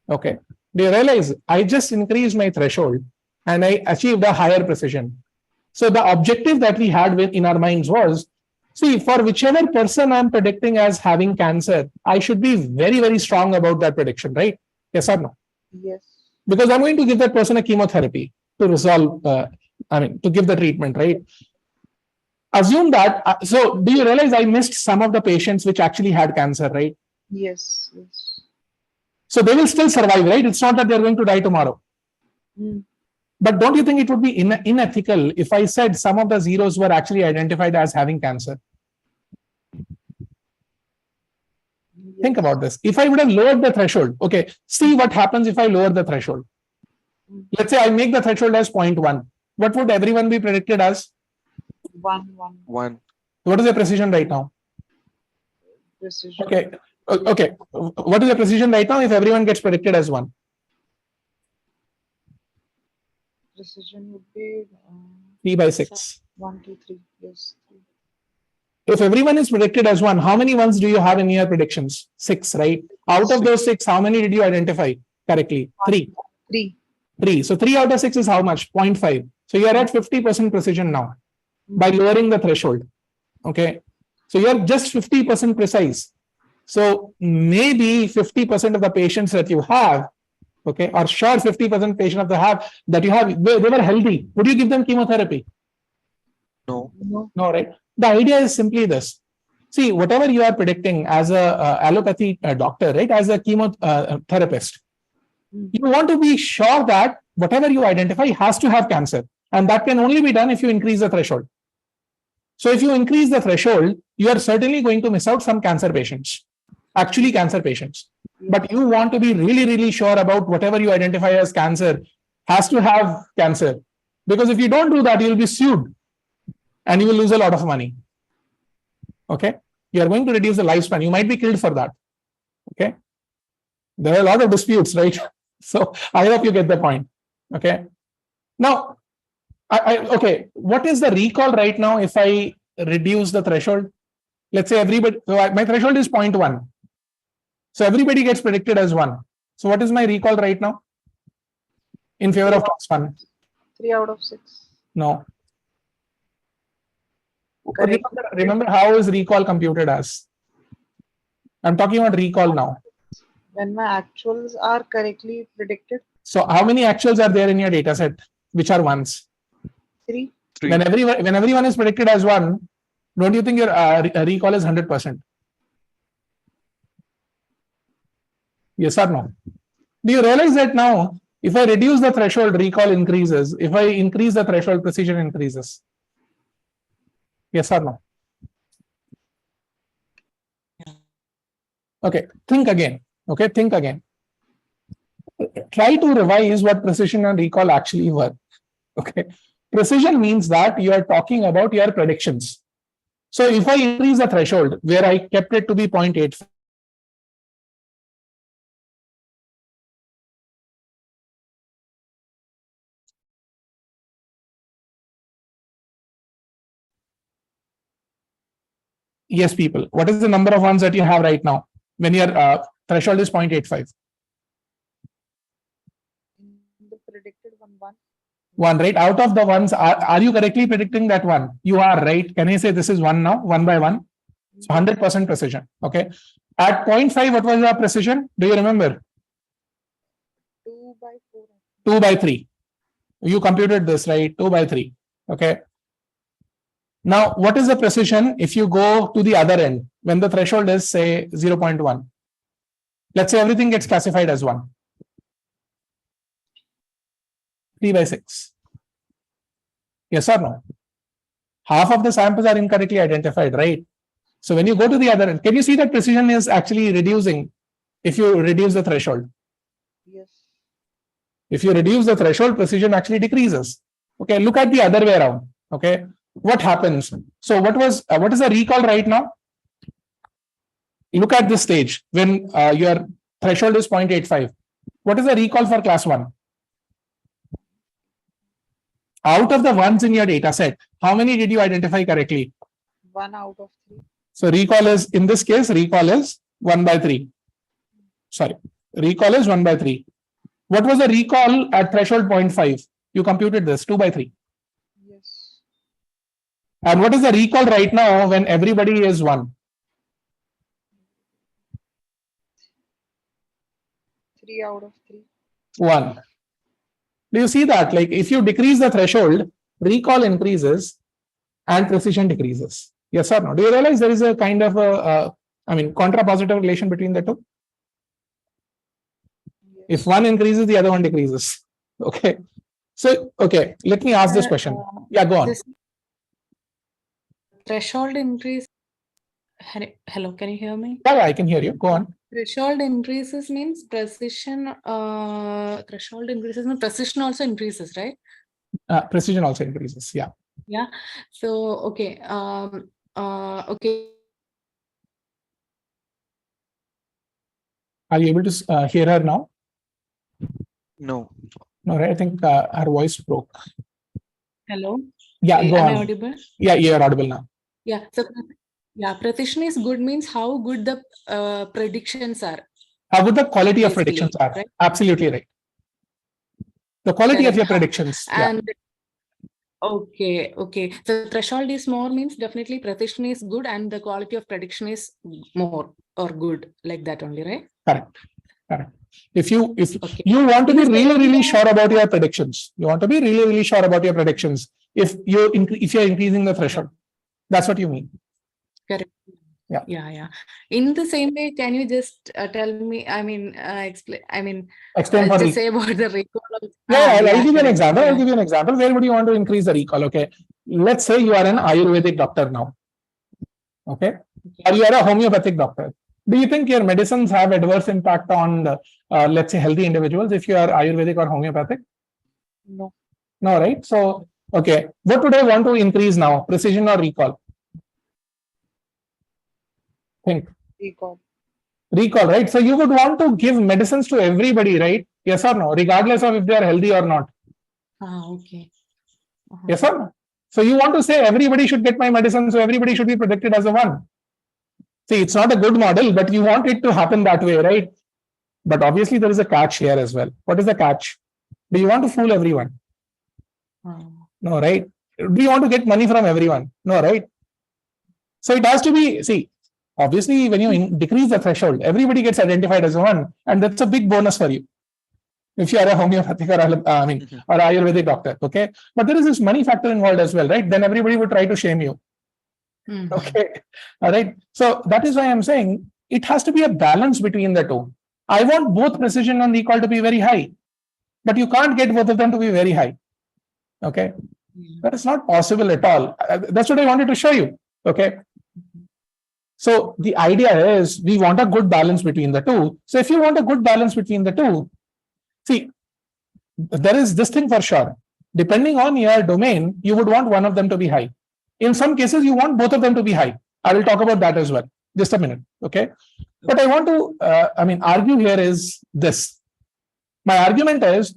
Okay. Do you realize I just increased my threshold and I achieved a higher precision? So the objective that we had in our minds was, see, for whichever person I'm predicting as having cancer, I should be very, very strong about that prediction, right? Yes or no? Yes. Because I'm going to give that person a chemotherapy to resolve, to give the treatment, right? Assume that, so do you realize I missed some of the patients which actually had cancer, right? Yes. Yes. So they will still survive, right? It's not that they're going to die tomorrow. But don't you think it would be unethical if I said some of the zeros were actually identified as having cancer? Yes. Think about this. If I would have lowered the threshold, okay, see what happens if I lower the threshold. Let's say I make the threshold as 0.1. What would everyone be predicted as? 1. 1. What is the precision right now? Precision. Okay. Okay. What is the precision right now if everyone gets predicted as 1? Precision would be 3 by 6. 1, 2, 3. Yes. 3. If everyone is predicted as 1, how many ones do you have in your predictions? 6, right? Out of those 6, how many did you identify correctly? 3. 3. So 3 out of 6 is how much? 0.5. So you are at 50% precision now by lowering the threshold. Okay. So you are just 50% precise. So maybe 50% of the patients that you have, okay, or sure 50% patient of the that you have, they were healthy. Would you give them chemotherapy? No. No, right? The idea is simply this. See, whatever you are predicting as a allopathy doctor, right, as a chemotherapist, you want to be sure that whatever you identify has to have cancer. And that can only be done if you increase the threshold. So if you increase the threshold, you are certainly going to miss out some cancer patients, actually cancer patients. But you want to be really, really sure about whatever you identify as cancer has to have cancer. Because if you don't do that, you'll be sued and you will lose a lot of money. Okay. You are going to reduce the lifespan. You might be killed for that. Okay. There are a lot of disputes, right? So I hope you get the point. Okay. Now, okay. What is the recall right now if I reduce the threshold? Let's say everybody, so my threshold is 0.1. So everybody gets predicted as 1. So what is my recall right now? In favor of class 1? 3 out of 6. No. Remember how is recall computed as? I'm talking about recall now. When my actuals are correctly predicted. So how many actuals are there in your data set, which are ones? 3. When everyone is predicted as 1, don't you think your recall is 100%? Yes or no? Do you realize that now, if I reduce the threshold, recall increases. If I increase the threshold, precision increases. Yes or no? Okay, think again. Okay, think again. Try to revise what precision and recall actually were. Okay, precision means that you are talking about your predictions. So if I increase the threshold where I kept it to be 0.8, yes, people, what is the number of ones that you have right now when your threshold is 0.85? The predicted 1. 1, right? Out of the ones, are you correctly predicting that 1? You are, right? Can I say this is 1 now, 1 by 1? So 100% precision. Okay. At 0.5, what was your precision? Do you remember? 2 by 4. 2 by 3. You computed this, right? 2 by 3. Okay. Now, what is the precision if you go to the other end when the threshold is, say, 0.1? Let's say everything gets classified as 1. 3 by 6. Yes or no? Half of the samples are incorrectly identified, right? So when you go to the other end, can you see that precision is actually reducing if you reduce the threshold? Yes. If you reduce the threshold, precision actually decreases. Okay, look at the other way around. Okay, what happens? So what is the recall right now? Look at this stage when your threshold is 0.85. What is the recall for class 1? Out of the ones in your data set, how many did you identify correctly? 1 out of 3. So recall is, in this case, recall is 1 by 3. Sorry, recall is 1 by 3. What was the recall at threshold 0.5? You computed this, 2 by 3. Yes. And what is the recall right now when everybody is 1? 3 out of 3. 1. Do you see that? Like if you decrease the threshold, recall increases and precision decreases. Yes or no? Do you realize there is a kind of a, contrapositive relation between the two? Yes. If one increases, the other one decreases. Okay. So, okay, let me ask this question. Yeah, go on. This threshold increase. Hello, can you hear me? Yeah, I can hear you. Go on. Threshold increases means precision. Threshold increases means precision also increases, right? Precision also increases. Yeah. Yeah. So okay. Okay. Are you able to hear her now? No. No, right? I think her voice broke. Hello. Yeah, go Am on. I audible? Yeah, you're audible now. Yeah. So yeah, precision is good means how good the predictions are. How good the quality of Basically, predictions are. right? Absolutely right. The quality of Correct. your predictions. Yeah. And okay. So threshold is more means definitely precision is good and the quality of prediction is more or good, like that only, right? Correct. If you Okay. you want to be In the really same sure about your predictions, you want to be really sure about your predictions. If you're increasing the threshold, that's what you mean. Correct. Yeah. In the same way, can you just tell me, explain, Explain for just recall. say about the recall. Yeah, I'll give you an correct. example. I'll Yeah. give you an example. Where would you want to increase the recall? Okay. Let's say you are an Ayurvedic doctor now. Okay. Or you are a homeopathic doctor. Do you think your medicines have adverse impact on, let's say, healthy individuals if you are Ayurvedic or homeopathic? No. No, right? So, okay. What would I want to increase now? Precision or recall? Think. Recall. Recall, right? So you would want to give medicines to everybody, right? Yes or no? Regardless of if they are healthy or not. Okay. Yes or no? So you want to say everybody should get my medicine, so everybody should be protected as a one. See, it's not a good model, but you want it to happen that way, right? But obviously there is a catch here as well. What is the catch? Do you want to fool everyone? No, right? Do you want to get money from everyone? No, right? So it has to be, see, obviously when you decrease the threshold, everybody gets identified as a one, and that's a big bonus for you. If you are a homeopathic or or Ayurvedic doctor, okay? But there is this money factor involved as well, right? Then everybody would try to shame you. Okay. All right. So that is why I'm saying it has to be a balance between the two. I want both precision and recall to be very high, but you can't get both of them to be very high. Okay. That is not possible at all. That's what I wanted to show you. Okay. So the idea is we want a good balance between the two. So if you want a good balance between the two, see, there is this thing for sure. Depending on your domain, you would want one of them to be high. In some cases, you want both of them to be high. I will talk about that as well. Just a minute. Okay. But I want to, argue here is this. My argument is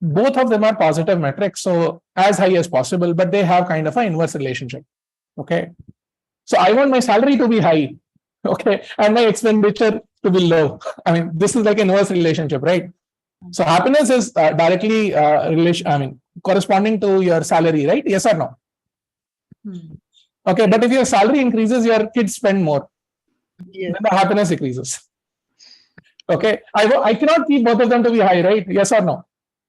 both of them are positive metrics. So as high as possible, but they have kind of an inverse relationship. Okay. So I want my salary to be high. Okay. And my expenditure to be low. This is like an inverse relationship, right? So happiness is directly corresponding to your salary, right? Yes or no? Okay, but if your salary increases, your kids spend more. Yes. Then the happiness increases. Okay, I cannot keep both of them to be high, right? Yes or no?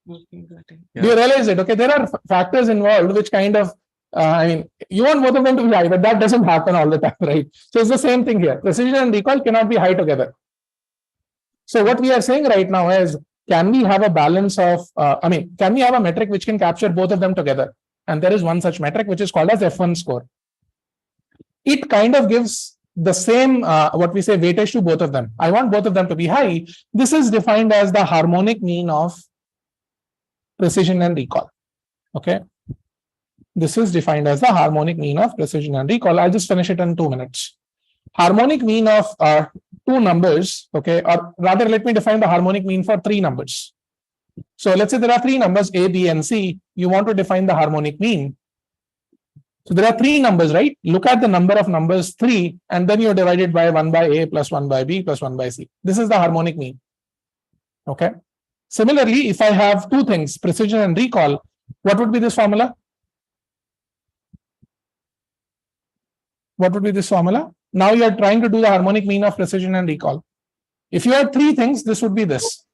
Okay, got it. Do you realize it? Okay, there are factors involved which kind of, you want both of them to be high, but that doesn't happen all the time, right? So it's the same thing here. Precision and recall cannot be high together. So what we are saying right now is, can we have a balance of, can we have a metric which can capture both of them together? And there is one such metric which is called as F1 score. It kind of gives the same, what we say, weightage to both of them. I want both of them to be high. This is defined as the harmonic mean of precision and recall. Okay. This is defined as the harmonic mean of precision and recall. I'll just finish it in 2 minutes. Harmonic mean of two numbers, okay, or rather, let me define the harmonic mean for 3 numbers. So let's say there are 3 numbers, A, B, and C. You want to define the harmonic mean. So there are 3 numbers, right? Look at the number of numbers 3, and then you divide it by 1 by A plus 1 by B plus 1 by C. This is the harmonic mean. Okay. Similarly, if I have 2 things, precision and recall, what would be this formula? What would be this formula? Now you are trying to do the harmonic mean of precision and recall. If you have 3 things, this would be this.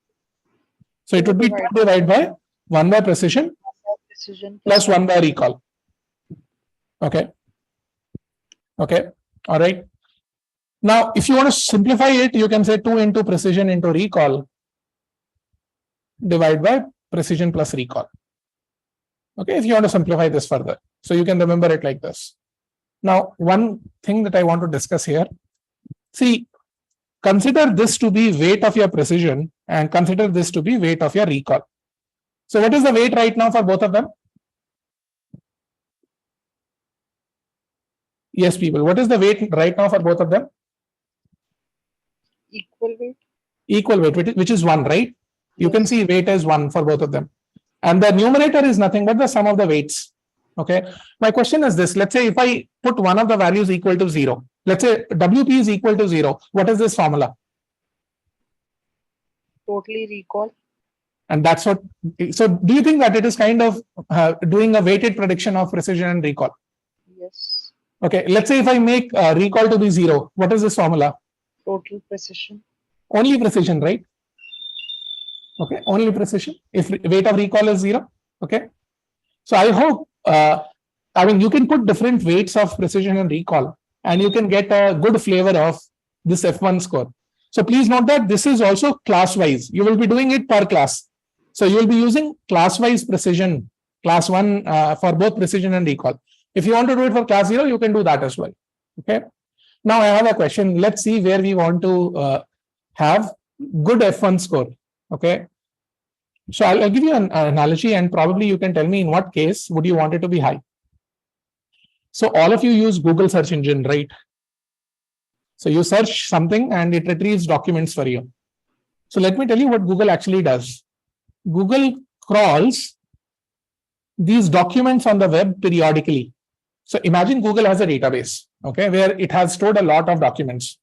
So it would be 2 divided by 1 by precision plus 1 by recall. Okay. Okay. All right. Now, if you want to simplify it, you can say 2 into precision into recall divided by precision plus recall. Okay. If you want to simplify this further, so you can remember it like this. Now, one thing that I want to discuss here, see, consider this to be weight of your precision and consider this to be weight of your recall. So what is the weight right now for both of them? Yes, people, what is the weight right now for both of them? Equal weight. Equal weight, which is 1, right? You can see weight is 1 for both of them. And the numerator is nothing but the sum of the weights. Okay. My question is this. Let's say if I put one of the values equal to 0, let's say WP is equal to 0. What is this formula? Totally recall. And that's what, so do you think that it is kind of doing a weighted prediction of precision and recall? Yes. Okay. Let's say if I make recall to be 0, what is this formula? Total precision. Only precision, right? Okay. Only precision. If weight of recall is 0. Okay. So I hope, you can put different weights of precision and recall. and you can get a good flavor of this F1 score. So please note that this is also class-wise. You will be doing it per class. So you will be using class-wise precision, class 1 for both precision and recall. If you want to do it for class 0, you can do that as well. Okay. Now I have a question. Let's see where we want to have good F1 score. Okay. So I'll give you an analogy, and probably you can tell me in what case would you want it to be high. So all of you use Google search engine, right? So you search something and it retrieves documents for you. So let me tell you what Google actually does. Google crawls these documents on the web periodically. So imagine Google has a database, okay, where it has stored a lot of documents.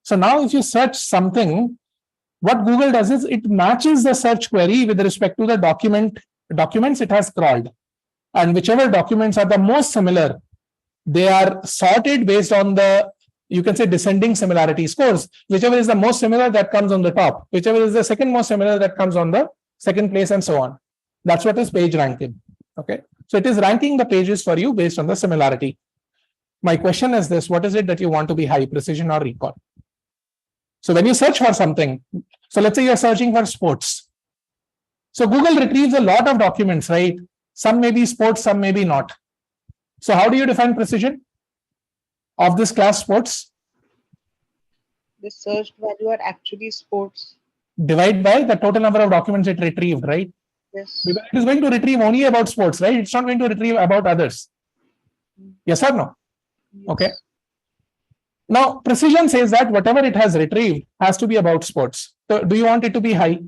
So now if you search something, what Google does is it matches the search query with respect to the documents it has crawled. And whichever documents are the most similar, they are sorted based on the, you can say, descending similarity scores. Whichever is the most similar, that comes on the top. Whichever is the second most similar, that comes on the second place, and so on. That's what is page ranking. Okay. So it is ranking the pages for you based on the similarity. My question is this: what is it that you want to be high, precision or recall? So when you search for something, so let's say you're searching for sports. So Google retrieves a lot of documents, right? Some may be sports, some may be not. So how do you define precision of this class sports? The searched value are actually sports. Divide by the total number of documents it retrieved, right? Yes. Because it is going to retrieve only about sports, right? It's not going to retrieve about others. Yes or no? Yes. Okay. Now, precision says that whatever it has retrieved has to be about sports. So do you want it to be high?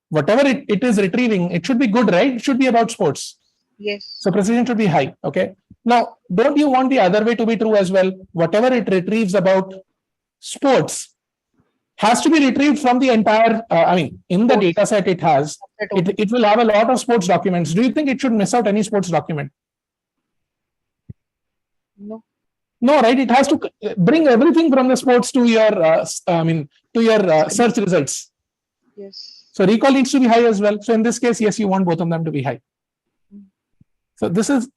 Whatever it is retrieving, it should be good, right? It should be about sports. Yes. So precision should be high. Okay. Now, don't you want the other way to be true as well? Whatever it retrieves about sports has to be retrieved from the entire, in the data set it has, it will have a lot of sports documents. Do you think it should miss out any sports document? No. No, right? It has to bring everything from the sports to your search results. Yes. So recall needs to be high as well. So in this case, yes, you want both of them to be high. So this is,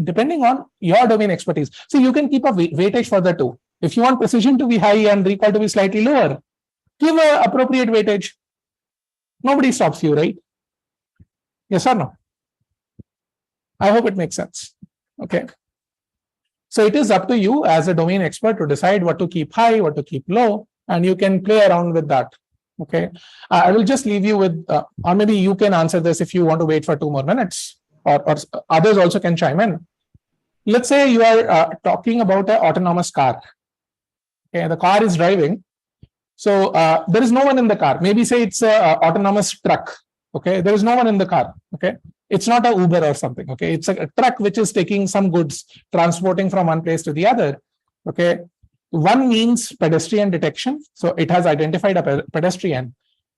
depending on your domain expertise. So you can keep a weightage for the two. If you want precision to be high and recall to be slightly lower, give an appropriate weightage. Nobody stops you, right? Yes or no? I hope it makes sense. Okay. So it is up to you as a domain expert to decide what to keep high, what to keep low, and you can play around with that. Okay. I will just leave you with, or maybe you can answer this if you want to wait for 2 more minutes, or others also can chime in. Let's say you are talking about an autonomous car. Okay, the car is driving. So there is no one in the car. Maybe say it's an autonomous truck. Okay, there is no one in the car. Okay, it's not a Uber or something. Okay, it's a truck which is taking some goods, transporting from one place to the other. Okay, 1 means pedestrian detection. So it has identified a pedestrian.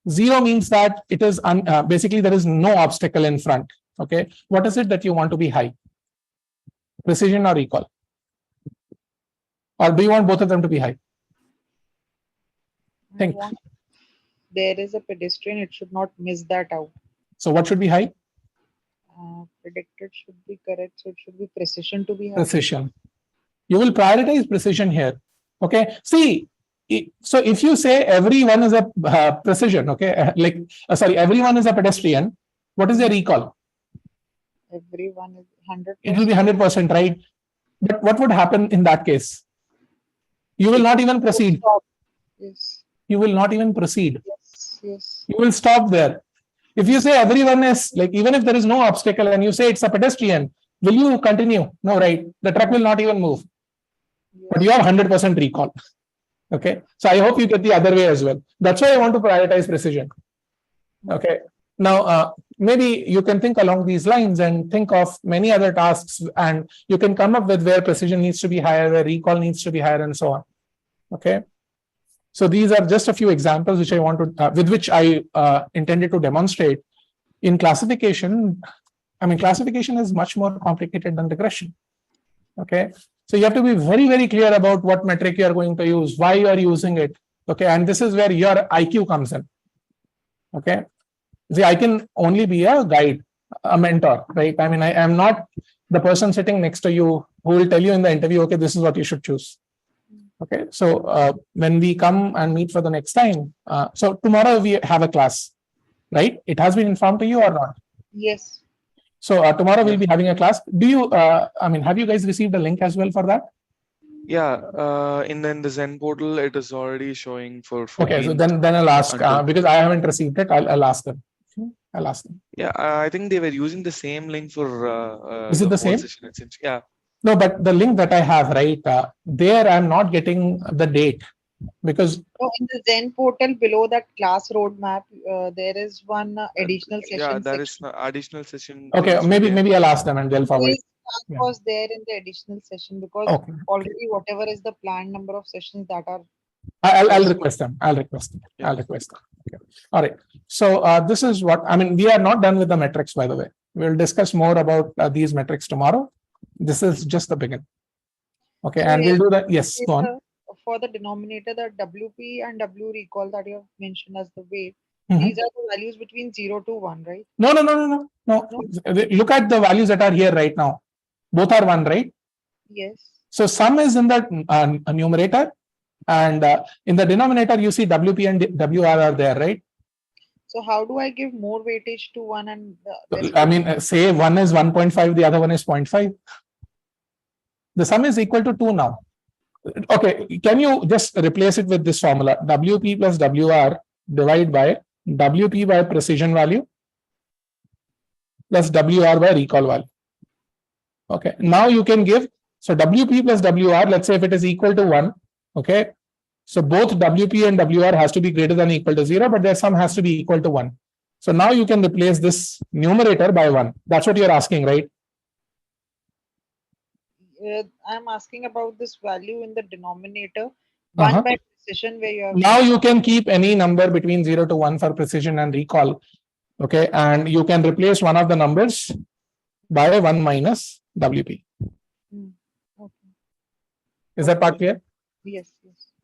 0 means that it is basically there is no obstacle in front. Okay, what is it that you want to be high? Precision or recall? Or do you want both of them to be high? Think. There is a pedestrian, it should not miss that out. So what should be high? Predicted should be correct, so it should be precision to be high. Precision. You will prioritize precision here. Okay. See, so if you say everyone is a precision, okay, everyone is a pedestrian, what is your recall? Everyone is 100%. It will be 100%, right? But what would happen in that case? You will not even proceed. Yes. You will not even proceed. Yes. Yes. You will stop there. If you say everyone is, like, even if there is no obstacle and you say it's a pedestrian, will you continue? No, right? The truck will not even move. Yes. But you have 100% recall. Okay. So I hope you get the other way as well. That's why I want to prioritize precision. Okay. Now, maybe you can think along these lines and think of many other tasks, and you can come up with where precision needs to be higher, where recall needs to be higher, and so on. Okay. So these are just a few examples which I want to, with which I intended to demonstrate. In classification, classification is much more complicated than regression. Okay. So you have to be very, very clear about what metric you are going to use, why you are using it. Okay. And this is where your IQ comes in. Okay. See, I can only be a guide, a mentor, right? I am not the person sitting next to you who will tell you in the interview, okay, this is what you should choose. Okay, so when we come and meet for the next time, so tomorrow we have a class, right? It has been informed to you or not? Yes. So tomorrow we'll be having a class. Do you, I mean, have you guys received a link as well for that? Yeah, in the Zen portal, it is already showing for 14. Okay, so then I'll ask until- because I haven't received it. I'll ask them. I'll ask them. Yeah, I think they were using the same link for Is it the whole same? session. It seems. Yeah. No, but the link that I have, right, there I'm not getting the date because So in the Zen portal below that class roadmap, there is one additional Yeah, session there is section. no additional session. okay, things maybe again. I'll ask them and they'll forward. Please class Yeah. was there in the additional session because Okay, already whatever is the planned number of sessions that are I'll request them. I'll request them. Yeah. I'll request them. Okay. All right. So this is what I mean. We are not done with the metrics, by the way. We'll discuss more about these metrics tomorrow. This is just the beginning. Okay, So and we'll here do that. Yes, is go on. for the denominator, the WP and W recall that you have mentioned as the weight. Mhm. These are the values between 0 to 1, right? No. Look at the values that are here right now. Both are 1, right? Yes. So sum is in the numerator, and in the denominator, you see WP and WR are there, right? So how do I give more weightage to one and the rest I to mean, say one is 1.5, the other one is 0.5. The sum is equal to 2 now. Okay, can you just replace it with this formula? WP plus WR divided by WP by precision value plus WR by recall value. Okay, now you can give, so WP plus WR, let's say if it is equal to 1, okay, so both WP and WR has to be greater than or equal to 0, but their sum has to be equal to 1. So now you can replace this numerator by 1. That's what you're asking, right? I'm asking about this value in the denominator, 1 by precision where you have Now you can keep any number between 0 to 1 for precision and recall. Okay, and you can replace one of the numbers by 1 minus WP. Okay. Is that part clear? Yes.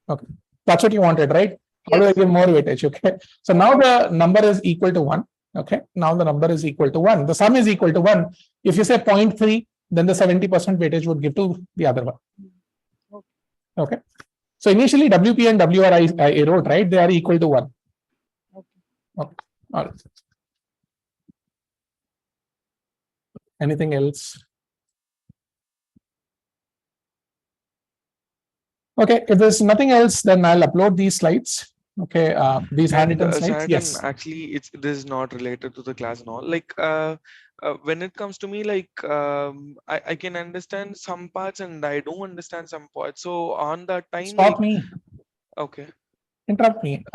Okay, that's what you wanted, right? How do I Yes. give more weightage? Okay, so now the number is equal to 1. Okay, now the number is equal to 1. The sum is equal to 1. If you say 0.3, then the 70% weightage would give to the other one. Okay, so initially WP and WR I wrote, right? They are equal to 1. Okay. All right. Anything else? Okay, if there's nothing else, then I'll upload these slides. Okay, these handwritten slides. Sanatan, Yes. actually, this is not related to the class and all. Like, when it comes to me, like, I can understand some parts and I don't understand some parts. So on that time, Stop like, me. okay, Interrupt me.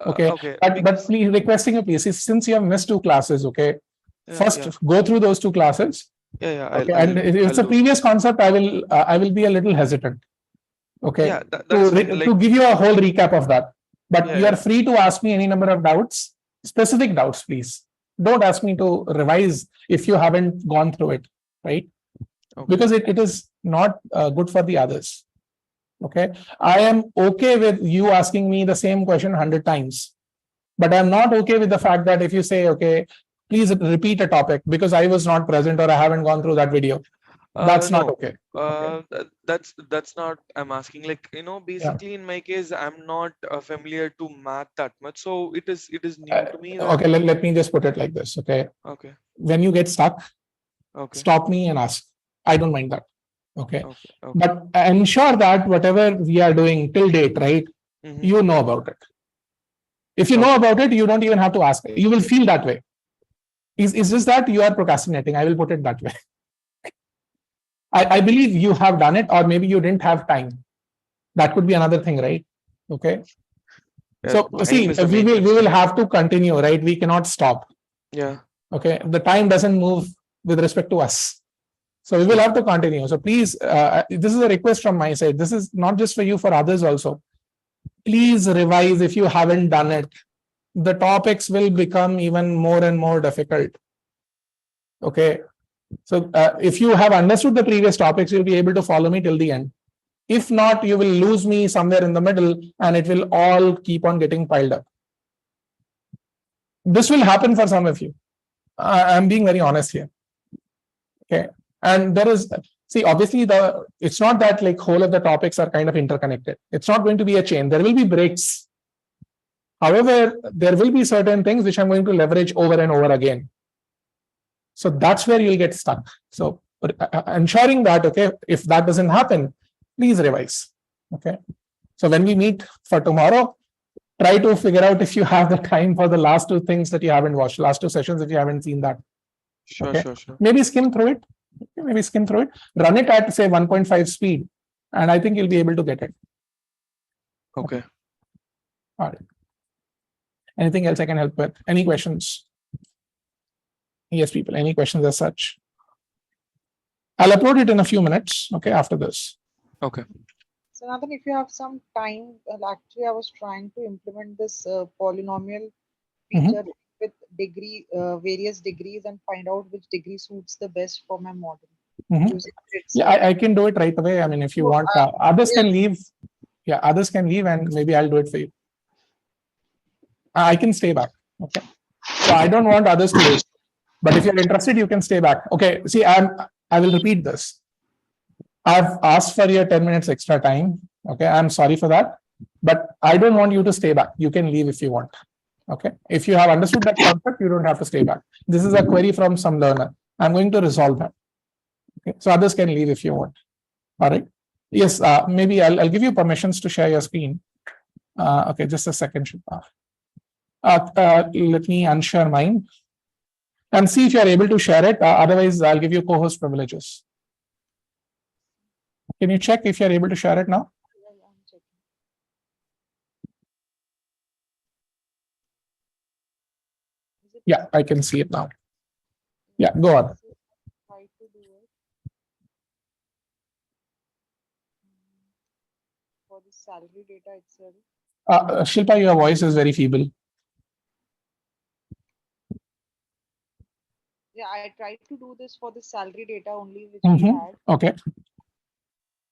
Okay. okay, But because- please, requesting you, please, since you have missed 2 classes, okay, yeah, first yeah, go through those 2 classes. yeah. Okay, and if it's a previous concept, I will be a little hesitant. Okay, Yeah, that is fine. to Like, give you a whole recap of that. But Yeah, you are yeah. free to ask me any number of doubts, specific doubts, please. Don't ask me to revise if you haven't gone through it, right? okay. Because it is not good for the others. Okay, I am okay with you asking me the same question 100 times, but I'm not okay with the fact that if you say, okay, please repeat a topic because I was not present or I haven't gone through that video. That's not No, okay. that's not I'm asking. Like, basically in my case, I'm not familiar to math that much, so it is new to me. That, Okay, let me just put it like this. Okay, okay, when you get stuck, okay, stop me and ask. I don't mind that. Okay, okay. but ensure that whatever we are doing till date, right, Mhm. you know about it. If you know about it, you don't even have to ask. You will feel that way. Is just that you are procrastinating. I will put it that way. I believe you have done it, or maybe you didn't have time. That could be another thing, right? Okay. Yeah, So time see, is the we main will concern. have to continue, right? We cannot stop. Yeah, Okay, the time doesn't move with respect to us, so we will have to continue. So please, this is a request from my side. This is not just for you, for others also. Please revise if you haven't done it. The topics will become even more and more difficult. Okay, so if you have understood the previous topics, you'll be able to follow me till the end. If not, you will lose me somewhere in the middle and it will all keep on getting piled up. This will happen for some of you. I'm being very honest here. Okay, and there is See, obviously it's not that like whole of the topics are kind of interconnected. It's not going to be a chain. There will be breaks. However, there will be certain things which I'm going to leverage over and over again. So that's where you'll get stuck. So ensuring that, okay, if that doesn't happen, please revise. Okay. So when we meet for tomorrow, try to figure out if you have the time for the last two things that you haven't watched, last two sessions that you haven't seen that. Sure, Okay. sure. Maybe skim through it. Okay, maybe skim through it. Run it at say 1.5 speed, and I think you'll be able to get it. Okay. All right. Anything else I can help with? Any questions? Yes, people. Any questions as such? I'll upload it in a few minutes. Okay, after this. Okay. So Nathan, if you have some time, actually I was trying to implement this polynomial feature with various degrees and find out which degree suits the best for my model. Using grids. Yeah, I can do it right away. I mean, if you want, others can leave. Yeah, others can leave, and maybe I'll do it for you. I can stay back. Okay. So I don't want others to wait. But if you're interested, you can stay back. Okay. See, I will repeat this. I've asked for your 10 minutes extra time. Okay. I'm sorry for that. But I don't want you to stay back. You can leave if you want. Okay. If you have understood that concept, you don't have to stay back. This is a query from some learner. I'm going to resolve that. Okay. So others can leave if you want. All right. Yes. Maybe I'll give you permissions to share your screen. Okay. Just a second, Shilpa. Let me unshare mine and see if you are able to share it. Otherwise, I'll give you co-host privileges. Can you check if you're able to share it now? Yeah, I can see it now. Yeah, go on. Try to do it for the salary data itself. Shilpa, your voice is very feeble. Yeah, I tried to do this for the salary data only, which we had Okay.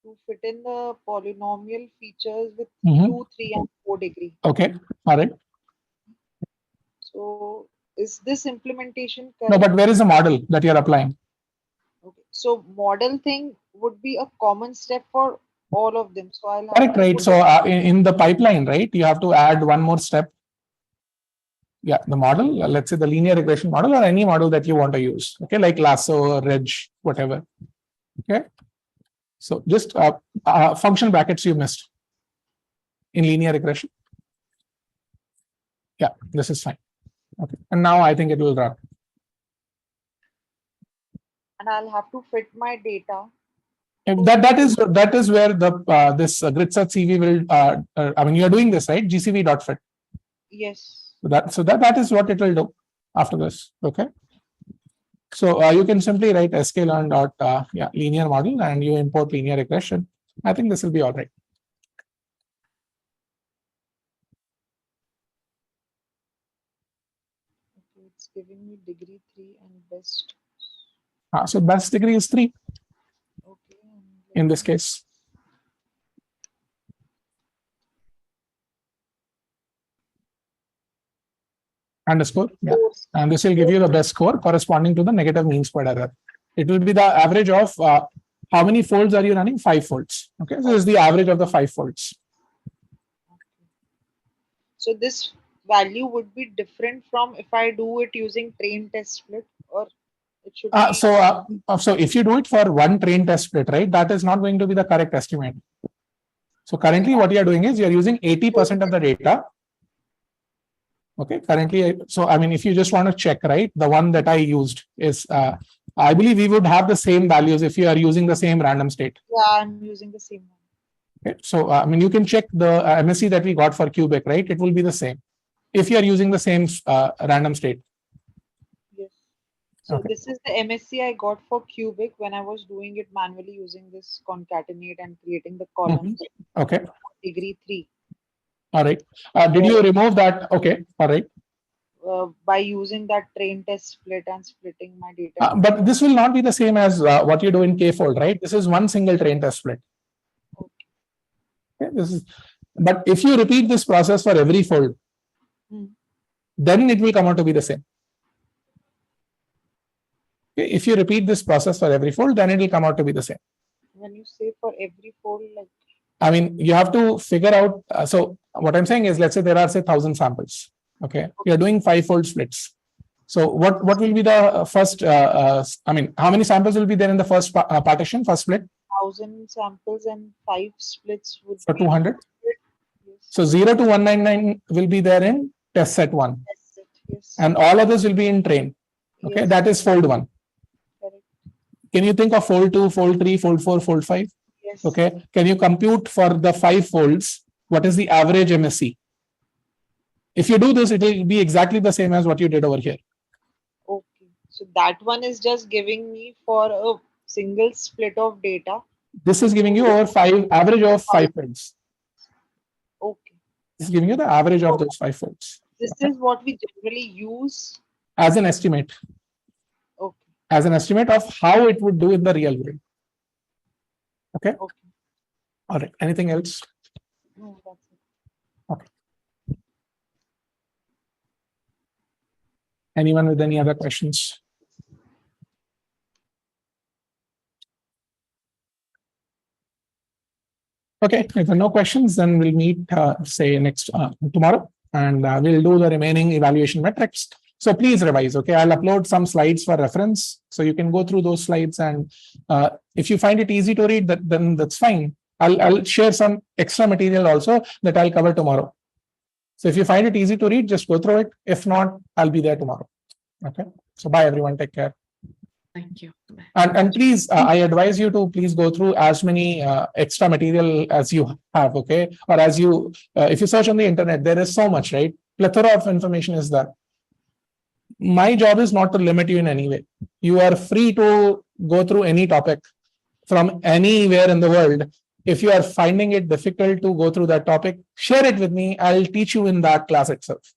to fit in the polynomial features with 2, 3, and 4 degree. Okay. All right. So is this implementation correct? No, but where is the model that you're applying? Okay. So model thing would be a common step for all of them. So I'll have Correct, to right? put So in the pipeline, right, you have to add one more step. Yeah, the model, let's say the linear regression model or any model that you want to use. Okay, like Lasso or Reg, whatever. Okay. So just function brackets you missed in linear regression. Yeah, this is fine. Okay, and now I think it will run. and I'll have to fit my data. And that is where the this GridSearch CV will. I mean, you are doing this, right? GCV.fit. Yes. So that is what it will do after this. Okay. So you can simply write sklearn dot linear model and you import linear regression. I think this will be all right. Okay, it's giving me degree 3 and best. So best degree is 3 Okay. in this case. Underscore. Yeah. And this will give you the best score corresponding to the negative mean squared error. It will be the average of how many folds are you running? 5 folds. Okay. So this is the average of the 5 folds. So this value would be different from if I do it using train test split, or it should be. So if you do it for one train test split, right, that is not going to be the correct estimate. So currently what you are doing is you are using 80% of the data. Okay, currently, so I mean, if you just want to check, right, the one that I used is, I believe we would have the same values if you are using the same random state. Yeah, I'm using the same one. Okay, so I mean, you can check the MSE that we got for cubic, right? It will be the same if you are using the same random state. Yes. So Okay. this is the MSC I got for cubic when I was doing it manually using this concatenate and creating the columns. Okay. Degree 3. All right. Did you remove that? Okay. All right. By using that train test split and splitting my data. But this will not be the same as what you do in K-fold, right? This is one single train test split. Okay. This is, but if you repeat this process for every fold, then it will come out to be the same. Okay, if you repeat this process for every fold, then it will come out to be the same. When you say for every fold, like I mean, you have to figure out. So what I'm saying is, let's say there are say 1,000 samples. Okay, you're doing 5-fold splits. So what will be the first? I mean, how many samples will be there in the first partition, first split? 1,000 samples and 5 splits would For be 200. Yes. So 0 to 199 will be there in test set 1, Yes, yes. and all others will be in train. Okay, Yes. that is fold 1. Correct. Can you think of fold 2, fold 3, fold 4, fold 5? Yes. Okay, can you compute for the 5 folds what is the average MSE? If you do this, it will be exactly the same as what you did over here. Okay. So that one is just giving me for a single split of data. This is giving you over 5 average of 5 folds. Okay. This is giving you the average of those 5 folds. This is what we generally use. As an estimate. Okay. As an estimate of how it would do in the real world. Okay. Okay. All right. Anything else? No, that's it. Anyone with any other questions? Okay, if there are no questions, then we'll meet say next tomorrow, and we'll do the remaining evaluation metrics. So please revise. Okay, I'll upload some slides for reference, so you can go through those slides, and if you find it easy to read, then that's fine. I'll share some extra material also that I'll cover tomorrow. So if you find it easy to read, just go through it. If not, I'll be there tomorrow. Okay. So bye everyone. Take care. Thank you. Bye. And please, I advise you to please go through as many extra material as you have, okay? Or as you, if you search on the internet, there is so much, right? Plethora of information is there. My job is not to limit you in any way. You are free to go through any topic from anywhere in the world. If you are finding it difficult to go through that topic, share it with me. I'll teach you in that class itself,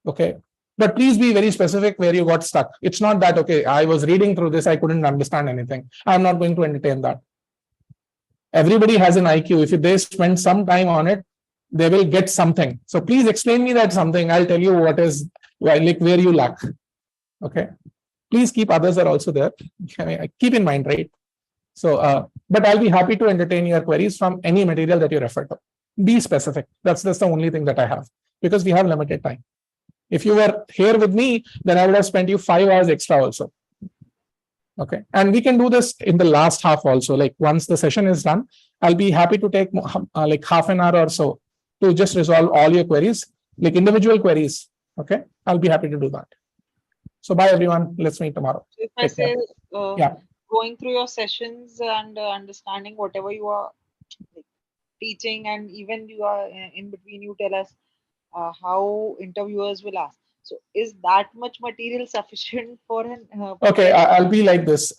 okay? But please be very specific where you got stuck. It's not that, okay, I was reading through this, I couldn't understand anything. I'm not going to entertain that. Everybody has an IQ. If they spend some time on it, they will get something. So please explain me that something. I'll tell you what is, like, where you lack. Okay. Please keep others are also there. Keep in mind, right? So, but I'll be happy to entertain your queries from any material that you refer to. Be specific. That's the only thing that I have, because we have limited time. If you were here with me, then I would have spent you 5 hours extra also. Okay. And we can do this in the last half also. Like once the session is done, I'll be happy to take like half an hour or so to just resolve all your queries, like individual queries. Okay. I'll be happy to do that. So bye everyone. Let's meet tomorrow. So if I Take care. say, Yeah. going through your sessions and understanding whatever you are like, teaching, and even you are in between, you tell us how interviewers will ask. So is that much material sufficient for an Okay, I'll be like this.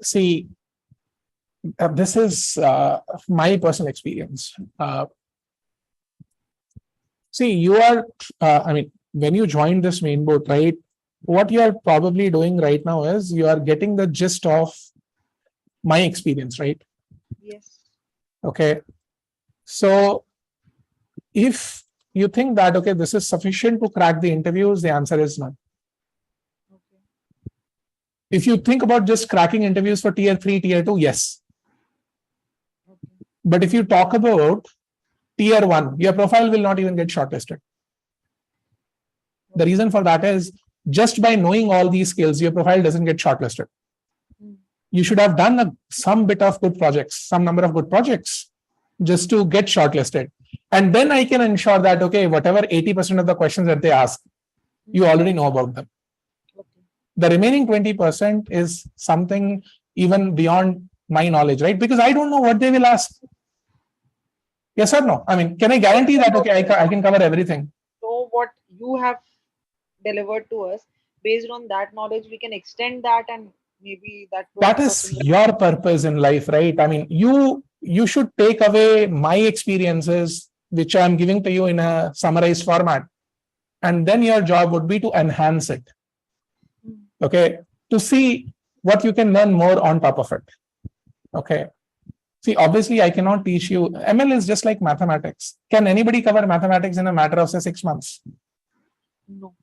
See, this is my personal experience. See, you are, I mean, when you join this main board, right, what you are probably doing right now is you are getting the gist of my experience, right? Yes. Okay. So if you think that, okay, this is sufficient to crack the interviews, the answer is no. Okay. If you think about just cracking interviews for tier 3, tier 2, yes. Okay. But if you talk about tier 1, your profile will not even get shortlisted. The reason for that is just by knowing all these skills, your profile doesn't get shortlisted. You should have done some bit of good projects, some number of good projects just to get shortlisted. And then I can ensure that, okay, whatever 80% of the questions that they ask, you already know about them. Okay. The remaining 20% is something even beyond my knowledge, right? Because I don't know what they will ask. Yes or no? I mean, can I guarantee that, okay, I can cover everything? So what you have delivered to us, based on that knowledge, we can extend that, and maybe that is your purpose in life, right? I mean, you should take away my experiences, which I'm giving to you in a summarized format, and then your job would be to enhance it. Okay, to see what you can learn more on top of it. Okay. See, obviously, I cannot teach you. ML is just like mathematics. Can anybody cover mathematics in a matter of, say, 6 months? No.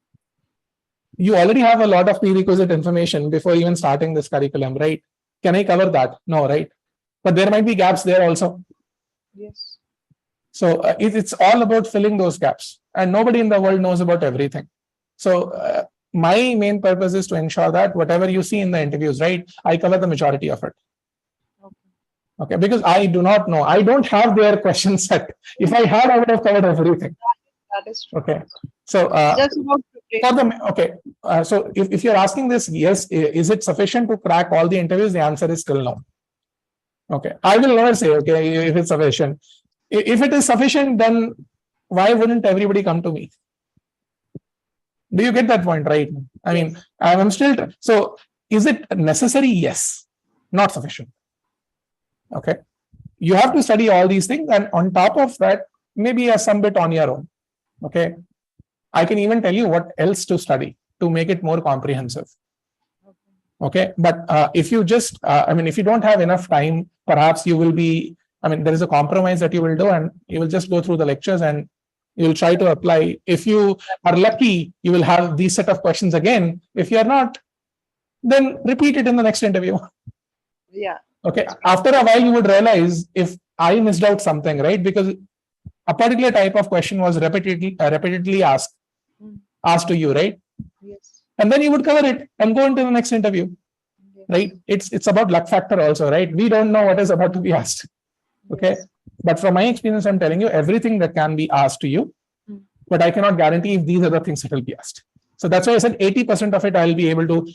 you already have a lot of prerequisite information before even starting this curriculum, right? Can I cover that? No, right? But there might be gaps there also. Yes. So it's all about filling those gaps, and nobody in the world knows about everything. So my main purpose is to ensure that whatever you see in the interviews, right, I cover the majority of it. Okay, because I do not know. I don't have their question set. If I had, I would have covered everything. That is true. Okay. So Just about for the okay. So if you're asking this, yes, is it sufficient to crack all the interviews? The answer is still no. Okay. I will never say, okay, if it's sufficient. If it is sufficient, then why wouldn't everybody come to me? Do you get that point, right? I mean, I'm still, so is it necessary? Yes, not sufficient. Okay. You have to study all these things, and on top of that, maybe some bit on your own. Okay. I can even tell you what else to study to make it more comprehensive. Okay. But if you just, I mean, if you don't have enough time, perhaps you will be, I mean, there is a compromise that you will do, and you will just go through the lectures and you will try to apply. If you are lucky, you will have these set of questions again. If you are not, then repeat it in the next interview. Yeah. Okay. After a while, you would realize if I missed out something, right? Because a particular type of question was repeatedly asked to you, right? Yes. And then you would cover it and go into the next interview, right? It's about luck factor also, right? We don't know what is about to be asked. Okay. Yes. But from my experience, I'm telling you everything that can be asked to you, but I cannot guarantee if these are the things that will be asked. So that's why I said 80% of it I'll be able to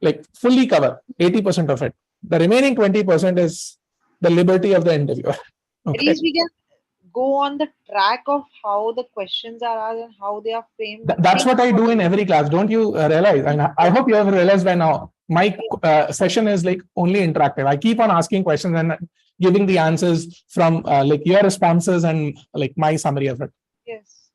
like fully cover 80% of it. The remaining 20% is the liberty of the interviewer. At least we can go on the track of how the questions are asked and how they are framed. That's what I do in every class. Don't you realize? I mean, I hope you have realized by now. My session is like only interactive. I keep on asking questions and giving the answers from like your responses and like my summary of it. Yes.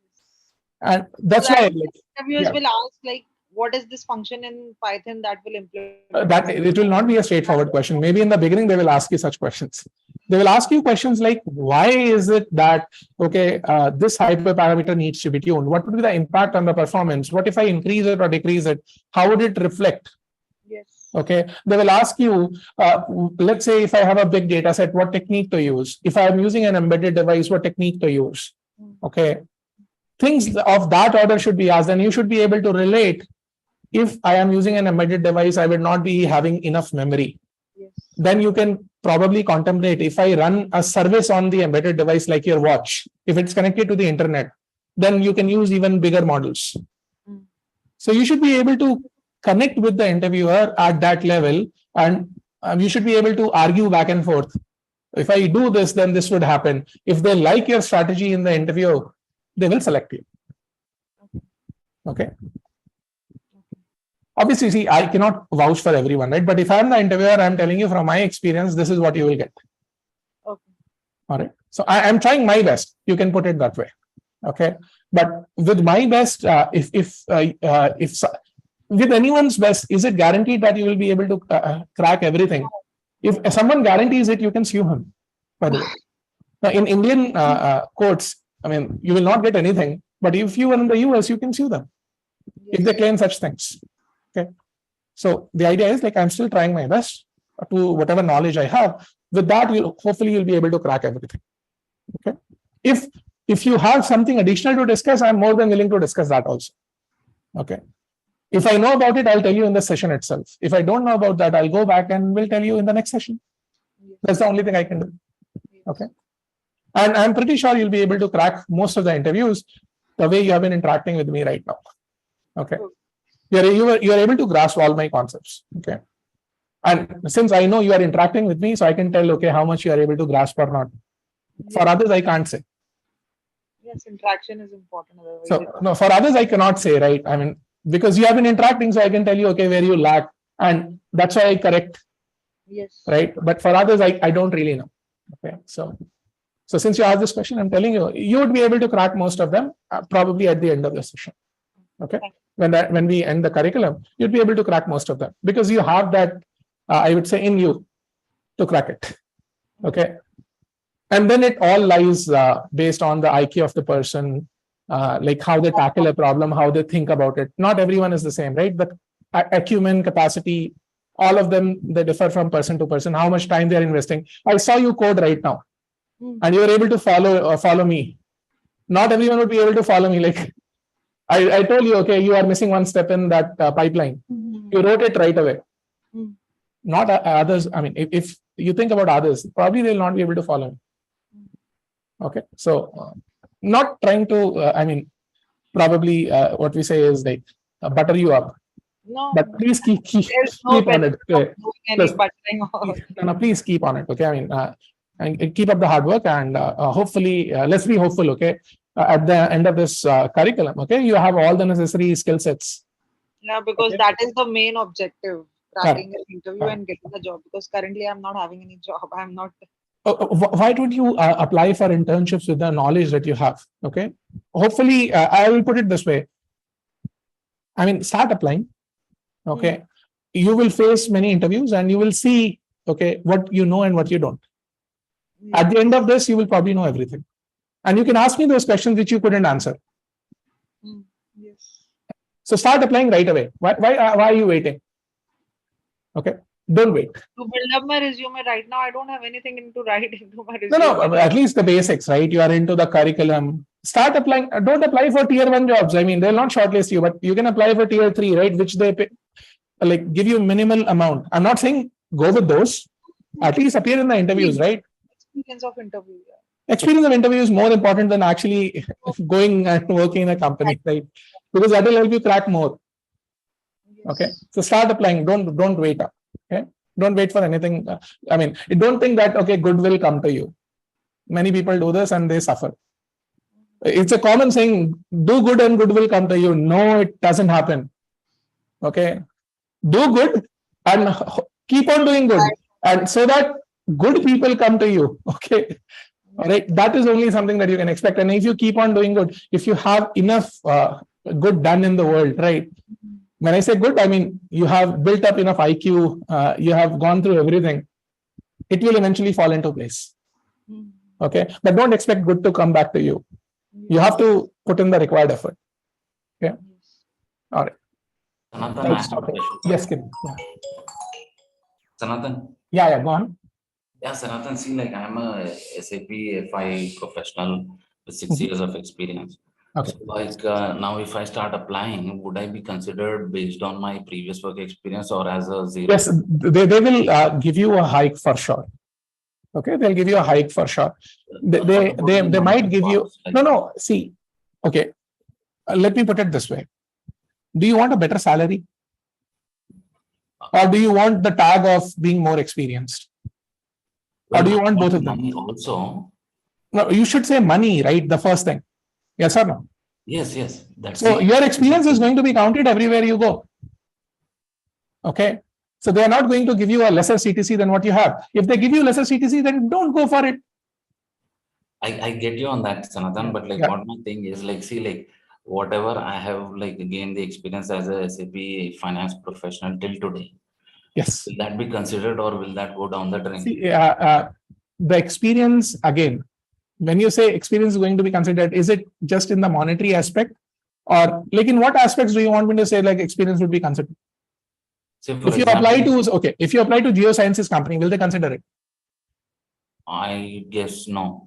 And that's So why that like, interviewers will ask like, what is this function in Python that will implement? that it will not be a straightforward question. Maybe in the beginning they will ask you such questions. They will ask you questions like, why is it that okay, this hyperparameter needs to be tuned? What would be the impact on the performance? What if I increase it or decrease it? How would it reflect? Yes. Okay, they will ask you, let's say if I have a big data set, what technique to use? If I'm using an embedded device, what technique to use? Okay, things of that order should be asked, and you should be able to relate. If I am using an embedded device, I will not be having enough memory. Yes. Then you can probably contemplate, if I run a service on the embedded device like your watch, if it's connected to the internet, then you can use even bigger models. So you should be able to connect with the interviewer at that level, and you should be able to argue back and forth. If I do this, then this would happen. If they like your strategy in the interview, they will select you. Okay. Obviously, see, I cannot vouch for everyone, right? But if I'm the interviewer, I'm telling you from my experience, this is what you will get. Okay. All right. So I'm trying my best. You can put it that way. Okay. But with my best, if with anyone's best, is it guaranteed that you will be able to crack everything? If someone guarantees it, you can sue him. By the way, now in Indian courts, I mean, you will not get anything. But if you are in the US, you can sue them if they claim such things. Okay. So the idea is like I'm still trying my best to whatever knowledge I have. With that, hopefully you'll be able to crack everything. Okay. If you have something additional to discuss, I'm more than willing to discuss that also. Okay. If I know about it, I'll tell you in the session itself. If I don't know about that, I'll go back and will tell you in the next session. That's the only thing I can do. Okay. And I'm pretty sure you'll be able to crack most of the interviews the way you have been interacting with me right now. Okay. You are able to grasp all my concepts. Okay. And since I know you are interacting with me, so I can tell, okay, how much you are able to grasp or not. For others, I can't say. Yes, interaction is important. So, no, for others, I cannot say, right? I mean, because you have been interacting, so I can tell you, okay, where you lack. And that's why I correct. Yes. Right. But for others, I don't really know. Okay. So since you asked this question, I'm telling you, you would be able to crack most of them probably at the end of the session. Okay. When we end the curriculum, you'd be able to crack most of them because you have that, I would say, in you to crack it. Okay. And then it all lies based on the IQ of the person, like how they tackle a problem, how they think about it. Not everyone is the same, right? The acumen, capacity, all of them, they differ from person to person, how much time they're investing. I saw you code right now and you were able to follow me. Not everyone would be able to follow me. Like I told you, okay, you are missing one step in that pipeline. You wrote it right away. Not others. I mean, if you think about others, probably they'll not be able to follow me. Okay, so not trying to, I mean, probably what we say is like butter you up. No, But please keep there's no on it. benefit of doing any Plus- buttering or No, please keep on it. Okay, I mean, and keep up the hard work, and hopefully, let's be hopeful. Okay, at the end of this curriculum, okay, you have all the necessary skill sets. yeah, because Okay. that is the main objective, cracking an interview Correct. and getting the job. Because currently I'm not having any job. I'm not. Why don't you apply for internships with the knowledge that you have? Okay, hopefully, I will put it this way. I mean, start applying. Okay, you will face many interviews, and you will see, okay, what you know and what you don't. At the end of this, you will probably know everything, and you can ask me those questions which you couldn't answer. Yes. So start applying right away. Why are you waiting? Okay, don't wait. To build up my resume right now, I don't have anything into write into my No, resume. no, at least the basics, right? You are into the curriculum. Start applying. Don't apply for tier 1 jobs. I mean, they'll not shortlist you, but you can apply for tier 3, right? Which they pay, like give you minimal amount. I'm not saying go with those. At least appear in the interviews, right? Experience of interview. Yeah. Experience of interview is more important than actually going and working in a company, right? Because that will help you crack more. Okay, Yes. so start applying. Don't wait up. Okay, don't wait for anything. I mean, don't think that okay, good will come to you. Many people do this and they suffer. It's a common saying: do good and good will come to you. No, it doesn't happen. Okay, do good and keep on doing good, and so that good people come to you. Okay, all right. That is only something that you can expect. And if you keep on doing good, if you have enough good done in the world, right? When I say good, I mean you have built up enough IQ, you have gone through everything. It will eventually fall into place. Okay, but don't expect good to come back to you. You have to put in the required effort. Okay, all right. Sanatan, Thanks, I have a okay. question. Yes, Kim. Yeah. Sanatan, Yeah, go on. yeah, Sanatan, see, like I'm a SAP FI professional with 6 Mhm. years of experience. Okay. So, like now, if I start applying, would I be considered based on my previous work experience or as a zero? Yes, they will give you a hike for sure. Okay, they'll give you a hike for sure. They might give you no. See, okay, let me put it this way. Do you want a better salary? Or do you want the tag of being more experienced? Or do you want both of them? Money also. No, you should say money, right? The first thing. Yes or no? Yes, that's So it. your experience is going to be counted everywhere you go. Okay. So they are not going to give you a lesser CTC than what you have. If they give you lesser CTC, then don't go for it. I get you on that, Sanatan, but like Yeah. what my thing is like, see, like whatever I have like gained the experience as a SAP finance professional till today, Yes. will that be considered or will that go down the drain? See, the experience again, when you say experience is going to be considered, is it just in the monetary aspect? Or like in what aspects do you want me to say like experience would be considered? Say for If you example, apply to, okay, if you apply to geosciences company, will they consider it? I guess no.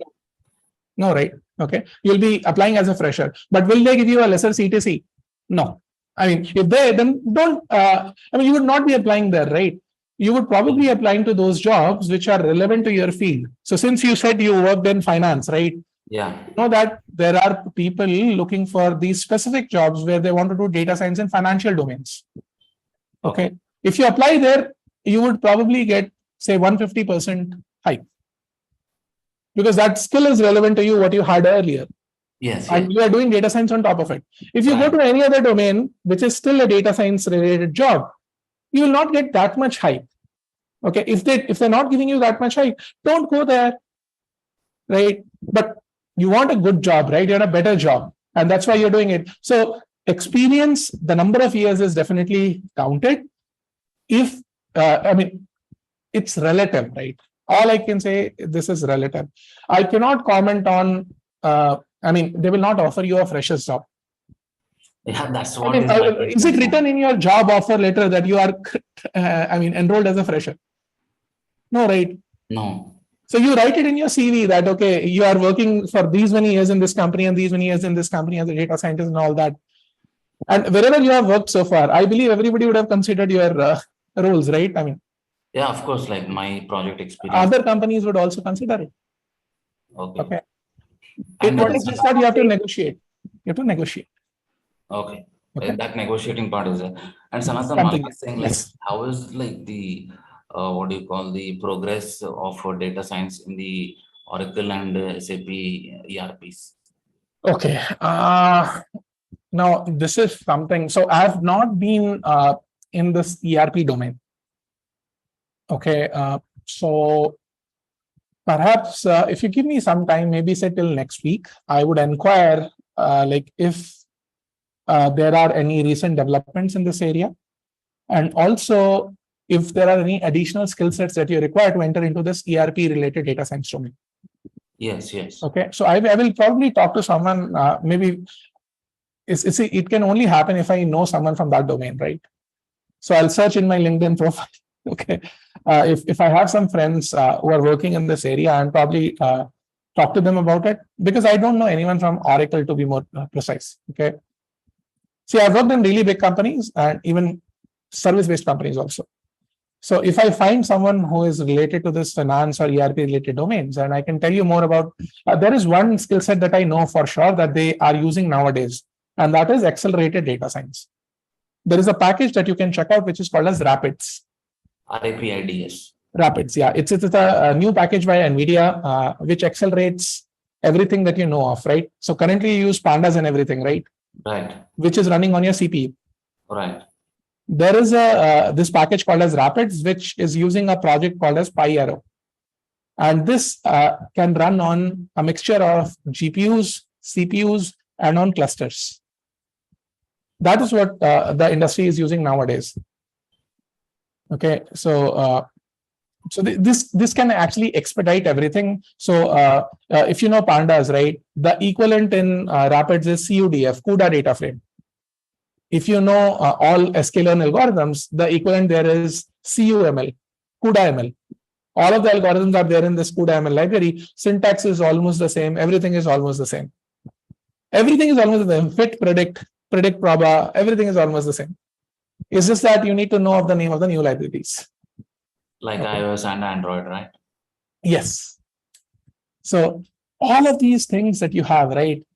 No, right? Okay. You'll be applying as a fresher, but will they give you a lesser CTC? No. I mean, if they, then don't, I mean, you would not be applying there, right? You would probably be applying to those jobs which are relevant to your field. So since you said you worked in finance, right? Yeah. You know that there are people looking for these specific jobs where they want to do data science in financial domains. Okay. If you apply there, you would probably get, say, 150% hike. Because that skill is relevant to you, what you had earlier. Yes. And you are doing data science on top of it. If you go Right. to any other domain, which is still a data science related job, you will not get that much hike. Okay. If they're not giving you that much hike, don't go there. Right. But you want a good job, right? You want a better job. And that's why you're doing it. So experience, the number of years is definitely counted. If, I mean, it's relative, right? All I can say, this is relative. I cannot comment on, I mean, they will not offer you a fresher's job. Yeah, that's I what mean, is my is it concern. written in your job offer letter that you are, I mean, enrolled as a fresher? No, right? No. So you write it in your CV that, okay, you are working for these many years in this company and these many years in this company as a data scientist and all that. And wherever you have worked so far, I believe everybody would have considered your roles, right? I mean, Yeah, of course, like my project experience. other companies would also consider it. Okay. Okay. And It is just that you have to negotiate. You have to negotiate. okay. Okay. That negotiating part is there. And Sanatan, Something. Malak is saying like, Yes. how is like the what do you call the progress of data science in the Oracle and SAP ERPs? Okay. Now this is something. So I have not been in this ERP domain. Okay. So perhaps if you give me some time, maybe say till next week, I would inquire like if there are any recent developments in this area, and also if there are any additional skill sets that you require to enter into this ERP related data science domain. Yes, yes. Okay, so I will probably talk to someone. Maybe it can only happen if I know someone from that domain, right? So I'll search in my LinkedIn profile. Okay, if I have some friends who are working in this area, and probably talk to them about it, because I don't know anyone from Oracle, to be more precise. Okay, see, I've worked in really big companies and even service-based companies also. So if I find someone who is related to this finance or ERP related domains, and I can tell you more about, there is one skill set that I know for sure that they are using nowadays, and that is accelerated data science. There is a package that you can check out, which is called as Rapids. RAPIDS. Rapids, yeah. It's a new package by NVIDIA, which accelerates everything that you know of, right? So currently you use Pandas and everything, right? Right. Which is running on your CPU. Right. There is a this package called as Rapids, which is using a project called as PyArrow. And this can run on a mixture of GPUs, CPUs, and on clusters. That is what the industry is using nowadays. Okay, so this can actually expedite everything. So if you know Pandas, right, the equivalent in Rapids is CUDF, CUDA data frame. If you know all sklearn algorithms, the equivalent there is CUML, CUDA-ML. All of the algorithms are there in this CUDA-ML library. Syntax is almost the same. Everything is almost the same. Everything is almost the same. Fit, predict, proba, everything is almost the same. It's just that you need to know of the name of the new libraries. Like Okay. iOS and Android, right? Yes. So all of these things that you have, right,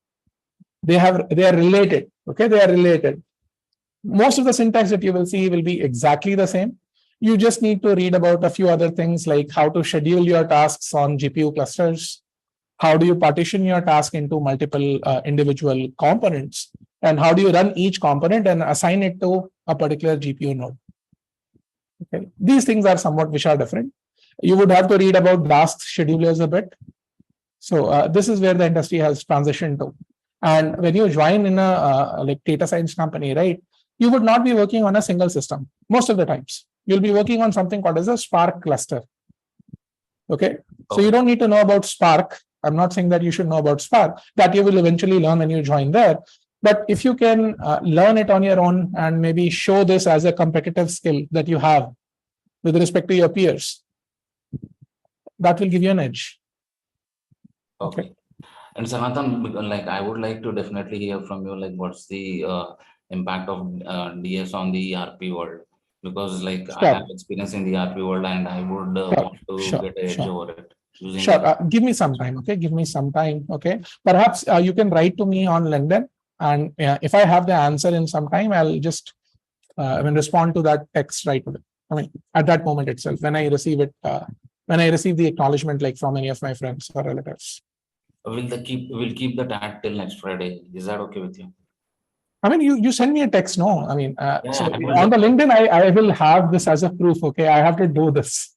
they are related. Okay, they are related. Most of the syntax that you will see will be exactly the same. You just need to read about a few other things, like how to schedule your tasks on GPU clusters, how do you partition your task into multiple individual components, and how do you run each component and assign it to a particular GPU node. Okay, these things are somewhat which are different. You would have to read about task schedulers a bit. So this is where the industry has transitioned to. And when you join in a like data science company, right, you would not be working on a single system most of the times. You'll be working on something called as a Spark cluster. Okay, so you don't need to know about Spark. I'm not saying that you should know about Spark. That you will eventually learn when you join there. But if you can learn it on your own and maybe show this as a competitive skill that you have with respect to your peers, that will give you an edge. Okay. And Sanatan, like I would like to definitely hear from you, like what's the impact of DS on the ERP world? Because like I have experience in the ERP world and I would want to get an edge over it. Sure. Give me some time. Okay. Give me some time. Okay. Perhaps you can write to me on LinkedIn, and if I have the answer in some time, I'll just respond to that text right away. I mean, at that moment itself, when I receive it, when I receive the acknowledgement, like from any of my friends or relatives. We'll keep the tag till next Friday. Is that okay with you? I mean, you send me a text. No, I mean, so I on the LinkedIn, I will have this as a proof. Okay, I have to do this.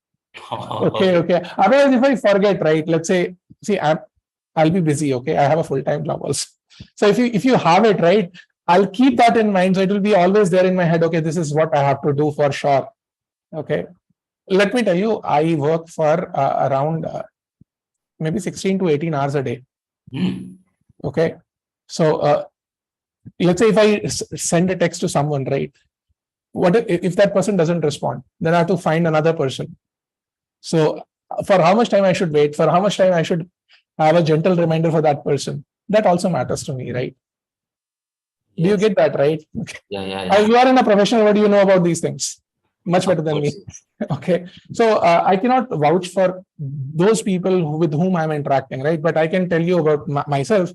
Okay. Otherwise, if I forget, right? Let's say, see, I'll be busy. Okay, I have a full-time job also. So if you have it, right, I'll keep that in mind. So it will be always there in my head. Okay, this is what I have to do for sure. Okay, let me tell you, I work for around maybe 16 to 18 hours a day. Okay. So let's say if I send a text to someone, right? What if that person doesn't respond? Then I have to find another person. So for how much time I should wait? For how much time I should have a gentle reminder for that person? That also matters to me, right? Do you Yes. get that, right? Yeah, yeah, You are in a professional. What do you know about these things? Much better than me. Okay. So I cannot vouch for those people with whom I'm interacting, right? But I can tell you about myself.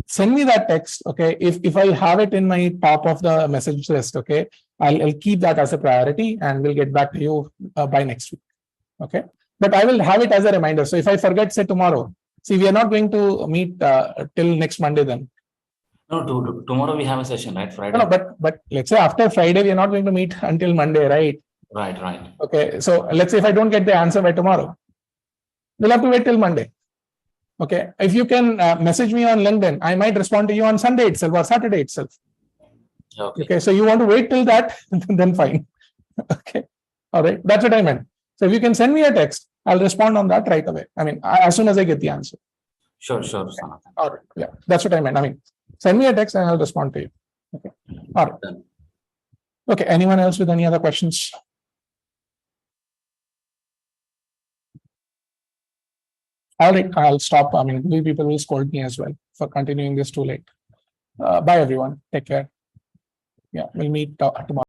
Send me that text. Okay. If I have it in my top of the message list, okay, I'll keep that as a priority and we'll get back to you by next week. Okay. But I will have it as a reminder. So if I forget, say tomorrow, see, we are not going to meet till next Monday then. No, tomorrow we have a session, right? Friday. No, but let's say after Friday, we are not going to meet until Monday, right? Right. Okay. So let's say if I don't get the answer by tomorrow, we'll have to wait till Monday. Okay. If you can message me on LinkedIn, I might respond to you on Sunday itself or Saturday itself. Okay. So you want to wait till that, then fine. Okay. All right. That's what I meant. So if you can send me a text, I'll respond on that right away. I mean, as soon as I get the answer. Sure, Sanatan. All right. Yeah. That's what I meant. I mean, send me a text and I'll respond to you. Okay. All right. Done. Okay. Anyone else with any other questions? All right. I'll stop. I mean, people will scold me as well for continuing this too late. Bye, everyone. Take care. Yeah. We'll meet tomorrow.